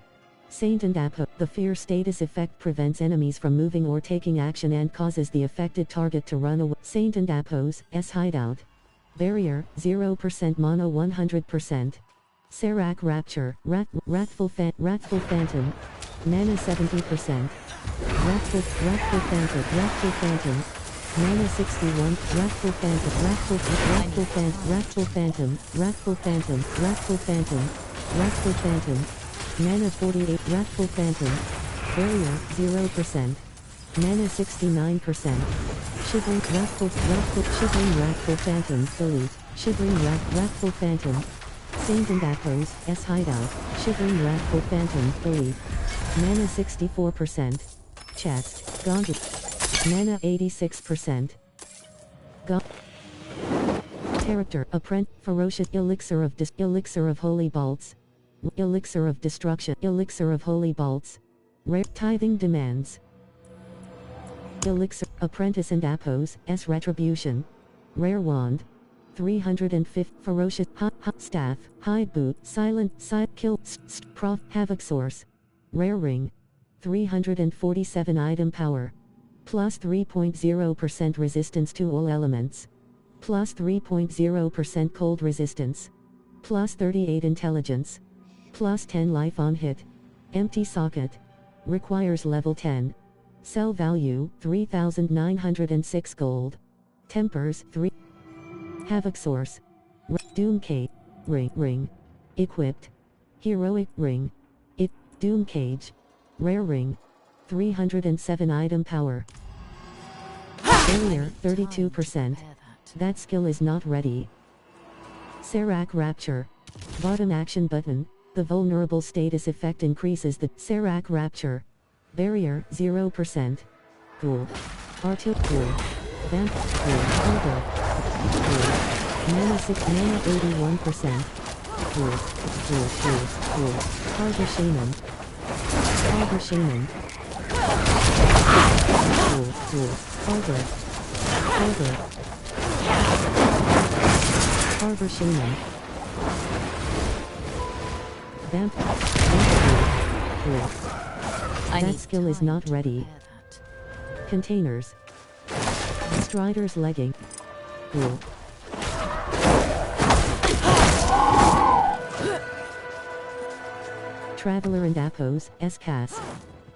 Saint and Apo. The fear status effect prevents enemies from moving or taking action and causes the affected target to run away. Saint and Apo's S hideout. Barrier 0%. Mono 100%. Serac Rapture. Wrathful Phantom. Mana 70%. Wrathful Phantom. Mana 61. Wrathful Phantom. Mana 48. Wrathful Phantom. Barrier 0%. Mana 69%. Shivering Wrathful Phantom. Delete. Shivering Wrathful Phantom. Saint and Apo's S hideout. Shivering Wrathful Phantom. Delete. Mana 64%. Chest. Gauntlet. Mana 86%. Character. Ferocious. Elixir of Holy Bolts. Elixir of Destruction. Elixir of Holy Bolts. Rare. Tithing Demands. Elixir. Apprentice and Apo's S Retribution. Rare Wand. 350. Ferocious. Staff. Hide Boot. Silent. Kill. Prof. Havoc Source. Rare Ring. 347 Item Power. Plus 3.0% resistance to all elements. Plus 3.0% cold resistance. Plus 38 intelligence. Plus 10 life on hit. Empty socket. Requires level 10. Sell value 3,906 gold. Tempers 3. Havoc Source. Doom Cage. Ring. Equipped. Heroic Ring. Doom Cage. Rare Ring. 307 Item Power. Barrier 32%. That skill is not ready. Serac Rapture. Bottom action button. The vulnerable status effect increases the Serac Rapture. Barrier 0%. Cool. Cool. Vamp. Cool. Mana 6. Mana 81%. Cool. Harbor Shaman. Cool. Harbor Shaman. Vamp. Cool. That skill is not ready. Containers. Strider's Legging. Cool. Traveler and Apo's S-Cast.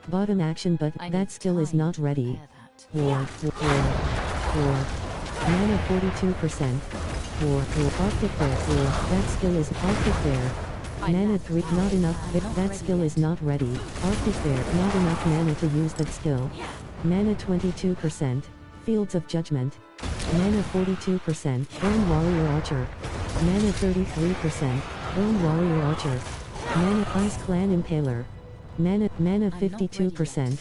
Bottom action but that skill is not ready. War. Mana 42%. War. Arctic Bear. That skill is Arctic Bear. Mana 3. Not enough. That skill is not ready. Arctic Bear. Not enough mana to use that skill. Mana 22%. Fields of Judgment. Mana 42%. Bone Warrior Archer. Mana 33%. Bone Warrior Archer. Mana Ice Clan Impaler. Mana 52%.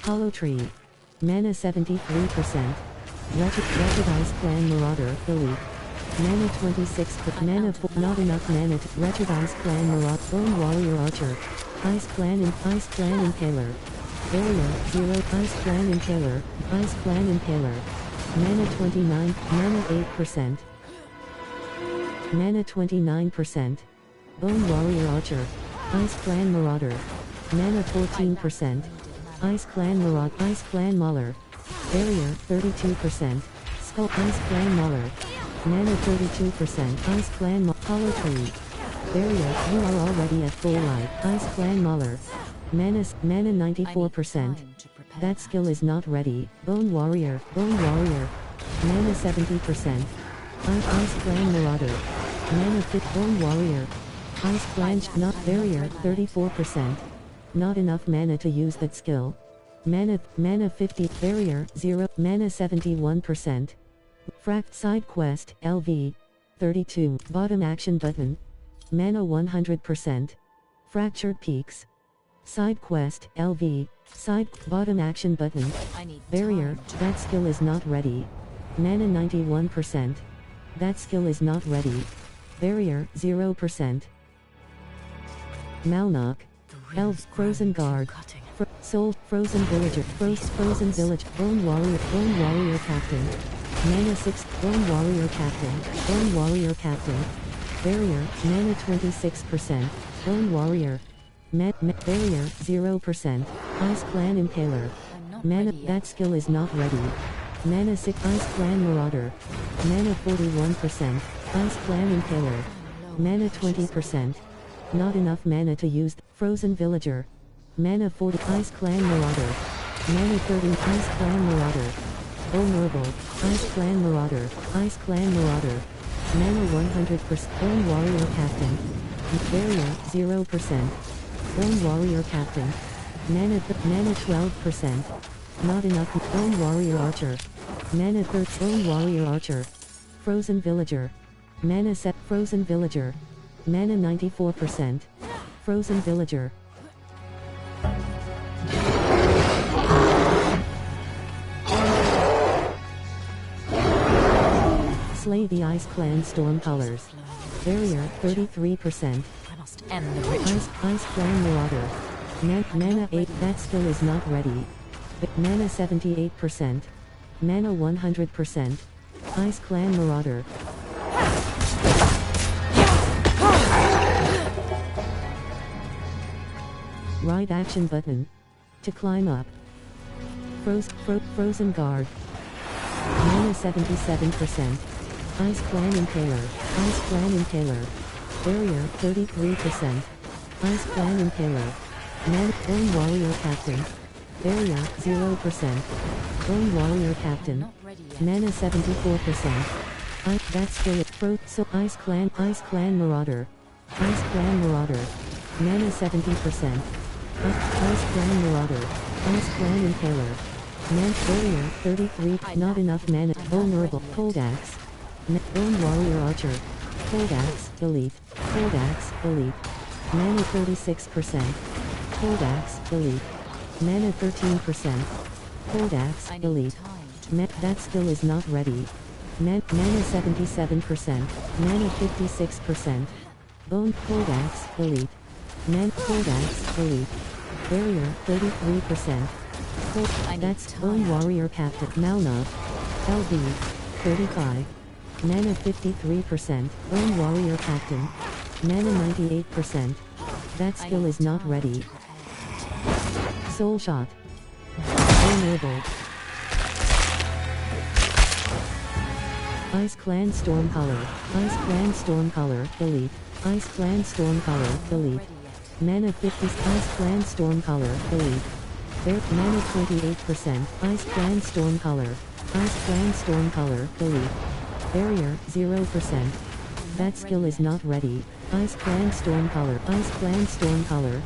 Hollow Tree. Mana 73%. Wretched Ice Clan Marauder. Elite. Mana 26. Mana 4. Not enough mana to Wretched Ice Clan Marauder. Bone Warrior Archer. Ice Clan Impaler. Barrier 0. Ice Clan Impaler. Mana 29. Mana 8%. Mana 29%. Bone Warrior Archer. Ice Clan Marauder. Mana 14%. Ice Clan Mauler. Barrier 32%. Skull Ice Clan Mauler. Mana 32%. Ice Clan Hollow Tree. Barrier, you are already at full life. Ice Clan Mauler. Mana 94%. That skill is not ready. Bone Warrior. Mana 70%. Ice Clan Marauder. Mana Fit Bone Warrior. Ice Clan not Barrier 34%. Not enough mana to use that skill. Mana 50. Barrier 0. Mana 71%. Fract Side Quest LV 32. Bottom action button. Mana 100%. Fractured Peaks. Side Quest LV. Side bottom action button. Barrier, that skill is not ready. Mana 91%. That skill is not ready. Barrier 0%. Malnock. Elves Frozen Guard. Soul Frozen Villager. Frozen Village. Bone Warrior Captain. Mana 6. Bone Warrior Captain. Barrier, mana 26%. Bone Warrior. Barrier 0%. Ice Clan Impaler. Mana, that skill is not ready. Mana 6. Ice Clan Marauder. Mana 41%. Ice Clan Impaler. Mana 20%. Not enough mana to use. Frozen Villager. Mana 40. Ice Clan Marauder. Mana 30. Ice Clan Marauder. Vulnerable. Ice Clan Marauder. Mana 100%. Bone Warrior Captain. Barrier 0%. Bone Warrior Captain. Mana 12%. Not enough. Bone Warrior Archer. Mana 3. Bone Warrior Archer. Frozen Villager. Mana set. Frozen Villager. Mana 94%. Frozen Villager. Slay the Ice Clan Stormcallers. Barrier 33%. I must end the ritual. Ice Clan Marauder. Mana 8. That skill is not ready. Mana 78%. Mana 100%. Ice Clan Marauder. Right action button. To climb up. Frozen Guard. Mana 77%. Ice Clan Impaler. Barrier 33%. Ice Clan Impaler. Bone Warrior Captain. Barrier 0%. Bone Warrior Captain. Mana 74%. That skill is Ice Clan Marauder. Mana 70%. Ice Clan Marauder. Ice Clan Impaler. Barrier 33. Not enough mana. Vulnerable. Cold Axe. Bone Warrior Archer. Cold Axe. Elite. Mana 36%. Cold Axe. Elite. Mana 13%. Cold Axe. Elite. That skill is not ready. Mana 77%. Mana 56%. Bone Cold Axe. Elite. Cold Axe. Elite. Barrier 33%. That's Bone Warrior Captain. Malnock. LV 35. Mana 53%. Bone Warrior Captain. Mana 98%. That skill is not ready. Soul Shot. Vulnerable. Ice Clan Stormcaller. Elite. Ice Clan Stormcaller. Elite. Mana 50. Ice Clan Stormcaller. Elite. Mana 28%. Ice Clan Stormcaller. Elite. Barrier 0%. That skill is not ready. Ice Clan Stormcaller.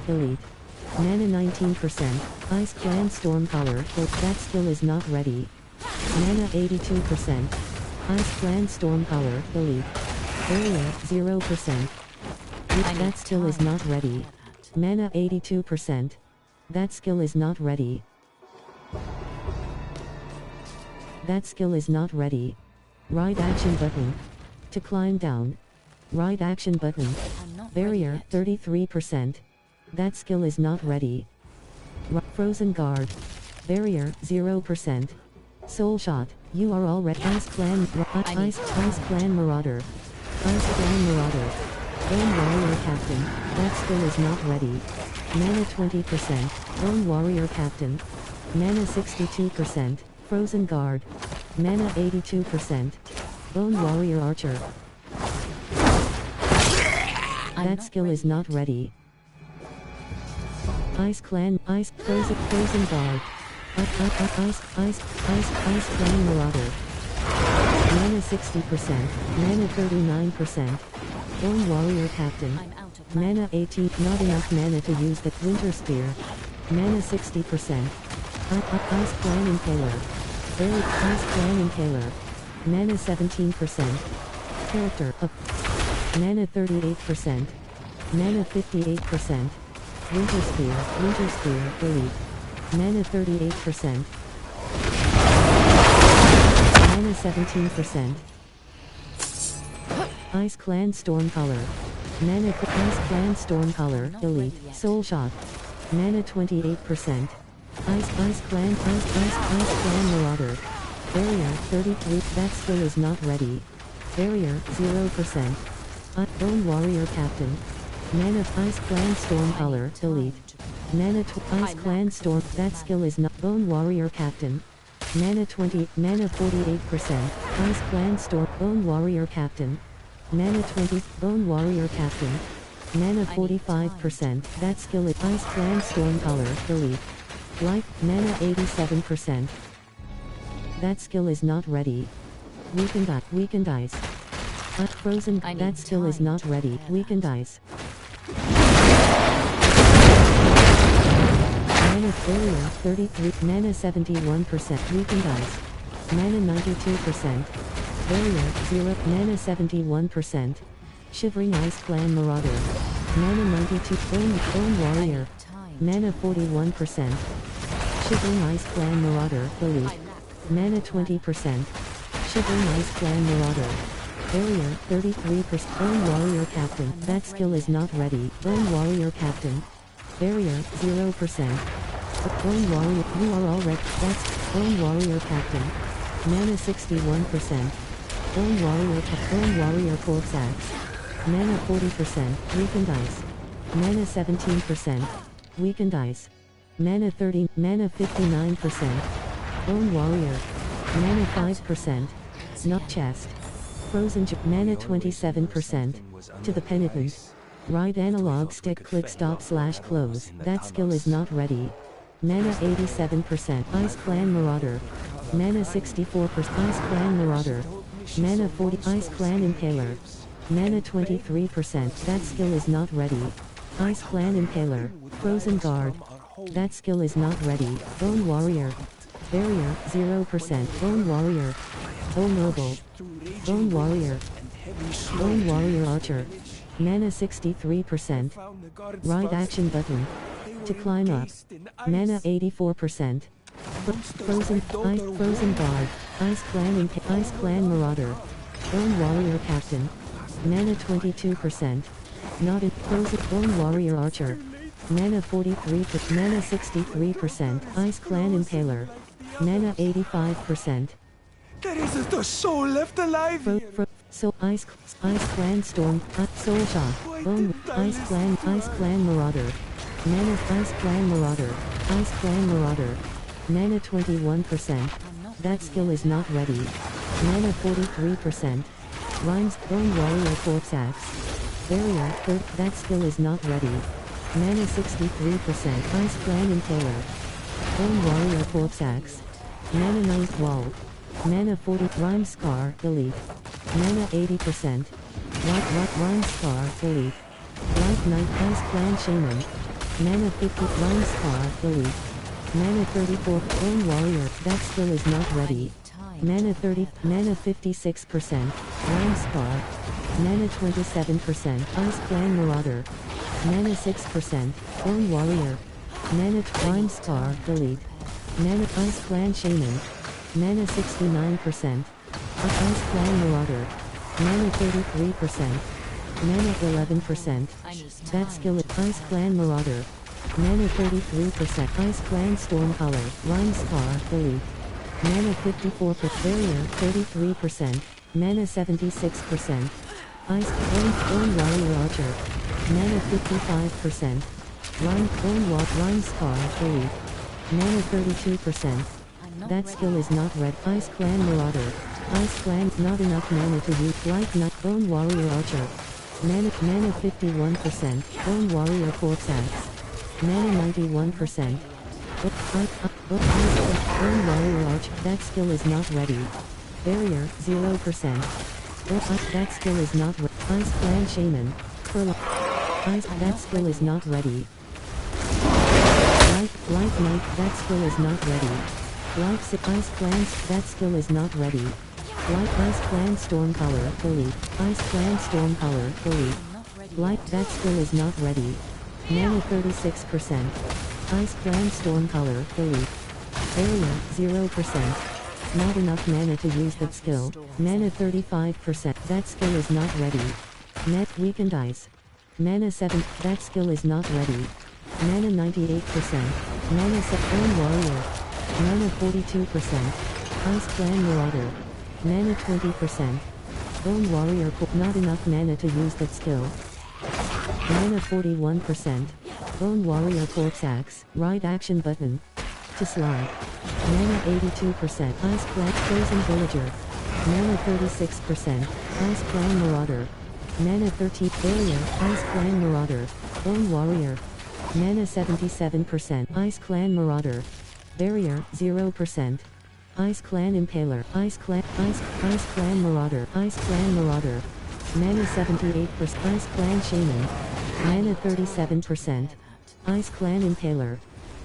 Elite. Mana 19%. Ice Clan Stormcaller. That skill is not ready. Mana 82%. Ice Clan Stormcaller. Elite. Barrier 0%. That skill is not ready. Mana 82%. That skill is not ready. That skill is not ready. Right action button. To climb down. Right action button. Barrier 33%. That skill is not ready. Frozen Guard. Barrier 0%. Soul Shot. You are already Ice Clan Marauder. Bone Warrior Captain. That skill is not ready. Mana 20%. Bone Warrior Captain. Mana 62%. Frozen Guard. Mana 82%. Bone Warrior Archer. That skill is not ready. Ice Clan, Frozen Guard. Ice Clan Marauder. Mana 60%, mana 39%. Bone Warrior Captain. Mana 18, not enough mana to use the Winter Spear. Mana 60%. Ice Clan Impaler. Ice Clan Impaler. Mana 17%. Character up. Mana 38%. Mana 58%. Winter Spear, delete. Mana 38%. Mana 17%. Ice Clan Stormcaller. Mana Ice Clan Stormcaller, delete. Soul Shot. Mana 28%. Ice Clan Marauder. Barrier 33. That skill is not ready. Barrier 0%. Bone Warrior Captain. Mana Ice Clan Stormcaller, delete. Mana Ice Clan Storm. That skill is not. Bone Warrior Captain. Mana 20. Mana 48%. Ice Clan Storm. Bone Warrior Captain. Mana 20. Bone Warrior Captain. Mana 45%. That skill is Ice Clan Stormcaller, delete. Life. Mana 87%. That skill is not ready. Weakened Ice. Frozen. That skill is not ready. Weakened Ice. Mana Barrier 33. Mana 71%. Weakened Ice. Mana 92%. Barrier 0. Mana 71%. Shivering Ice Clan Marauder. Mana 92. Bone Warrior. Mana 41%. Shivering Ice Clan Marauder, delete. Mana 20%. Shivering Ice Clan Marauder. Barrier 33%. Bone Warrior Captain. That skill is not ready. Bone Warrior Captain. Barrier 0%. Bone Warrior. You are already. That's Bone Warrior Captain. Mana 61%. Bone Warrior Corpse Axe. Mana 40%. Weakened Ice. Mana 17%. Weakened Ice. Mana 30. Mana 59%. Bone Warrior. Mana 5%. Nut Chest. Frozen Mana 27%. To the Penitent. Right analog stick click stop / close. That skill is not ready. Mana 87%. Ice Clan Marauder. Mana 64%. Ice Clan Marauder. Mana 40. Ice Clan Impaler. Mana 23%. That skill is not ready. Ice Clan Impaler. Frozen Guard. That skill is not ready. Bone Warrior. Barrier 0%. Bone Warrior. Vulnerable. Bone Warrior. Bone Warrior Archer. Mana 63%. Right action button. To climb up. Mana 84%. Frozen Guard. Ice Clan Marauder. Bone Warrior Captain. Mana 22%. Not in Frozen Bone Warrior Archer. Mana 43%. Mana 63%. Ice Clan Impaler. Mana 85%. There isn't a soul left alive here. So Ice Clan Storm. Soul Shot. Bone Ice Clan Marauder. Mana Ice Clan Marauder. Ice Clan Marauder. Mana 21%. That skill is not ready. Mana 43%. Rhymes Bone Warrior Corpse Axe. Barrier 30. That skill is not ready. Mana 63%. Ice Clan Impaler. Bone Warrior Corpse Axe. Mana 9th Wall. Mana 40. Rhyme Scar, delete. Mana 80%. Rhyme Scar, delete. Life Knight Ice Clan Shaman. Mana 50. Rhyme Scar, delete. Mana 34. Bone Warrior. That skill is not ready. Mana 30. Mana 56%. Rhyme Scar. Mana 27%. Ice Clan Marauder. Mana 6%. Bone Warrior. Mana Rhyme Scar, delete. Mana Ice Clan Shaman. Mana 69%. Ice Clan Marauder. Mana 33%. Mana 11%. That skill is Ice Clan Marauder. Mana 33%. Ice Clan Stormcaller. Rhyme Scar, delete. Mana 54%. Barrier 33%. Mana 76%. Ice Bone Warrior Archer. Mana 55%. Rhyme Scar, delete. Mana 32%. that skill is not red. Ice Clan Marauder. Ice Clan, not enough mana to use. Light Knight, Bone Warrior Archer. Mana 51%. Bone Warrior Corpse Axe. Mana 91%. Bone Warrior Arch, that skill is not ready. Barrier, 0%. That skill is not ready. Ice Clan Shaman. Ice, that skill is not ready. Light Knight, that skill is not ready. Ice Clans, that skill is not ready. Ice Clan Stormcaller, fully. Ice Clan Stormcaller, fully. That skill is not ready. Mana 36%. Ice Clan Stormcaller, fully. Barrier, 0%. Not enough mana to use that skill. Mana 35%. That skill is not ready. Net Weakened Ice. Mana 7. That skill is not ready. Mana 98%. Mana Bone Warrior. Mana 42%. Ice Clan Marauder. Mana 20%. Bone Warrior. Not enough mana to use that skill. Mana 41%. Bone Warrior Corpse Axe. Right action button. To slide. Mana 82%. Ice Clan Frozen Villager. Mana 36%. Ice Clan Marauder. Mana 13. Barrier. Ice Clan Marauder. Bone Warrior. Mana 77%. Ice Clan Marauder. Barrier, 0%. Ice Clan Impaler. Ice Clan Marauder. Ice Clan Marauder. Mana 78%. Ice Clan Shaman. Mana 37%. Ice Clan Impaler.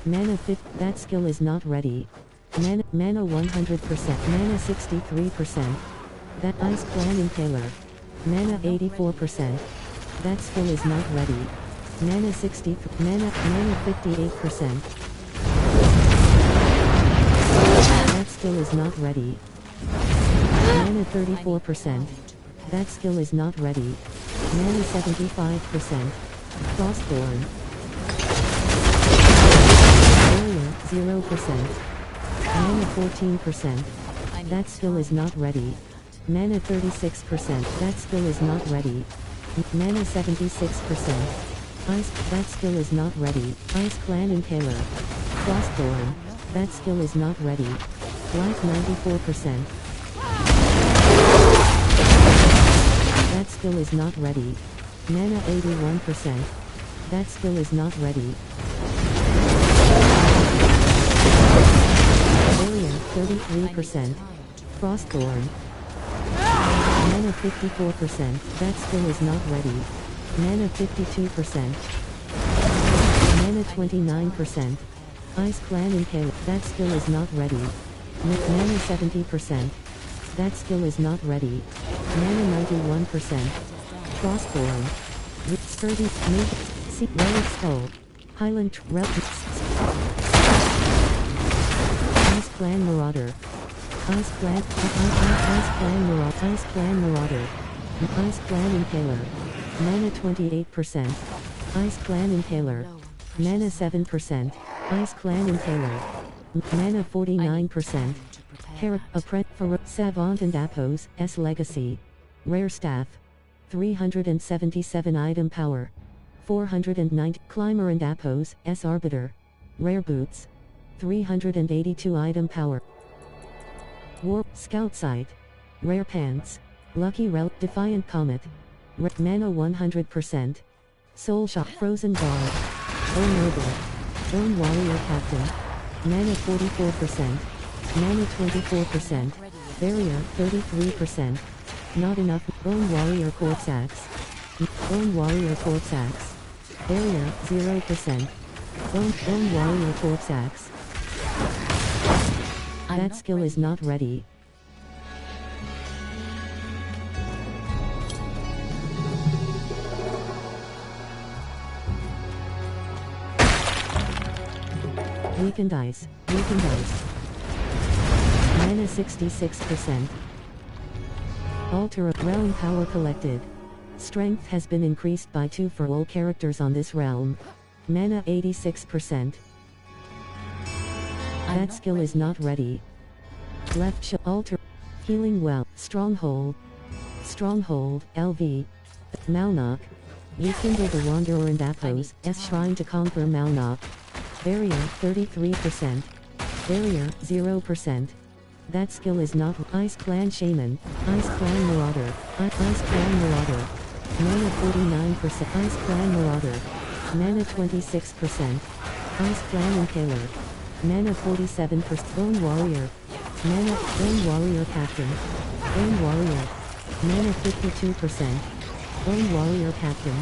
Mana 50. That skill is not ready. Mana 100%. Mana 63%. That Ice Clan Impaler. Mana 84%. That skill is not ready. Mana 60. Mana 58%. That skill is not ready. Mana 34%. That skill is not ready. Mana 75%. Frostborn. Barrier, 0%. Mana 14%. That skill is not ready. Mana 36%. That skill is not ready. Mana 76%. That skill is not ready. Ice Clan Impaler. Frostborn. That skill is not ready. Life 94%. That skill is not ready. Mana 81%. That skill is not ready. Barrier 33%. Frostborn. Mana 54%. That skill is not ready. Mana 52%. Mana 29%. Ice Clan Impaler. That skill is not ready. Mana 70%. That skill is not ready. Mana 91%. Frostborn. Sturdy. See. Relic Skull. Highland. Ice Clan Marauder. Ice Clan Marauder. Ice Clan Marauder. Ice Clan Impaler. Mana 28%. Ice Clan Impaler. Mana 7%. Ice Clan Impaler. Mana 49%. For Savant and Apos, S Legacy. Rare Staff. 377 item power. 490 Climber and Apos, S Arbiter. Rare Boots. 382 item power. Warp Scout Sight. Rare Pants. Lucky Relic. Defiant Comet. Mana 100%. Soul Shot. Frozen Guard. Bone Noble. Bone Warrior Captain. Mana 44%. Mana 24%. Barrier 33%. Not enough. Bone Warrior Corpse Axe. Bone Warrior Corpse Axe. Barrier 0%. Bone Warrior Corpse Axe. That skill is not ready. Weakened Ice. Weakened Ice. Mana 66%. Altar of Realm Power collected. Strength has been increased by 2 for all characters on this realm. Mana 86%. That skill is not ready. Left Altar. Healing Well. Stronghold. Stronghold. LV. Malnock. Rekindle the Wanderer and Apos, S Shrine to conquer Malnock. Barrier 33%. Barrier, 0%. That skill is not Ice Clan Shaman, Ice Clan Marauder, Ice Clan Marauder. Mana 49%, Ice Clan Marauder. Mana 26%. Ice Clan Impaler. Mana 47%. Bone Warrior. Mana, Bone Warrior Captain. Bone Warrior. Mana 52%. Bone Warrior Captain.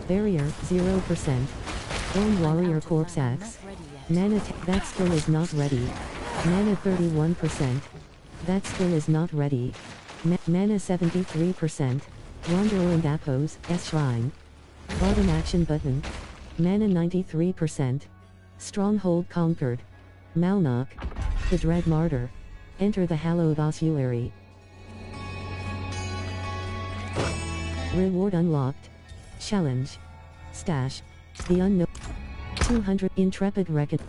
Barrier, 0%. Bone Warrior Corpse Axe. Mana that skill is not ready. Mana 31%. That skill is not ready. Mana 73%. Wanderer and Appos, S Shrine. Bottom action button. Mana 93%. Stronghold conquered. Malnock. The Dread Martyr. Enter the hallowed ossuary. Reward unlocked. Challenge. Stash. The unknown. 200 Intrepid Reckon.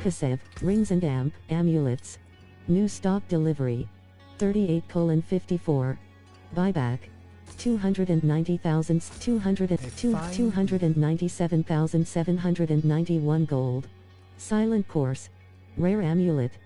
Kasev, Rings and Amulets. New stock delivery. 38:54. Buyback. 297,791 gold. Silent Course. Rare Amulet.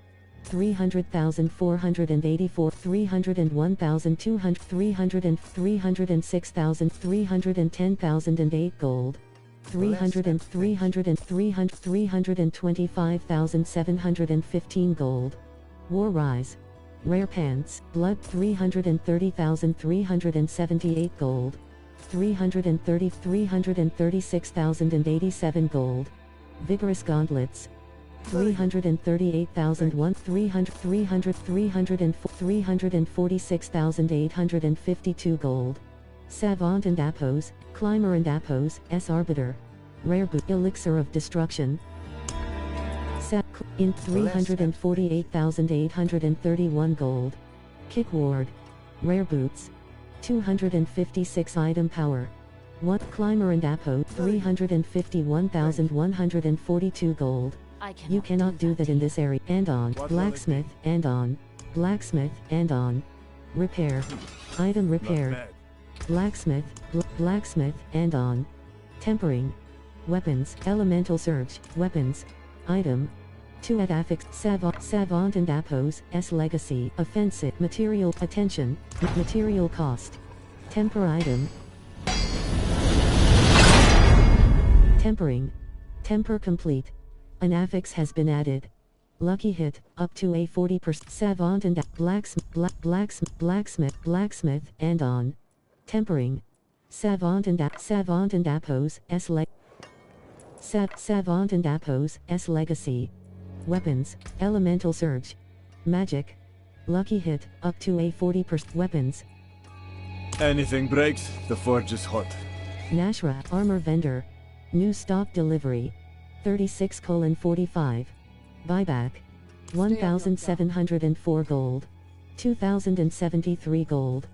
300,484, 301,200, 306,310,008 gold. 325,715 gold. War Rise. Rare Pants, Blood 330,378 gold. 336,087 gold. Vigorous Gauntlets. 338,001, 346,852 gold. Savant and Appos, Climber and Appos, S Arbiter. Rare Boot, Elixir of Destruction. In 348,831 gold. Kick Ward. Rare Boots. 256 item power. 1 Climber and Appo, 351,142 gold. You cannot do that in this area. And on. Blacksmith, and on. Blacksmith, and on. Repair. Item repaired. Blacksmith, blacksmith, and on. Tempering. Weapons, Elemental Surge, weapons. Item. 2 at affix, Savant and Appos, S Legacy, offensive, material, attention, material cost. Temper item. Tempering. Temper complete. An affix has been added. Lucky hit, up to a 40%. Savant and blacksmith, and on. Tempering. Savant and Appos, S Leg. Savant and Appos, S Legacy. Weapons, Elemental Surge. Magic. Lucky hit, up to a 40%. Weapons. Anything breaks, the forge is hot. Nashra, Armor Vendor. New stock delivery. 36:45. Buyback. 1,704 gold. 2,073 gold.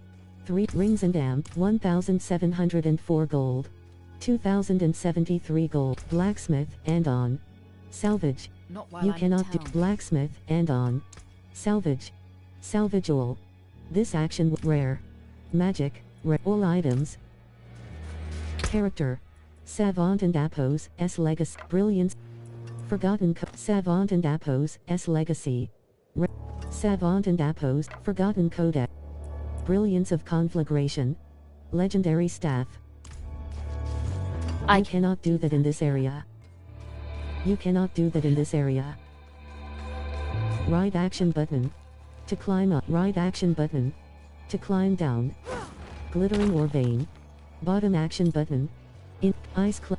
3 Rings and 1,704 gold. 2,073 gold. Blacksmith, and on. Salvage. You cannot do blacksmith, and on. Salvage. Salvage all. This action rare. Magic, rare. All items. Character. Savant and Appos, S Legacy. Brilliance. Forgotten Savant and Appos, S Legacy. Savant and Appos, Forgotten Codex. Brilliance of Conflagration. Legendary Staff. I cannot do that in this area. You cannot do that in this area. Right action button. To climb up. Right action button. To climb down. Glittering or vein. Bottom action button. In ice clan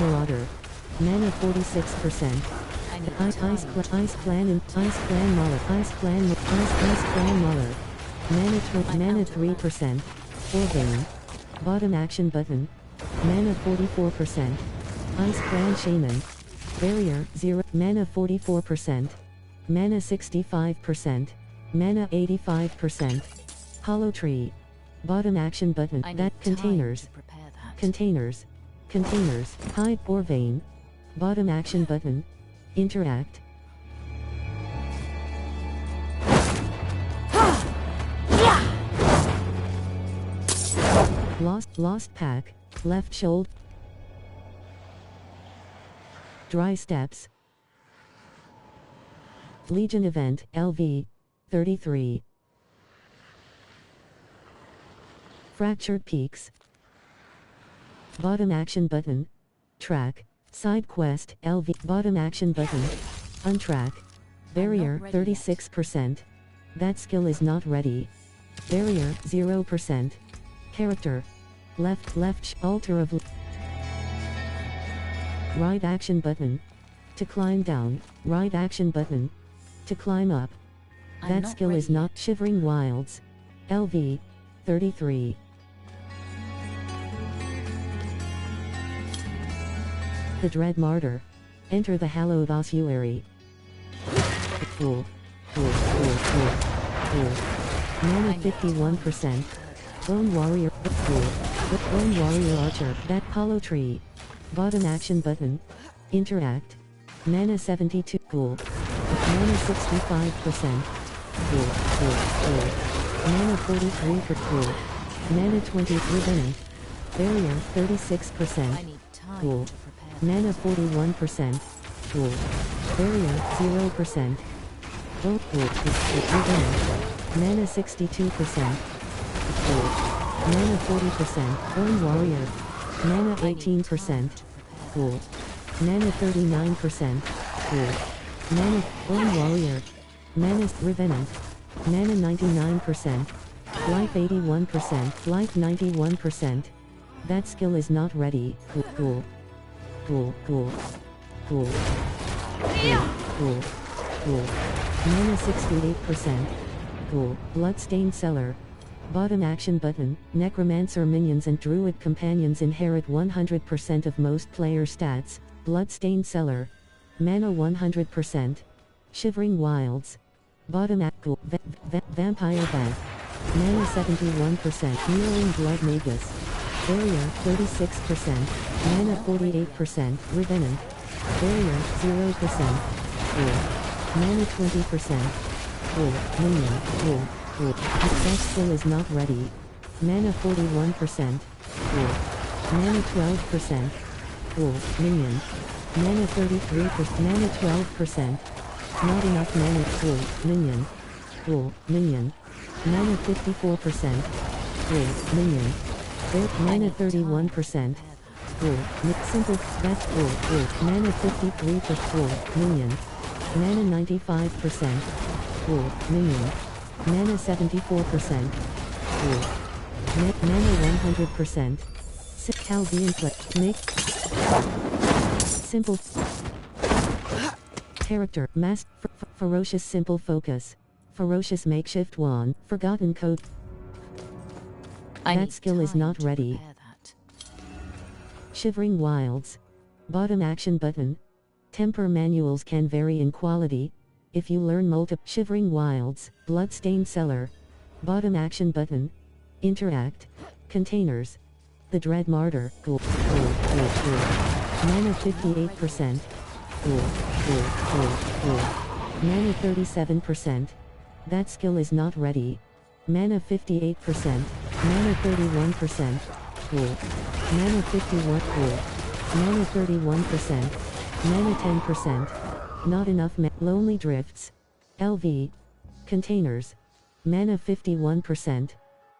Marauder. Mana 46%. Ice clan Mauler. Ice clan Mauler. Mana 3%. Or vein. Bottom action button. Mana 44%. Ice clan Shaman. Barrier 0. Mana 44%. Mana 65%. Mana 85%. Hollow Tree. Bottom action button. That containers. Containers. Containers. Hide or vein. Bottom action button. Interact. Lost pack. Left shoulder. Dry Steps. Legion Event, LV. 33. Fractured Peaks. Bottom action button. Track. Side quest, LV. Bottom action button. Untrack. Barrier, 36%. That skill is not ready. Barrier, 0%. Character. Left, altar of... Right action button. To climb down, right action button. To climb up. That skill is not Shivering Wilds. LV. 33. The Dread Martyr. Enter the hallowed ossuary. Cool. Mana 51%. Bone Warrior. Bone Warrior Archer. That Hollow Tree. Bottom action button. Interact. Mana 72. Cool. Mana 65%. Cool. Mana 43 for cool. Mana 23 Venom. Barrier 36%. Cool. Mana 41%. Cool. Barrier 0%. Bolt cool. Venom. Mana 62%. Cool. Mana 40%. Bone Warrior. Mana 18%. Cool. Mana 39%. Cool. Mana Bone Warrior. Mana Revenant. Mana 99%. Life 81%. Life 91%. That skill is not ready. Cool. Mana 68%. Cool. Bloodstained Cellar. Bottom action button. Necromancer minions and druid companions inherit 100% of most player stats. Bloodstained Cellar. Mana 100%. Shivering Wilds. Bottom act. Cool. Vampire Bat. Mana 71%. Mirroring Blood Magus. Barrier 36%. Mana 48%. Revenant. Barrier 0%. Cool. Mana 20%. Cool. Minion. Cool. That skill is not ready. Mana 41%. Cool. Mana 12%. Cool. Minion. Mana 33%. Mana 12%. Not enough mana. Cool. Minion. Cool. Minion. Mana 54%. Cool. Minion. Mana 31%. Cool. Simple. That's cool. Mana 53 for cool. Minion. Mana 95%. Cool. Minion. Mana 74%. Cool. Mana 100%. Chaldean Flex. Make. Simple. Character. Mass. Ferocious Simple Focus. Ferocious Makeshift Wand. Forgotten Code. That skill is not ready. Shivering Wilds. Bottom action button. Temper manuals can vary in quality. If you learn Shivering Wilds. Bloodstained Cellar. Bottom action button. Interact. Containers. The Dread Martyr. Cool. Mana 58%. Cool. Mana 37%. That skill is not ready. Mana 58%. Mana 31%. Cool. Mana 51. Cool. Mana 31%. Mana 10%. Not enough. Lonely Drifts. LV. Containers. Mana 51%.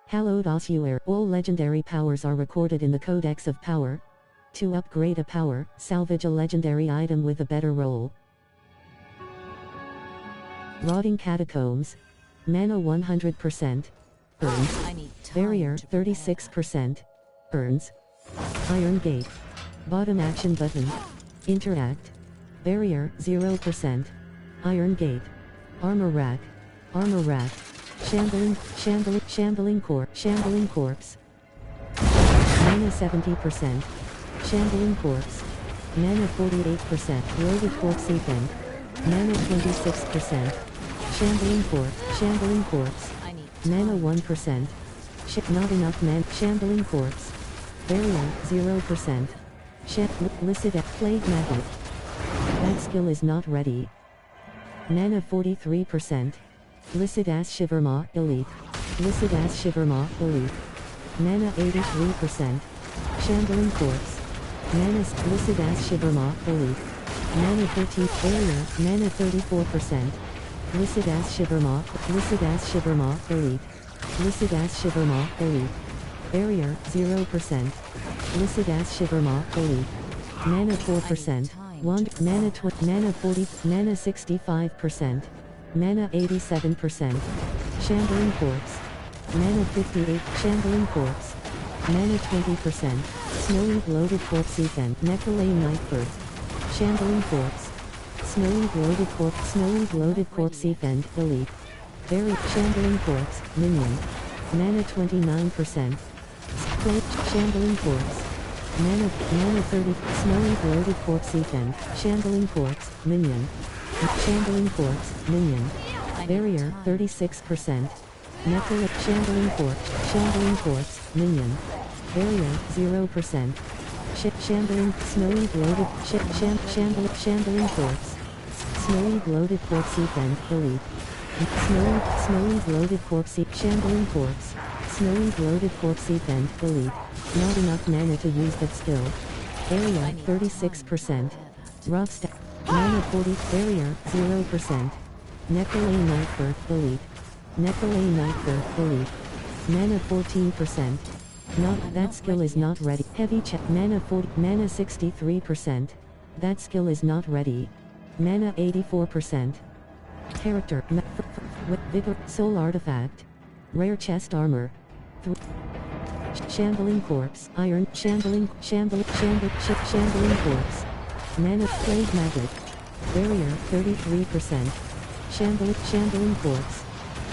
Hallowed Ossuary. All legendary powers are recorded in the Codex of Power. To upgrade a power, salvage a legendary item with a better roll. Rotting Catacombs. Mana 100%. Burns. Barrier 36%. Burns. Iron Gate. Bottom action button. Interact. Barrier 0%. Iron Gate. Armor Rack. Shambling Corpse. Mana 70%. Shambling Corpse. Mana 48%. Loaded Corpse Ethan. Mana 26%. Shambling Corpse. Mana 1%. Not enough mana. Shambling Corpse. Barrier 0%. Licit Plague Magnet. That skill is not ready. Mana 43%. Licit Ass Shivermaw Elite. Mana 83%. Shambling Corpse. Mana Licit Ass Shivermaw Elite. Mana 13, barrier, mana 34%. Licid as Shivermaw, Licid as Shivermaw, elite. Licid as Shivermaw, elite. Barrier, 0%. Licid as Shivermaw, elite. Mana 4%. Wand, mana mana 40, mana 65%. Mana 87%. Shambling Corpse. Mana 58, Shambling Corpse. Mana 20%. Snowy Bloated Corpse Ethan, Necrolay Nightbird. Shambling Corpse. Snowy Bloated Corpse, Snowy Bloated Corpse Ethan, elite. Very Shambling Corpse, minion. Mana 29%. Shambling Corpse. Mana 30, Snowy Bloated Corpse Ethan, Shambling Corpse, minion. Shambling Corpse, minion. Barrier, 36%. Necrolet, Shambling Corpse, minion. Barrier, 0%. Shambling, Snowy Bloated, Shambling Corpse. Snowy Bloated Corpse Ethan, elite. Snowy Bloated Corpse, Shambling Corpse. Snowy Bloated Corpse Ethan, elite. Not enough mana to use that skill. Area, 36%. Rough stat. Mana 40, barrier, 0%. Necrolay Nightbird, elite. Necrolay Nightbird, elite. Mana 14%. Not, that skill is not ready. Heavy check, mana 40, mana 63%. That skill is not ready. Mana 84%. Character, Vigor, Soul Artifact. Rare Chest Armor. Shambling Corpse, Iron, Shambling Corpse. Mana, Plague Maggot. Barrier, 33%. Shambling Corpse.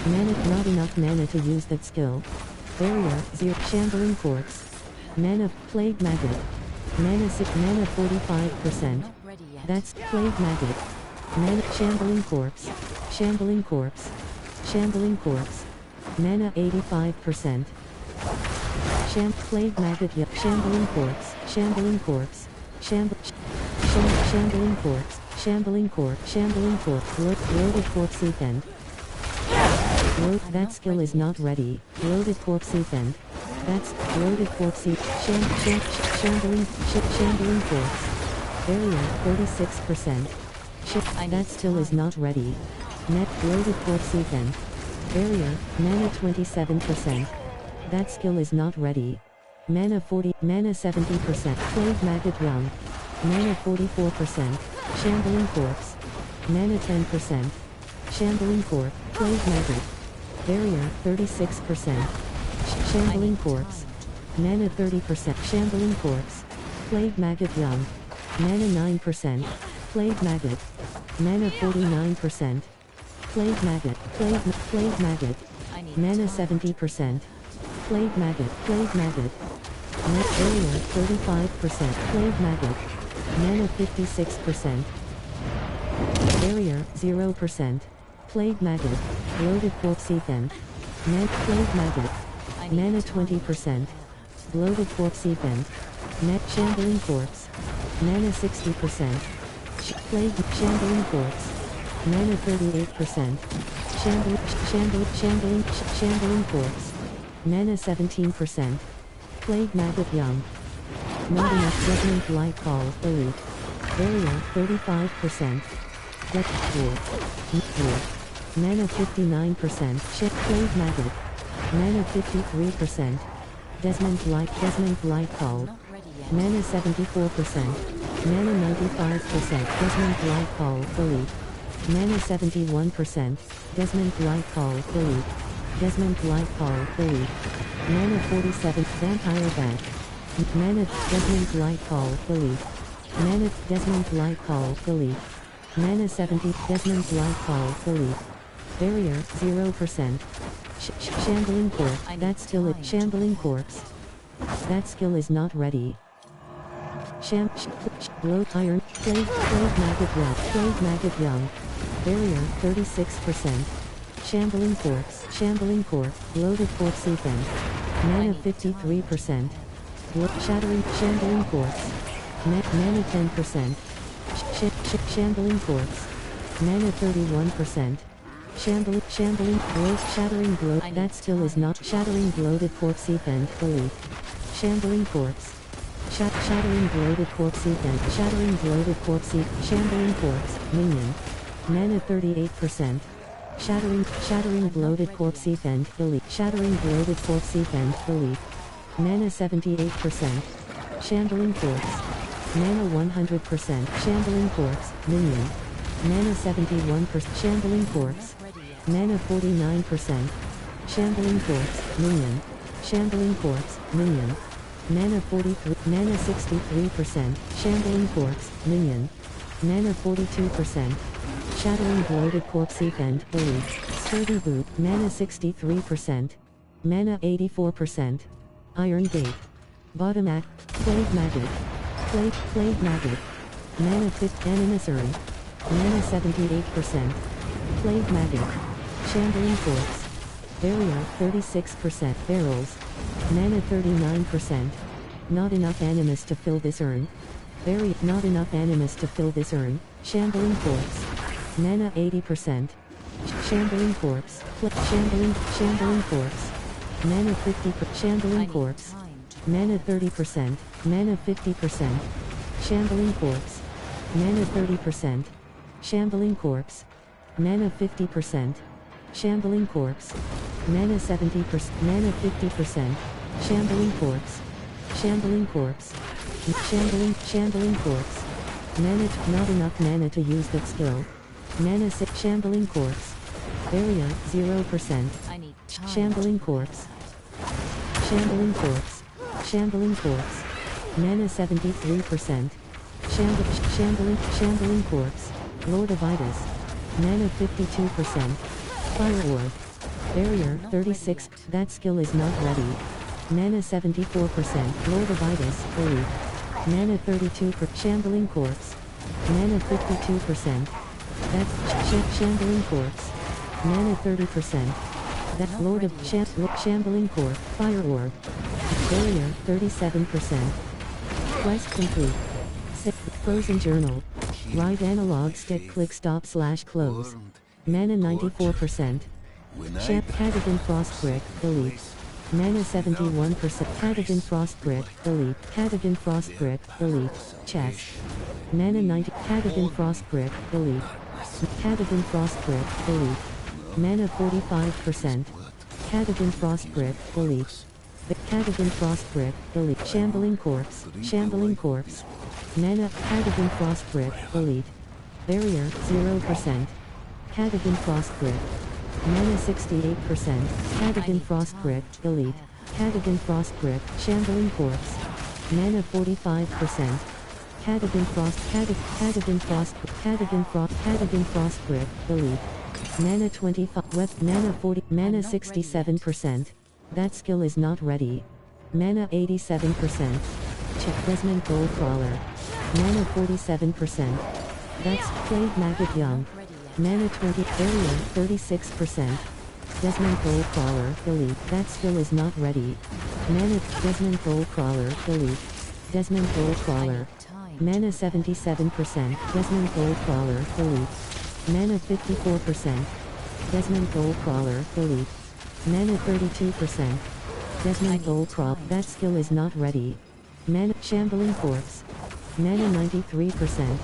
Mana, not enough mana to use that skill. Barrier, 0, Shambling Corpse. Mana, Plague Maggot. Mana 6, mana 45%. That's Plague Maggot. Mana, Shambling Corpse. Shambling Corpse. Shambling Corpse. Mana 85%. Plague Maggot, Shambling Corpse. Shambling Corpse. Shambling Corpse. Shambling Corpse. Loaded Corpse Ethan. That skill is not ready. Loaded Corpse Ethan. That's Loaded Corpse Ethan. Shambling Corpse. Barrier, 36%. That skill is not ready. Net Loaded Corpse Ethan. Barrier, mana 27%. That skill is not ready. Mana 40, mana 70%. Plague Maggot Young. Mana 44%. Shambling Corpse. Mana 10%. Shambling Corpse. Plague Maggot. Barrier, 36%. Shambling Corpse. Mana 30%. Shambling Corpse. Plague Maggot Young. Mana 9%. Plague Maggot. Mana 49%. Plague Maggot. Plague Maggot. Mana 70%. Plague Maggot. Net barrier, 35%. Plague Maggot. Mana 56%. Barrier, 0%. Plague Maggot. Loaded Corpse Ethan. Net Plague Maggot. Mana 20%. Bloated Corpse Ethan. Net Shambling Corpse. Mana 60%. Plague Shambling Corpse. Mana 38%. Shambling Corpse. Mana 17%. Plague Maggot Young. Not enough. Judgment Light Call, elite. Barrier, 35%. Death Dwarf. Mana 59%. Plague Maggot. Mana 53%. Desmond Light Call. Mana 74%. Mana 95%. Desmond Light Call, elite. Mana 71%. Desmond Light Call, elite. Desmond Light Call, elite. Mana 47. Vampire Bat. Mana Desmond Light Call, elite. Mana Desmond Light Call, elite. Mana 70. Desmond Light Call, elite. Barrier, 0%. Shambling Corpse. That skill is Shambling Corpse. That skill is not ready. Blow Iron. Plague Maggot Young. Plague Maggot Young. Barrier, 36%. Shambling Corpse. Loaded Corpse Ethan. Mana 53%. Shambling Corpse. Mana 10%. Shambling Corpse. Mana 31%. Shattering Bloat. That skill is not Shattering Bloated Corpse Ethan, elite. Shambling Corpse. Shattering bloated corpse event. Shattering bloated corpse shambling corpse minion. Mana 38%. Shattering bloated corpse event elite. Shattering bloated corpse event elite. Mana 78%. Shambling corpse. Mana 100%. Shambling corpse minion. Mana 71%. Shambling corpse. Mana 49%. Shambling corpse minion. Shambling corpse minion. Mana 43. Mana 63%. Shambling corpse minion. Mana 42%. Shattering bloated corpse event elite. Sturdy boot. Mana 63%. Mana 84%. Iron gate. Bottom act. Plague maggot. Plague maggot. Mana 5. Animus urn. Mana 78%. Plague maggot. Shambling corpse. Barrier 36%. Barrels. Mana 39%. Not enough animus to fill this urn. Not enough animus to fill this urn. Shambling corpse. Mana 80%. Shambling corpse. Shambling corpse. Mana 50%. Shambling corpse. Mana 30%. Mana 50%. Shambling corpse. Mana 30%. Shambling corpse. Mana 50%. Shambling corpse. Mana 70%. Mana 50%. Shambling corpse. Shambling corpse. Shambling corpse. Mana not enough mana to use that skill. Mana 6. Shambling corpse. Area 0%. Shambling corpse. Shambling corpse. Shambling corpse. Mana 73%. Shambling corpse. Lord of Itis. Mana 52%. Fire orb. Barrier 36. That skill is not ready. Mana 74%. Lord of Itis. Elite. Mana 32%. Shambling corpse. Mana 52%. That's Shambling corpse. Mana 30%. That Lord of Shambling corpse. Fire orb. Barrier 37%. Quest complete. Frozen journal. Ride analog stick click stop / close. Mana 94%. Catagan frost brick elite. Mana 71%. Catagan frost brick elite. Catagan frost brick elite. Chest. Mana 90. Catagan frost brick elite. Catagan frost brick elite. Mana 45%. Catagan frost brick elite. The Catagan frost brick elite. Shambling corpse. Shambling corpse. Mana Catagan frost brick elite. Barrier 0%. Catagan frost brick. Mana 68%. Catagan frost brick elite. Catagan frost brick. Shambling corpse. Mana 45%. Catagan frost. Catagan frost. Catagan frost brick elite. Mana 25. Mana 40. Mana 67%. That skill is not ready. Mana 87%. Check Desmond Gold Crawler. Mana 47%. That's Plague Maggot Young. Mana 20. Barrier 36%. Desmond Gold Crawler elite. That skill is not ready. Mana Desmond Gold Crawler elite. Desmond Gold Crawler. Mana 77%. Desmond Gold Crawler elite. Mana 54%. Desmond Gold Crawler elite. Mana 32%. Desmond Gold Crawl. That skill is not ready. Mana Shambling corpse. Mana 93%.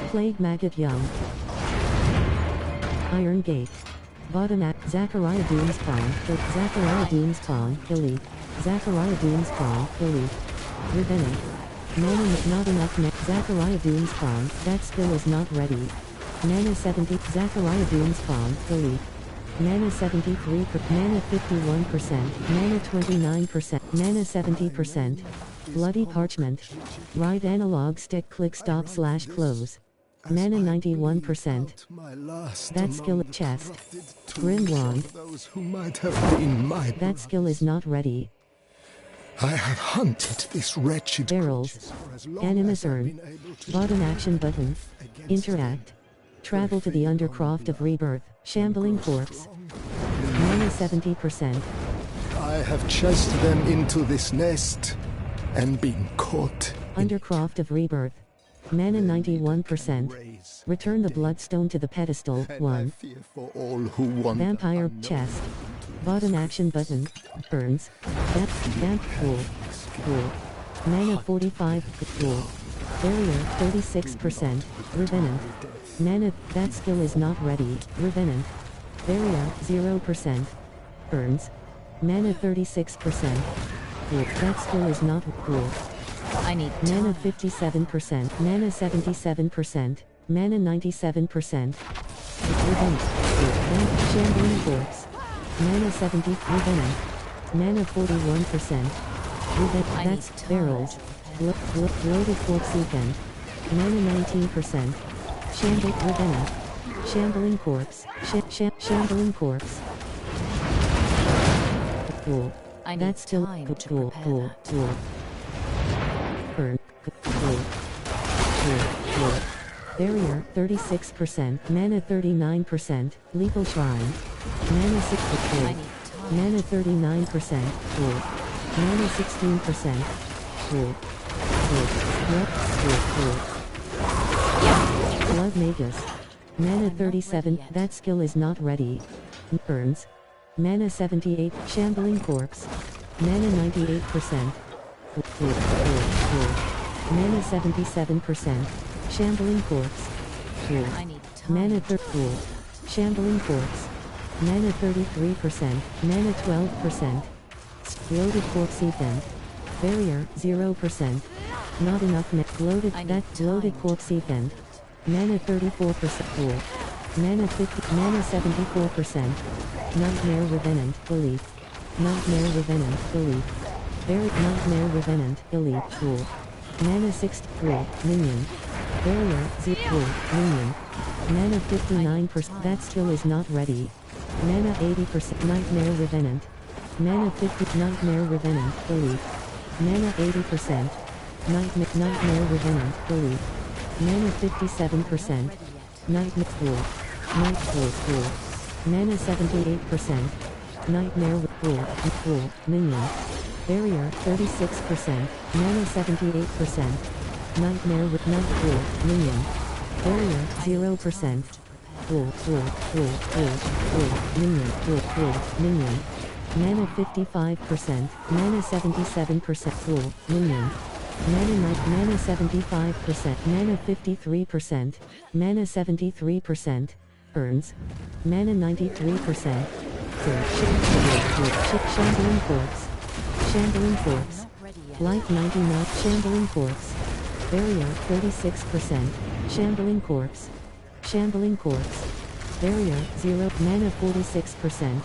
Plague Maggot Young. Iron Gate. Bottom act. Zachariah Doomspawn. Zachariah Doomspawn elite. Zachariah Doomspawn elite. Ravenant. Mana not enough. Zachariah Doomspawn. That skill is not ready. Mana 70. Zachariah Doomspawn elite. Mana 73. Mana 51%. Mana 29%. Mana 70%. Bloody Parchment. Right analog stick click stop / close. Mana 91%. That skill chest. Grim Wand. That skill is not ready. I have hunted this wretched barrels. Animus urn. Bottom action button. Interact. Travel to the Undercroft of Rebirth. Shambling corpse. Mana 70%. I have chased them into this nest and been caught. Undercroft of Rebirth. Mana 91%. Return the bloodstone to the pedestal. 1. For all who want Vampire chest. Button action button. Burns. Damp cool. Cool. Mana 45. Cool. Barrier 36%. Revenant. Mana. That skill is not ready. Revenant. Barrier 0%. Burns. Mana 36%. Cool. That skill is not cool. I need Mana time. 57%. Mana 77%. Mana 97%. Revenant. Shambling Corpse. Mana 70. Revenant. Mana 41%. That's barrels. Loaded Corpse Event. Mana 19%. Revenant. Shambling Corpse. Shambling Corpse. Cool. That's still cool. Burn. Cool. Barrier 36%. Mana 39%. Lethal Shrine. Mana 6. Cool. Mana 39%. Cool. Mana 16%. Cool. Blood Magus. Mana 37. That skill is not ready. Burns. Mana 78. Shambling Corpse. Mana 98%. Mana 77%. Shambling Corpse. Mana 30. Shambling Corpse. Mana 33%. Mana 12%. Loaded Corpse Event. Barrier 0%. Not enough. Loaded Corpse Event. Mana 34%. Mana 50. Mana 74%. Nightmare Revenant. Elite. Nightmare Revenant. Elite. Nightmare Revenant. Elite. Cool. Mana 63. Minion. Barrier 0. Minion. Mana 59%. That skill is not ready. Mana 80%. Nightmare Revenant. Mana 50. Nightmare Revenant. Elite. Mana 80%. Nightmare Revenant. Elite. Mana 57%. Nightmare Cool. Cool. Mana 78%. Nightmare Cool. Minion. Barrier 36%. Mana 78%. Nightmare with Cool. Minion. Barrier 0%. Cool. Minion. Minion. Mana 55%. Mana 77%. Cool. Minion. Mana 75%. Mana 53%. Mana 73%. Burns. Mana 93%. Shambling Corpse. Shambling Corpse. Life 99. Shambling Corpse. Barrier 36%. Shambling Corpse. Shambling Corpse. Barrier 0. Mana 46%.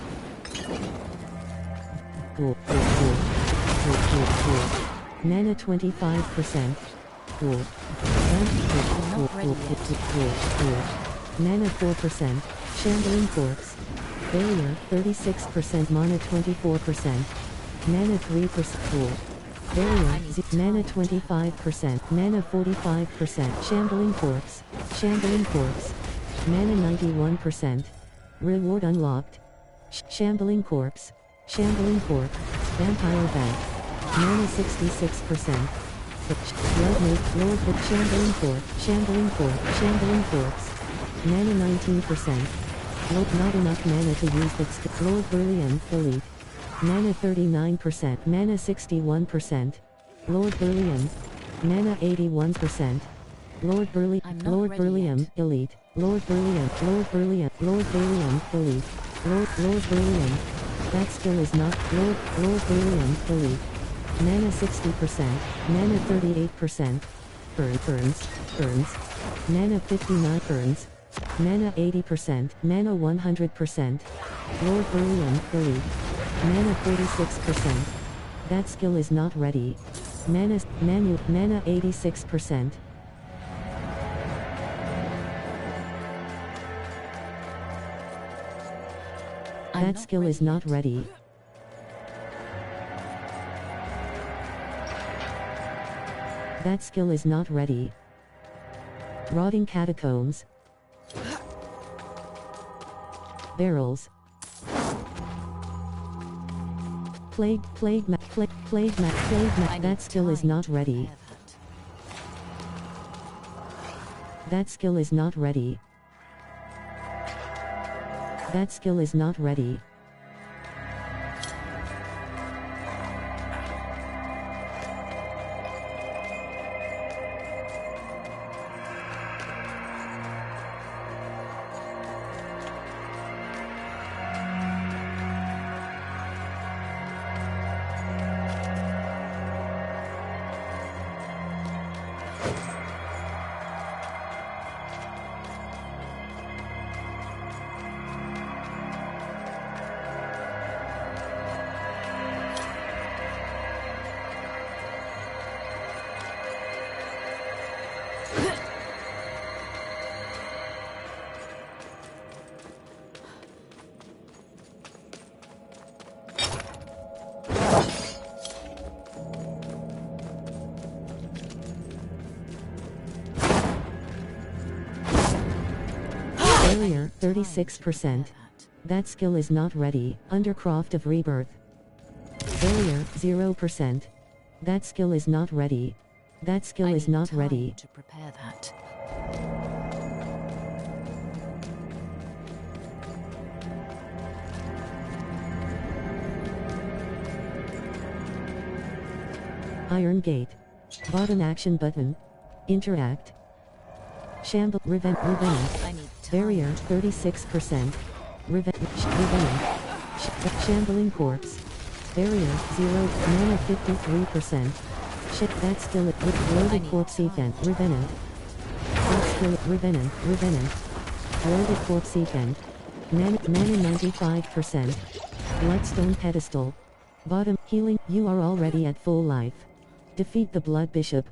Cool. Mana 25%. Cool. Mana 4%. Shambling Corpse. Barrier 36%. Mana 24%. Mana 3%. Cool. Barrier Mana 25%. Mana 45%. Shambling Corpse. Shambling Corpse. Mana 91%. Reward unlocked. Shambling Corpse. Shambling Corpse. Vampire Bank. Mana 66%. Blood Mage. Lord with Shambling Corpse. Shambling Corpse. Shambling Corpse. Mana 19%. Not enough mana to use that. Lord Brilliant. Elite. Mana 39%. Mana 61%. Lord Brilliant. Mana 81%. Lord Brilliant. Elite. Lord Brilliant. Elite. Lord Brilliant. That skill is not. Lord Brilliant. Elite. Mana 60%. Mana 38%. Burns. Mana 59. Burns. Mana 80%. Mana 100%. Lord Brilliant. Elite. Mana 46%. That skill is not ready. Mana 86%. That skill is not ready. That skill is not ready. Rotting Catacombs. Barrels. Plague. That skill is not ready. That skill is not ready. That skill is not ready. Barrier, 36%. That skill is not ready. Undercroft of Rebirth. Barrier, 0%. That skill is not ready. That skill is not ready. To prepare that. Iron Gate. Bottom action button. Interact. Shamble. Revenant. Barrier, 36%. Revenant. Shambling Corpse. Barrier, 0. Mana, 53%. That skill with loaded corpse event. Revenant. That skill. Revenant. Loaded corpse event. Mana 95%. Bloodstone Pedestal. Bottom healing. You are already at full life. Defeat the Blood Bishop.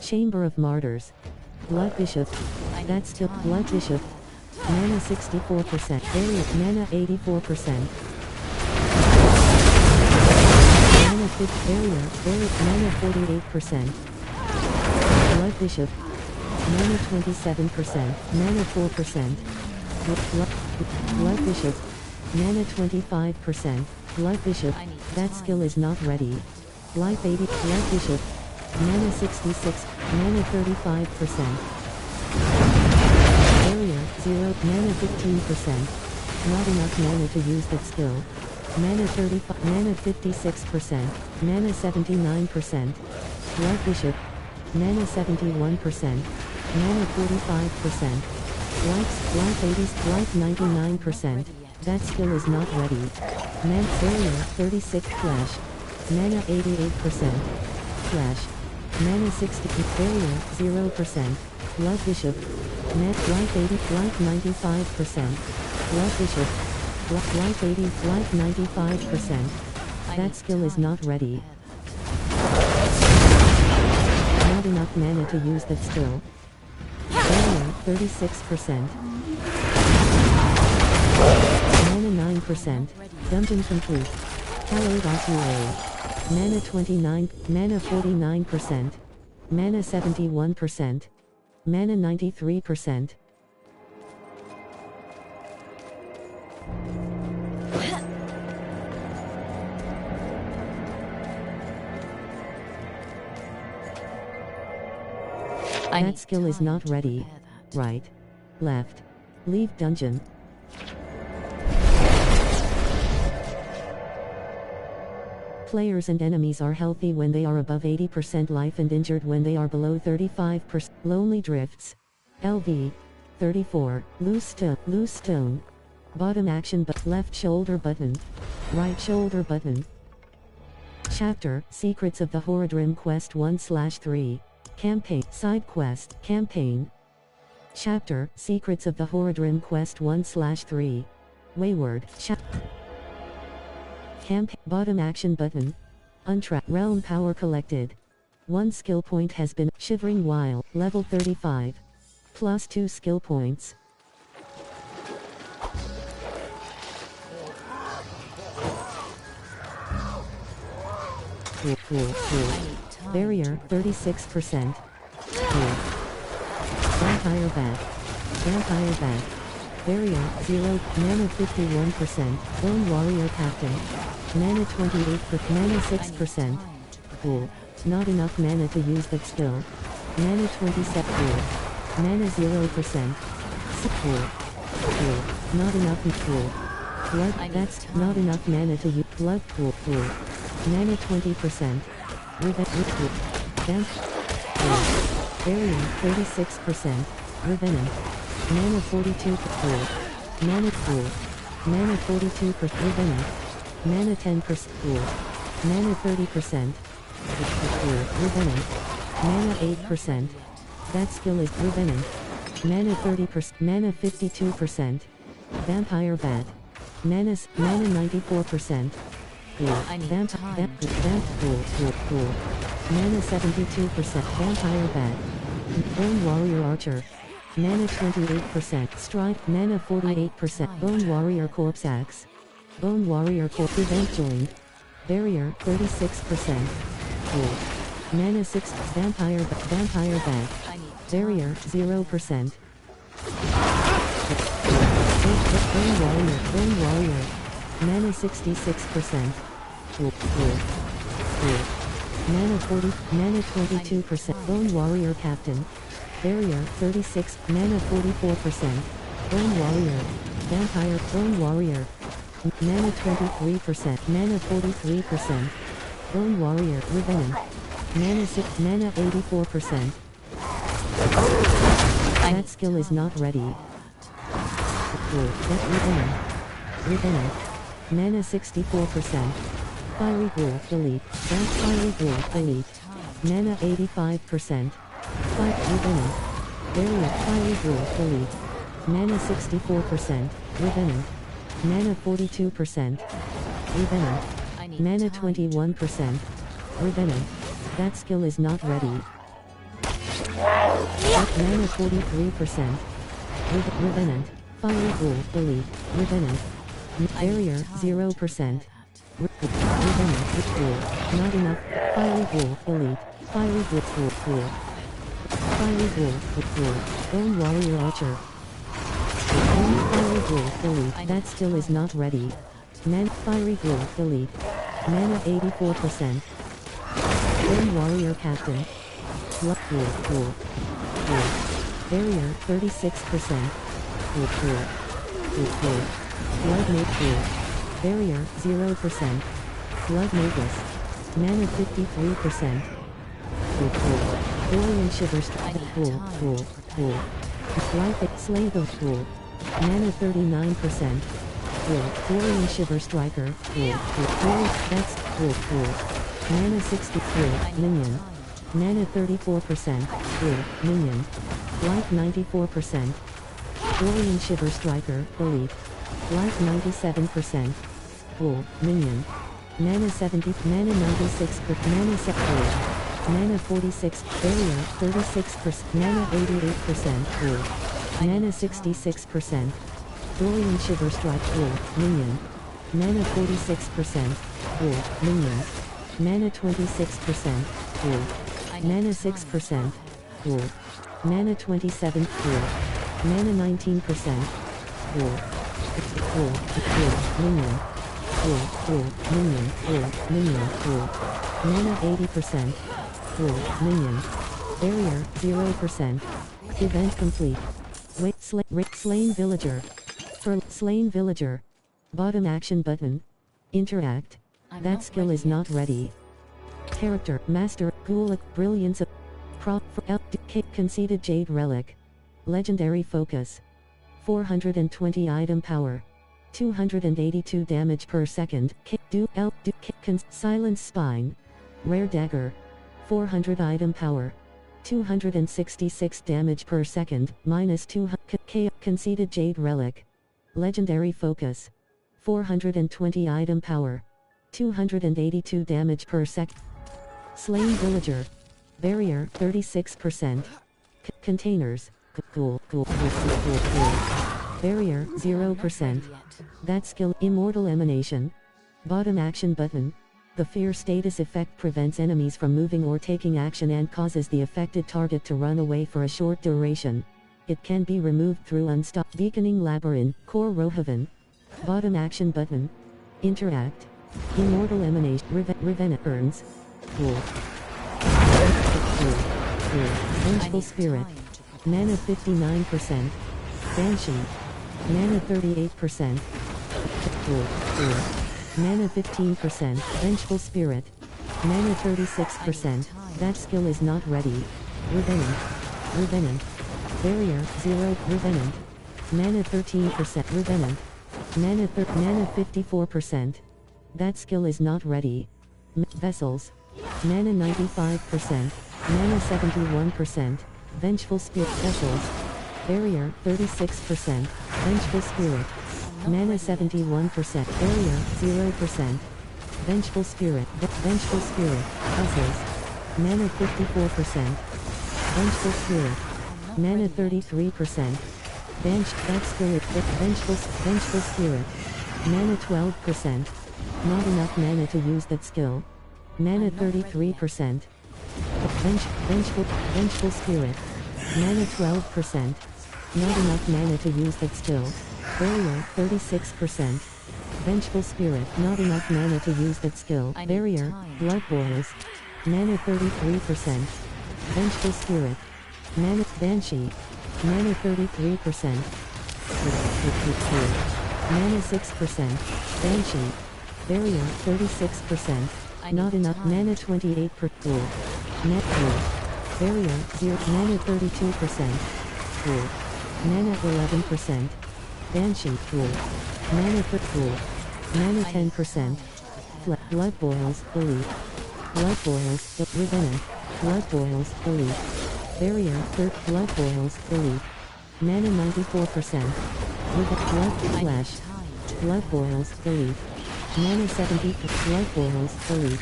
Chamber of Martyrs. Blood Bishop. That's still Blood Bishop. Mana 64%. Barrier. Mana 84%. Mana 50. Barrier. Mana 48%. Blood Bishop. Mana 27%. Mana 4%. Blood Bishop. Mana 25%. Blood Bishop. That skill is not ready. Life 80. Blood Bishop. Mana 66. Mana 35%. Barrier, 0. Mana 15%. Not enough mana to use that skill. Mana 35. Mana 56%. Mana 79%. Blood Bishop. Mana 71%. Mana 45%. Life 80. Life 99%. That skill is not ready. Barrier, 36. Flash. Mana 88%. Flash. Mana 60. Barrier, 0%. Blood Bishop. Life 80. Life 95%. Blood Bishop. Life 80. Life 95%. That skill is not ready. Not enough mana to use that skill. Barrier, 36%. Mana 9%. Dungeon complete. Hallowed Osua. Mana 29. Mana 49%. Mana 71%. Mana 93%. That skill is not ready. Right. Left. Leave dungeon. Players and enemies are healthy when they are above 80% life and injured when they are below 35%. Lonely Drifts. LV. 34. Loose stone. Bottom action but left shoulder button. Right shoulder button. Chapter, Secrets of the Horadrim Quest 1/3. Campaign, Side Quest, Campaign. Chapter, Secrets of the Horadrim Quest 1/3. Wayward, bottom action button. Untracked, Realm Power collected. 1 skill point has been, Shivering While, level 35. Plus 2 skill points. Barrier, 36%. Vampire Bat. Barrier, 0. Mana 51%. Bone Warrior Captain. Mana 28. Mana 6%. Cool. Not enough mana to use that skill. Mana 27. Cool. Mana 0%. Cool. Not enough. Cool. Blood. That's not enough mana to use. Blood. Cool. Mana 20%. Vamp. Barrier, 36%. Revenant. Mana 42. Cool. Mana cool. Mana 42. Revenant. Mana 10%. Cool. Mana 30%. Cool. Revenant. Mana 8%. That skill is Revenant. Mana 30%. Mana 52%. Vampire Bat. Mana 94%. Cool. Cool. Mana 72%. Vampire Bat. Bone Warrior Archer. Mana 28%. Strike. Mana 48%. Bone Warrior Corpse Axe. Bone Warrior Corpse Event joined. Barrier, 36%. Cool. Mana 6. Vampire Bat. Barrier, 0%. Bone Warrior. Mana 66%. Cool. Mana 40, mana 22%. Bone Warrior Captain. Barrier 36, mana 44%. Bone Warrior. Vampire. Bone Warrior. Mana 23%. Mana 43%. Bone Warrior. Revenant. Mana 6, mana 84%. That skill is not ready. Revenant. Mana 64%. Fiery Ghoul. Elite. Fiery Ghoul. Elite. Mana 85%. Revenant. Barrier. Fiery Ghoul. Elite. Mana 64%. Revenant. Mana 42%. Revenant. Mana 21%. Revenant. That skill is not ready. Mana 43%. Revenant. Fiery Ghoul. Elite. Revenant. Barrier 0%. Revenant. Not enough. Fiery Ghoul. Elite. Fiery Ghoul. Fiery Ghoul. Bone Warrior Archer. Fiery Ghoul. Elite. That skill is not ready. Fiery Ghoul. Elite. Mana 84%. Bone Warrior Captain. Barrier 36%. Blood Magus. Barrier 0%. Blood Magus. Mana 53%. Dorian Shiver Strike. Life Slave of Cool. Mana 39%. Dorian Shiver Striker. That's cool. Mana 63. Minion. Mana 34%. Minion. Life 94%. Dorian Shiver Striker. Elite. Life 97%. Minion. Mana 70. Mana 96. Mana 70. Mana 46. Barrier 36%. Mana 88%. Mana 66%. Dorian Shiver Strike. Minion. Mana 46%. Minion. Mana 26%. Mana 6%. Mana 27. Mana 19%. Minion. Minion. Mana 80%. Minion. Barrier 0%. Event complete. Wait, slain villager. For slain villager. Bottom action button. Interact. That skill is not ready. Character, Master, Ghoul, Brilliance of Conceded Jade Relic. Legendary Focus. 420 item power. 282 damage per second. Silence Spine. Rare Dagger. 400 item power. 266 damage per second, minus 200 Conceded Jade Relic. Legendary Focus. 420 item power. 282 damage per second. Slain Villager. Barrier 36%. Containers. Barrier 0%. That skill Immortal Emanation. Bottom action button. The fear status effect prevents enemies from moving or taking action and causes the affected target to run away for a short duration. It can be removed through Unstop Beaconing Labyrinth, Core Rohaven. Bottom action button. Interact. Immortal Emanation. Revenant earns. Vengeful Spirit. Mana 59%. Banshee. Mana 38%. Mana 15%. Vengeful Spirit. Mana 36%. That skill is not ready. Revenant. Barrier 0. Revenant. Mana 13%. Revenant. Mana 54%. That skill is not ready. Vessels. Mana 95%. Mana 71%. Vengeful Spirit. Vessels. Barrier 36%. Vengeful Spirit. Mana 71%. Barrier 0%. Vengeful Spirit. Vengeful Spirit. Vessels. Mana 54%. Vengeful Spirit. Mana 33%. That skill is Vengeful Spirit. Mana 12%. Not enough mana to use that skill. Mana 33%. Vengeful Spirit. Mana 12%. Not enough mana to use that skill. Barrier, 36%. Vengeful Spirit, not enough mana to use that skill. Barrier, Blood Boils. Mana 33%. Vengeful Spirit. Mana, Banshee. Mana 33%. Mana 6%. Banshee. Barrier, 36%. Not enough. Mana 28 per pool. Net pool. Barrier, 0. Mana 32%. Pool. Mana 11%. Banshee pool. Mana per pool. Mana 10%. Blood Boils, Elite. Blood Boils, Revenant. Blood Boils, Elite. Barrier, Blood Boils, Elite. Mana 94%. Blood Flash. Blood Boils, Elite. Mana 70. Blood Boils, Elite.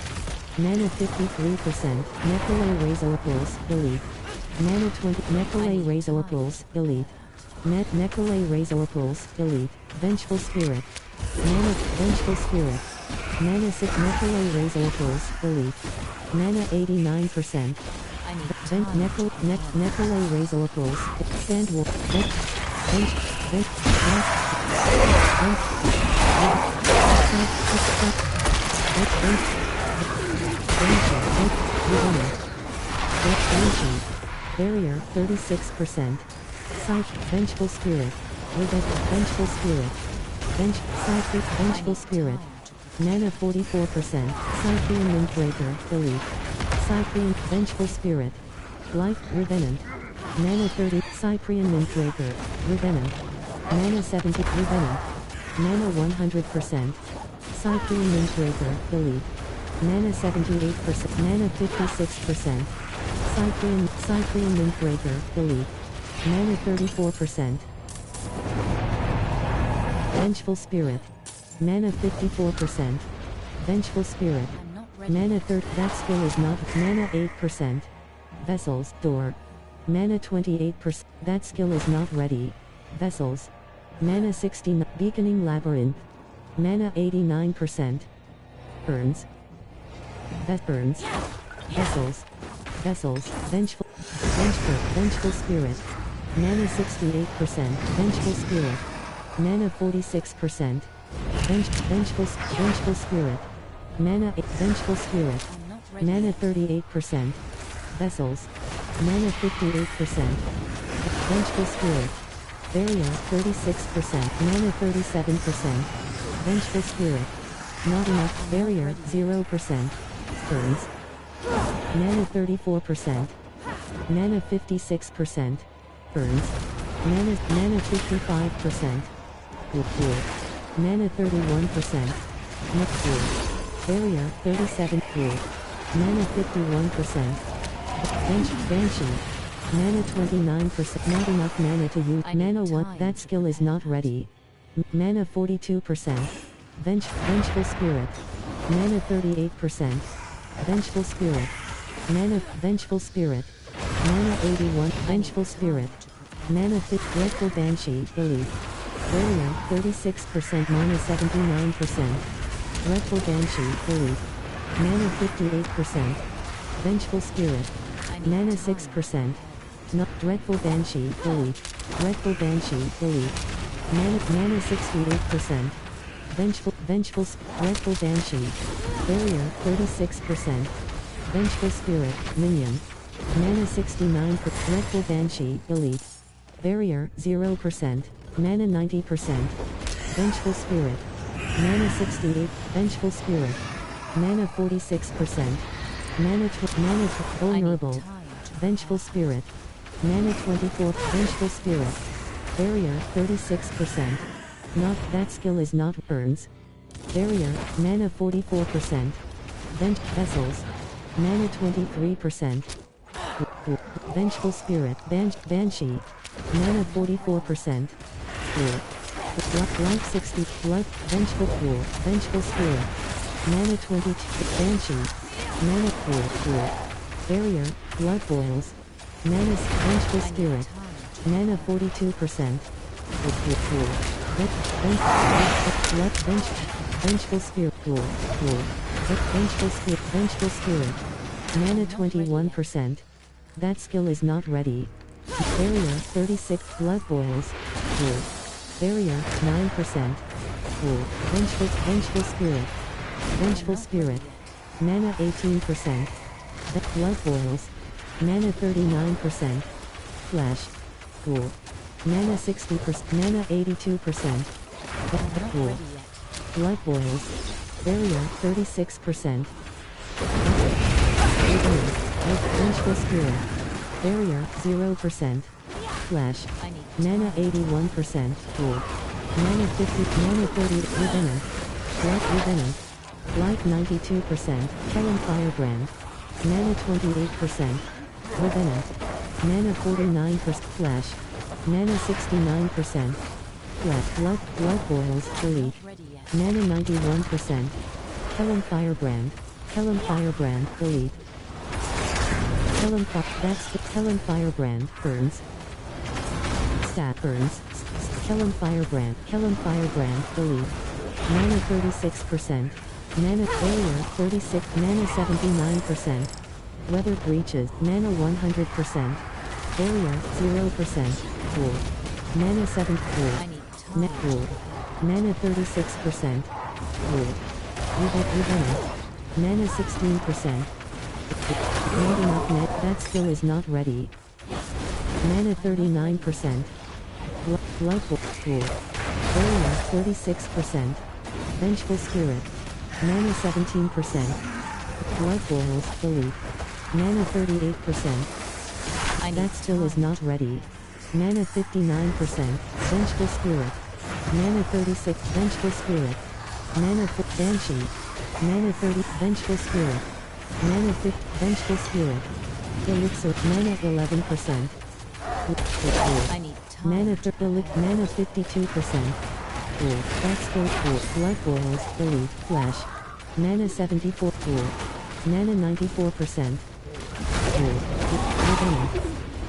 Mana 53%. Necrolay Razorpulse, Elite. Mana 20. Necrolay Razorpulse, Elite. Necrolay Razorpulse, Elite. Vengeful Spirit. Mana, Vengeful Spirit. Mana 6. Necrolay Razorpulse, Elite. Mana 89%. Necrolay Razorpulse. Sandwalk. Barrier, 36%. Scythe, Vengeful Spirit. Vengeful Spirit. Vengeful Spirit. Mana 44%. Cyprian Windbreaker, Elite. Cyprian, Vengeful Spirit. Life, Revenant. Mana 30. Cyprian Windbreaker, Revenant. Mana 70. Revenant. Mana 100%. Cyprian Windbreaker, Elite. Mana 78%. Mana 56%. Cyprian Windbreaker, Elite. Mana 34%. Vengeful Spirit. Mana 54%. Vengeful Spirit. Mana 30. That skill is not. Mana 8%. Vessels, Door. Mana 28%. That skill is not ready. Vessels. Mana 16. Beaconing Labyrinth. Mana 89%. Urns. Urns. Vessels. Vessels. Vengeful Spirit. Mana 68%. Vengeful Spirit. Mana 46%. Vengeful Spirit. Mana 8. Vengeful Spirit. Mana 38%. Vessels. Mana 58%. Vengeful Spirit. Barrier, 36%. Mana 37%. Vengeful Spirit. Not enough. Barrier, 0%. Burns. Mana 34%. Mana 56%. Burns. Mana 55%. Pool. Mana 31%. Neck pool. Barrier, 37. Pool. Mana 51%. Banshee. Mana 29%. Not enough mana to use. Mana 1. That skill is not ready. Mana 42%. Vengeful Spirit. Mana 38%. Vengeful Spirit. Mana. Vengeful Spirit. Mana 81. Vengeful Spirit. Mana 5. Dreadful Banshee, Elite. Barrier, 36%. Mana 79%. Dreadful Banshee, Elite. Mana 58%. Vengeful Spirit. Mana 6%. Not Dreadful Banshee, Elite. Dreadful Banshee, Elite. Mana 68%. Dreadful Banshee. Barrier, 36%. Vengeful Spirit, Minion. Mana 69%. Dreadful Banshee, Elite. Barrier, 0%. Mana 90%. Vengeful Spirit. Mana 68. Vengeful Spirit. Mana 46%. Mana Vulnerable. Vengeful Spirit. Mana 24. Vengeful Spirit. Barrier, 36%. Not. That skill is not. Burns. Barrier, Mana 44%. Vessels. Mana 23%. Vengeful Spirit. Banshee. Mana 44%. Life 60. Blood. Vengeful Pool. Vengeful Spirit. Mana 22. Banshee. Mana Pool. Barrier. Blood Boils. Mana. Vengeful Spirit. Mana 42%. Vengeful Spirit. Vengeful Spirit. Mana 21%. That skill is not ready. Barrier, 36. Blood Boils. Barrier, 9%. Cool. Vengeful Spirit. Vengeful Spirit. Mana 18%. Blood Boils. Mana 39%. Flash. Cool. Mana 60%. Mana 82%. Cool. Blood Boils. Barrier, 36%. Vengeful Spirit. Barrier, 0%. Flash. Mana 81%. Cool. Mana 50. Mana 30. Revenant. Light Revenant. Light 92%. Helen Firebrand. Mana 28%. Revenant. Mana 49%. Flash. Mana 69%. Flash. Blood Boils. Delete. Mana 91%. Helen Firebrand. Helen Firebrand. Delete. Helen Firebrand. Burns. Stat burns. Helen Firebrand. Helen Firebrand. Delete. Mana 36%. Mana Barrier 36. Mana 79%. Weather Breaches. Mana 100%. Barrier 0%. Cool. Mana 7. Cool. Cool. Mana 36%. Cool. Revenant. Mana 16%. Not enough net. That skill is not ready. Mana 39%. Blood Bowl. Cool. Barrier 36%. Vengeful Spirit. Mana 17%. Blood Boils. Delete. Mana 38%. That skill is not ready. Mana 59%. Vengeful Spirit. Mana 36. Vengeful Spirit. Mana 4. Banshee. Mana 30. Vengeful Spirit. Mana 50. Vengeful Spirit. Elixir. Mana 11%. Mana 30. Mana 52%. Cool. That's still cool. Blood Boils. Delete. Flash. Mana 74. Cool. Mana 94%. Cool. Revenant.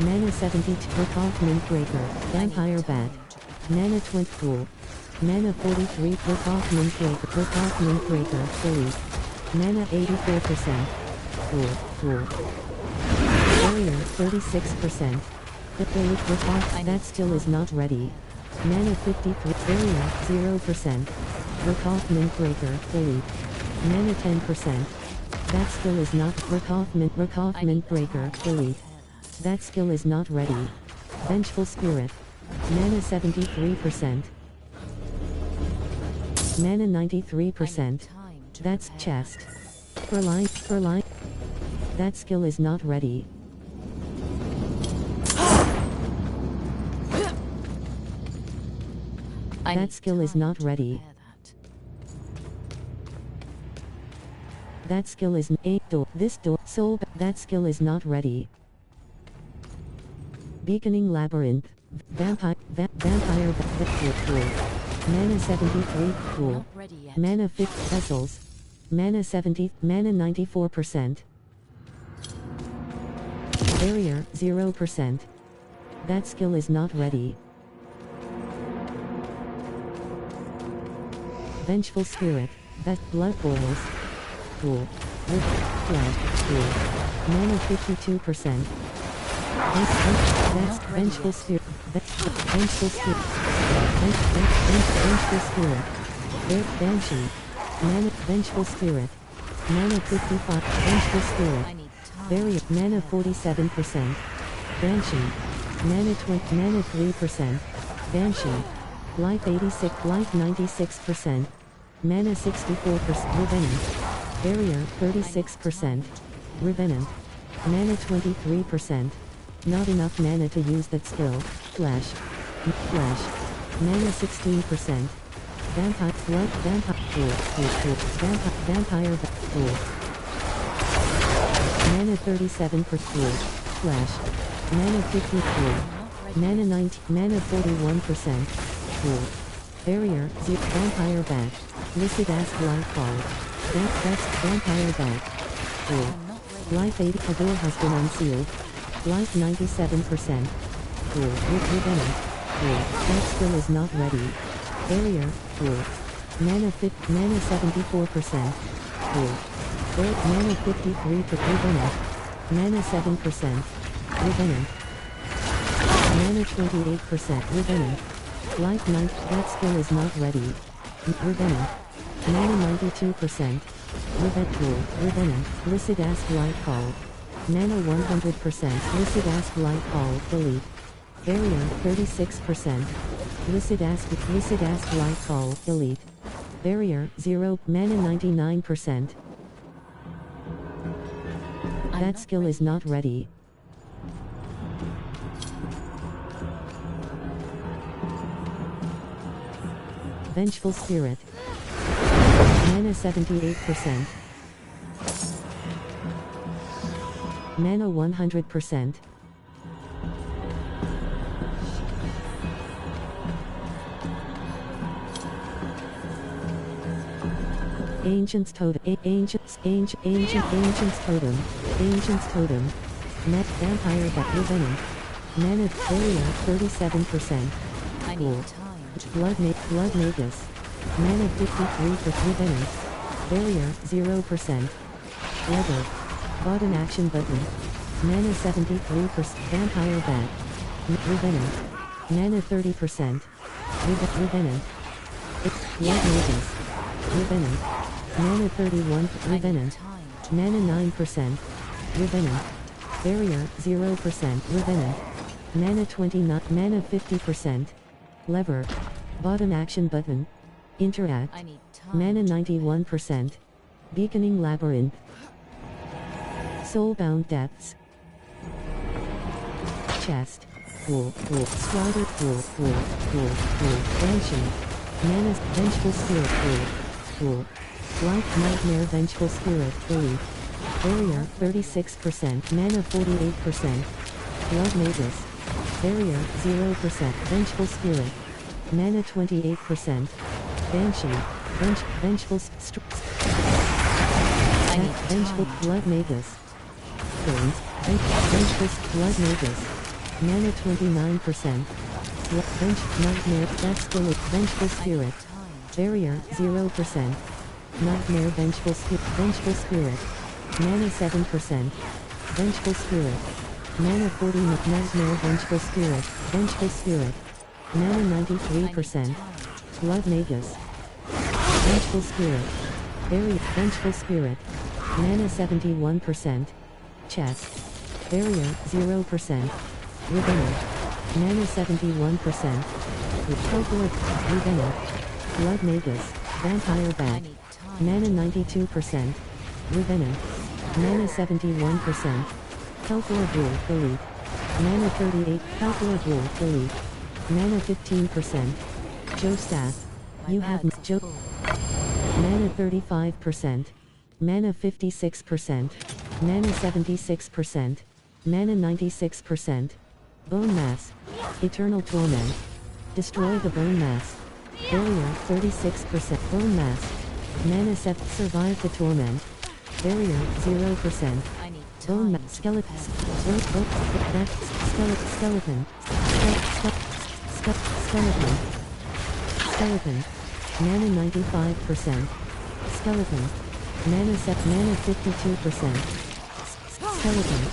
Mana 72. Recalcment Breaker. Vampire Bat. Mana 20. Cool. Mana 43. Recalcment Breaker. Recalcment Breaker. Delete. Mana 84%. Cool. Barrier 36%. That skill is not ready. Mana 53. Barrier 0%. Recalcment Breaker. Delete. Mana 10%. That skill is not. Recalcment Breaker. Delete. That skill is not ready. Vengeful Spirit. Mana 73%. Mana 93%. That's chest. For line. That skill is not ready. That skill is not ready. That skill is a door. This door. Soul. That skill is not ready. Beaconing Labyrinth. Vampire. Cool. Mana 73. Cool. Mana 50. Vessels. Mana 70. Mana 94%. Barrier 0%. That skill is not ready. Vengeful Spirit. That Blood Boils. Cool. Flag. Cool. Mana 52%. That's Vengeful Spirit. Vengeful Spirit. Vengeful Spirit. Banshee. Mana Vengeful Spirit. Mana 55. Vengeful Spirit. Barrier. Mana 47%. Banshee. Mana 20. Mana 3%. Banshee. Life 86. Life 96%. Mana 64%. Revenant. Barrier 36%. Revenant. Mana 23%. Not enough mana to use that skill. Flash. Mana 16%. Vampire. Vampire. Vampire. Cool. Mana 37%. Flash. Mana 54. Mana 90. Mana 41%. Cool. Barrier. Vampire Bat. Listed as Blind Fall. That's Vampire Bat. Cool. Life 80. A door has been unsealed. Life 97%. Cool. Revenant. Cool. That skill is not ready. Barrier. Cool. Mana 74%. Cool. Mana 53 for Revenant. Mana 7%. Revenant. Mana 28%. Revenant. Life 9, that skill is not ready. Revenant. Mana 92%. Revenant. Licid Ask Light Call. Mana 100%. Licid Ask Light Call. Delete. Barrier 36%. Licid Ask Light Call. Delete. Barrier 0. Mana 99%. That skill is not ready. Vengeful Spirit. Mana 78%. Mana 100%. Ancient's Totem. Ancient's Totem. Ancient's Totem. Vampire Revenant. Mana Barrier 37%. Ghoul. Blood Magus. Mana 53 for Revenant. Barrier 0%. Leather. Button action button. Mana 73%. Vampire Bat. Revenant. Mana 30%. Revenant. Blood Magus. Revenant. Mana 31. Revenant. Mana 9%. Revenant. Barrier 0%. Revenant. Mana 29. Mana 50%. Lever. Bottom action button. Interact. Mana 91%. Beaconing Labyrinth. Soulbound Depths. Chest. Wool. Strider. Wool. Banshee. Mana. Vengeful Spirit. Wool. Life Nightmare Vengeful Spirit. Delete. Barrier 36%. Mana 48%. Blood Magus. Barrier 0%. Vengeful Spirit. Mana 28%. Banshee. Vengeful Blood Magus. Burns. Vengeful Blood Magus. Mana 29%. Nightmare. That skill is Vengeful Spirit. Barrier 0%. Nightmare Vengeful Spirit. Mana 7%. Vengeful Spirit. Mana 40. Nightmare Vengeful Spirit. Mana 93%. Blood Magus. Vengeful Spirit. Barrier. Vengeful Spirit. Mana 71%. Chest. Barrier 0%. Revenant. Mana 71%. Revenant. Blood Magus. Vampire Bat. Mana 92%. Revenant. Mana 71%. Calcula Ghoul. Delete. Mana 38. Calcula Ghoul. Delete. Mana 15%. Joe Staff. You have Joe. Mana 35%. Mana 56%. Mana 76%. Mana 96%. Bone Mass. Eternal Torment. Destroy the Bone Mass. Barrier 36%. Bone Mass. Mana 7. Survive the Torment. Barrier 0%. Bone Mass. Skeleton. Skeleton. Mana 95%. Skeleton. Mana 52%. Skeleton.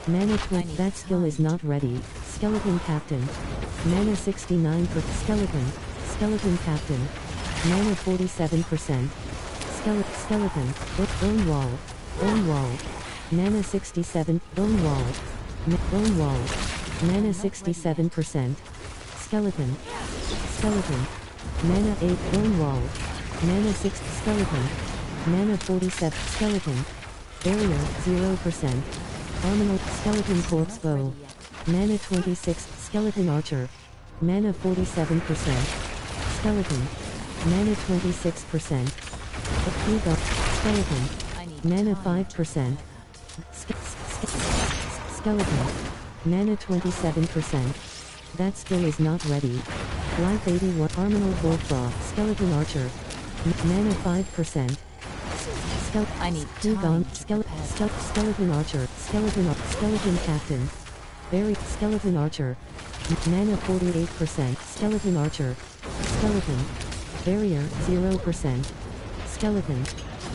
Mana 20. That skill is not ready. Skeleton Captain. Mana 69 per Skeleton. Skeleton Captain. Mana 47%. Skeleton. Bone Wall. Mana 67. Bone Wall. Mana 67%. Skeleton. Mana 8. Bone Wall. Mana 6. Skeleton. Mana 47. Skeleton. Barrier 0%. Arminal. Skeleton Corpse Bow. Mana 26. Skeleton Archer. Mana 47%. Skeleton. Mana 26%. Skeleton. Mana 5%. Skeleton. Mana 27%. That skill is not ready. Life 81. Arminal Bullclaw. Skeleton Archer. Mana 5%. Skeleton Archer. Skeleton Captain. Skeleton Archer. Mana 48%. Skeleton Archer. Skeleton. Barrier 0%. Skeleton.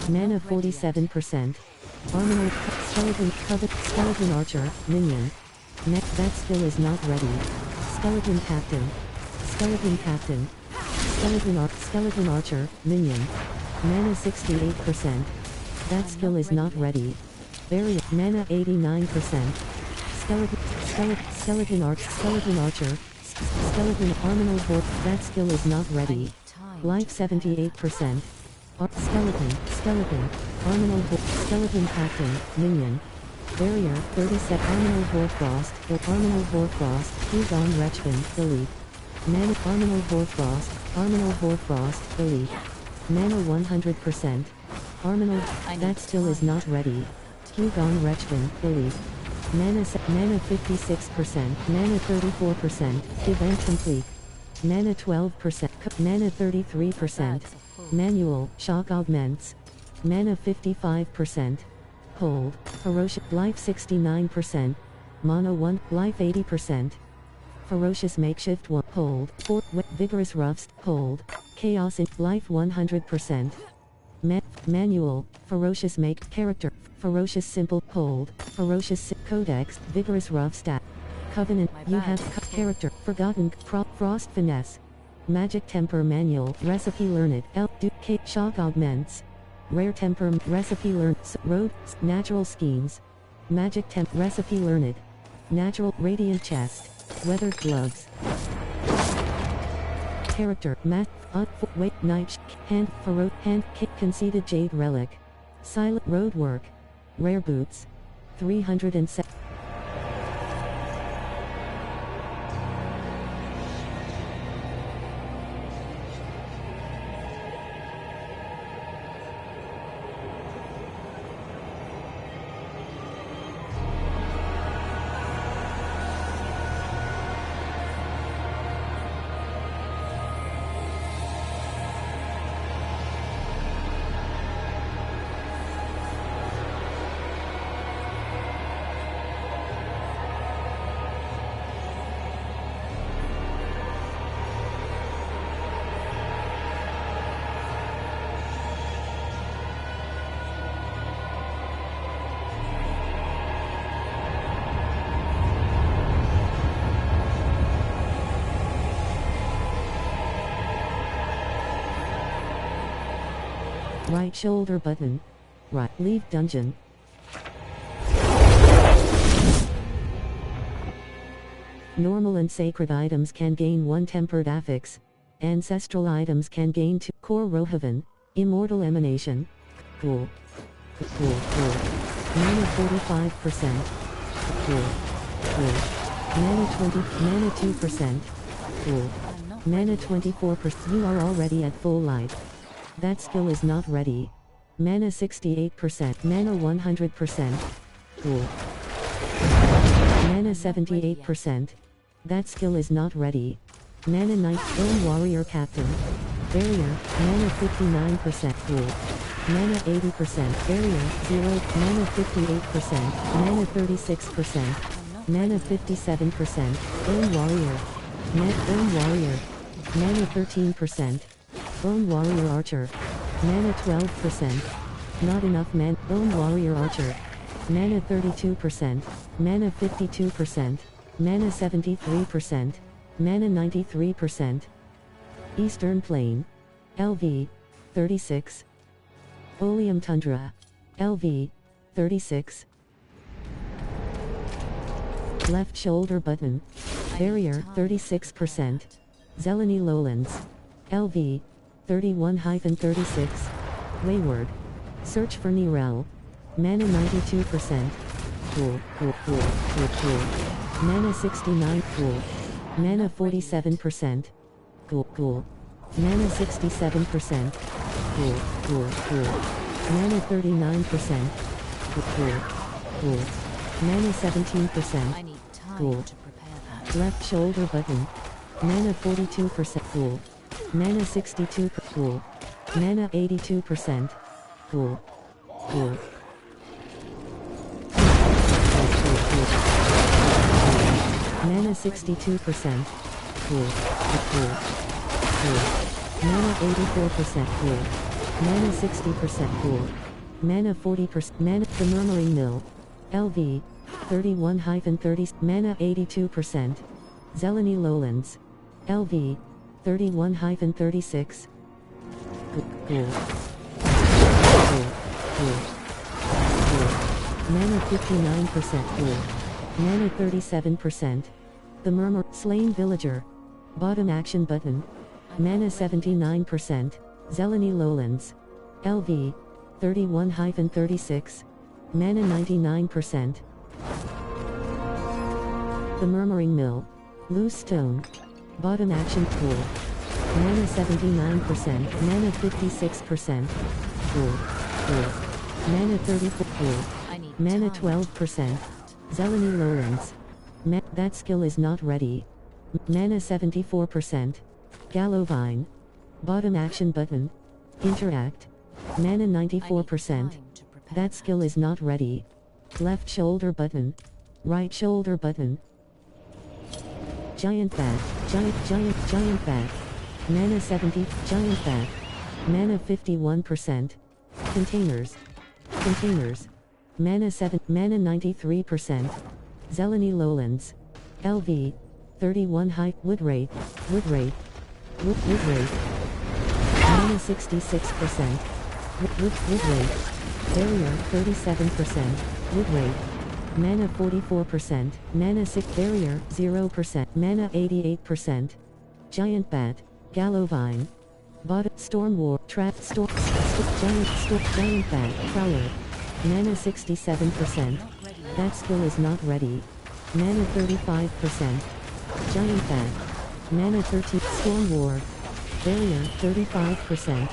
Mana 47%. Arminal. Skeleton Archer. Minion. That skill is not ready. Skeleton Captain. Skeleton Captain. Skeleton Archer, Minion. Mana 68%. That skill is not ready. Barrier, mana 89%. Skeleton Archer. Skeleton Arminal Horde, that skill is not ready. Life 78%. Skeleton, Arminal Horde, Skeleton Captain, Minion. Barrier, 37, Arminal Hoarfrost, or Arminal Hoarfrost, Hugon Wretchman, Elite. Mana, Arminal Hoarfrost, Elite. Mana 100%. Arminal, that skill is not ready. Hugon Wretchman, Elite. Mana 56%, mana 34%, event complete. Mana 12%, mana 33%. Manual, shock augments. Mana 55%. Hold, ferocious, life 69%. Mono 1, life 80%. Ferocious makeshift 1, hold, vigorous roughs, hold. Chaos in, life 100%. Manual, ferocious character, ferocious simple, hold, ferocious codex, vigorous rough stat. Covenant, you have character, forgotten, frost finesse. Magic temper manual, recipe learned, shock augments. Rare temper, recipe learned, road, natural schemes. Magic temp, recipe learned. Natural, radiant chest. Weathered gloves. Character, night, hand, conceded jade relic. Silent road work. Rare boots. 307. Right shoulder button. Right, leave dungeon. Normal and sacred items can gain 1 tempered affix. Ancestral items can gain 2. Core Rohaven. Immortal emanation. Cool. Mana 45%. Cool. Mana 20, mana 2%. Cool. Mana 24%. You are already at full life. That skill is not ready. Mana 68%, mana 100%. Cool. Mana 78%. That skill is not ready. Mana 9, Bone Warrior Captain. Barrier, mana 59%. Cool. Mana 80%. Barrier, 0, mana 58%. Mana 36%. Mana 57%. Bone Warrior. Bone Warrior. Mana 13%. Bone Warrior Archer. Mana 12%. Not enough Bone Warrior Archer. Mana 32%. Mana 52%. Mana 73%. Mana 93%. Eastern Plain. LV. 36. Oleum Tundra. LV. 36. Left shoulder button. Barrier 36%. Zeleny Lowlands. LV. 31-36. Wayward. Search for Nirel. Mana 92%. Cool. Mana 69. Cool. Mana 47%. Cool. Mana 67%. Cool. Mana 39%. Cool. Mana 17%. Cool. Left shoulder button. Mana 42%. Cool. Mana 62. Cool. Mana 82%. Cool. Mana 62%. Cool. Mana 84%. Cool. Mana 60%. Cool. Mana 40%. Mana the Murmuring Mill. LV. 31-30. Mana 82%. Zeleny Lowlands. LV. 31-36. Cool. Mana 59%. Cool. Mana 37%. The Murmur, Slain Villager. Bottom action button. Mana 79%. Zeleny Lowlands. LV. 31-36. Mana 99%. The Murmuring Mill. Loose Stone. Bottom action pool. Mana 79%. Mana 56%. Pool. Mana 34. Pool. Mana 12%. Zeleny Lowlands. That skill is not ready. Mana 74%. Gallovine. Bottom action button. Interact. Mana 94%. That skill is not ready. Left shoulder button. Right shoulder button. Giant Bat. Giant Bat. Mana 70. Giant Bat. Mana 51%. Containers. Mana 7. Mana 93%. Zeleny Lowlands. LV. 31 high. Wood rate. Wood rate. Mana 66%. Wood rate. Barrier 37%. Wood rate. Mana 44%. Mana 6. Barrier 0%. Mana 88%. Giant Bat. Gallovine. Bottom. Storm War. Trap. Giant Bat. Prowler. Mana 67%. That skill is not ready. Mana 35%. Giant Bat. Mana 13. Storm War. Barrier 35%.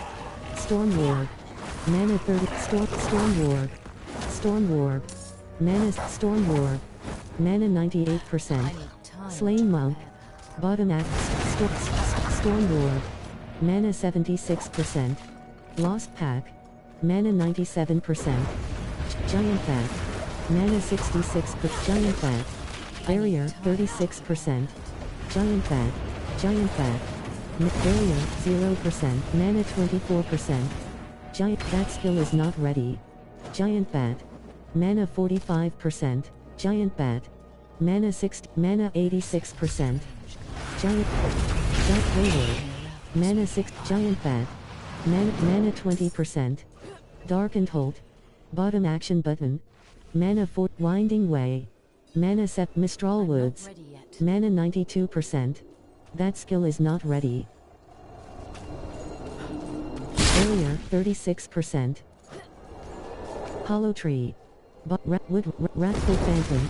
Storm War. Mana 30. Storm War. Mana Storm War. Mana 98%. Slain Monk. Bottom act. Storm War. Mana 76%. Lost Pack. Mana 97%. Giant Bat. Mana 66%. Giant Bat. Barrier 36%. Giant Bat. Barrier 0%. Mana 24%. That skill is not ready. Giant Bat. Mana 45%. Giant Bat. Mana 60. Mana 86%. Giant Wayward. Mana 6. Giant Bat. Mana 20%. Darkened Holt. Bottom action button. Mana 4. Winding Way. Mana Mistral Woods. Mana 92%. That skill is not ready. Barrier 36%. Hollow Tree. Wrathful Phantom.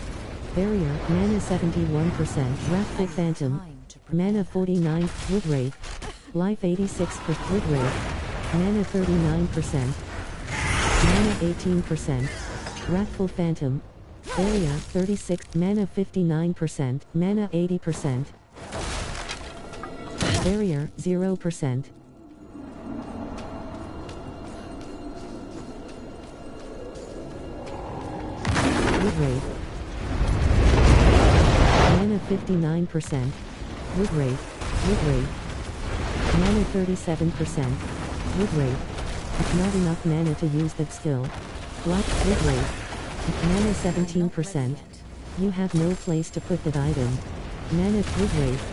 Barrier. Mana 71%. Wrathful Phantom. Mana 49. Wood Wraith. Life 86%. Wood Wraith. Mana 39%. Mana 18%. Wrathful Phantom. Barrier 36. Mana 59%. Mana 80%. Barrier 0%. Wood Wraith. Mana 59%. Wood Wraith. Mana 37%. Wood Wraith. Not enough mana to use that skill. Black Wood Wraith. Mana 17%. You have no place to put that item. Mana Wood Wraith.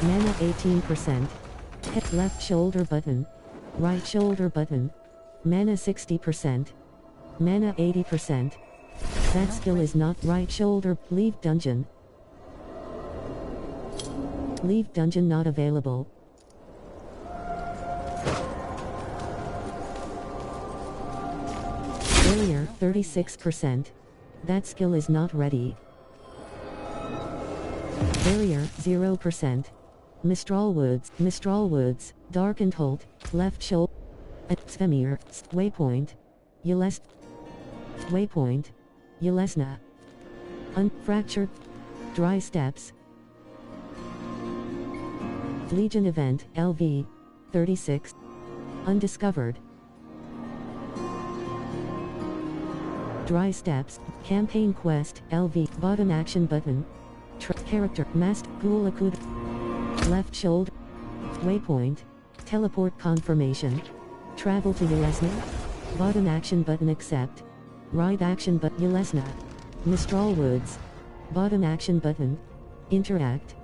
Mana 18%. Hit left shoulder button. Right shoulder button. Mana 60%. Mana 80%. That skill is not right shoulder. Leave dungeon. Leave dungeon not available. Barrier 36%. That skill is not ready. Barrier 0%. Mistral Woods, Darkened Holt, Left Shoulder, Svemir, Waypoint, Yelesna, Unfractured, Dry Steps, Legion Event, LV, 36, Undiscovered, Dry Steps, Campaign Quest, LV, Bottom Action Button, Character, Masked Ghoul Akud, Left Shoulder, Waypoint, Teleport Confirmation, Travel to Yelesna, Bottom Action Button Accept, Right Action Button Yelesna, Mistral Woods, Bottom Action Button, Interact,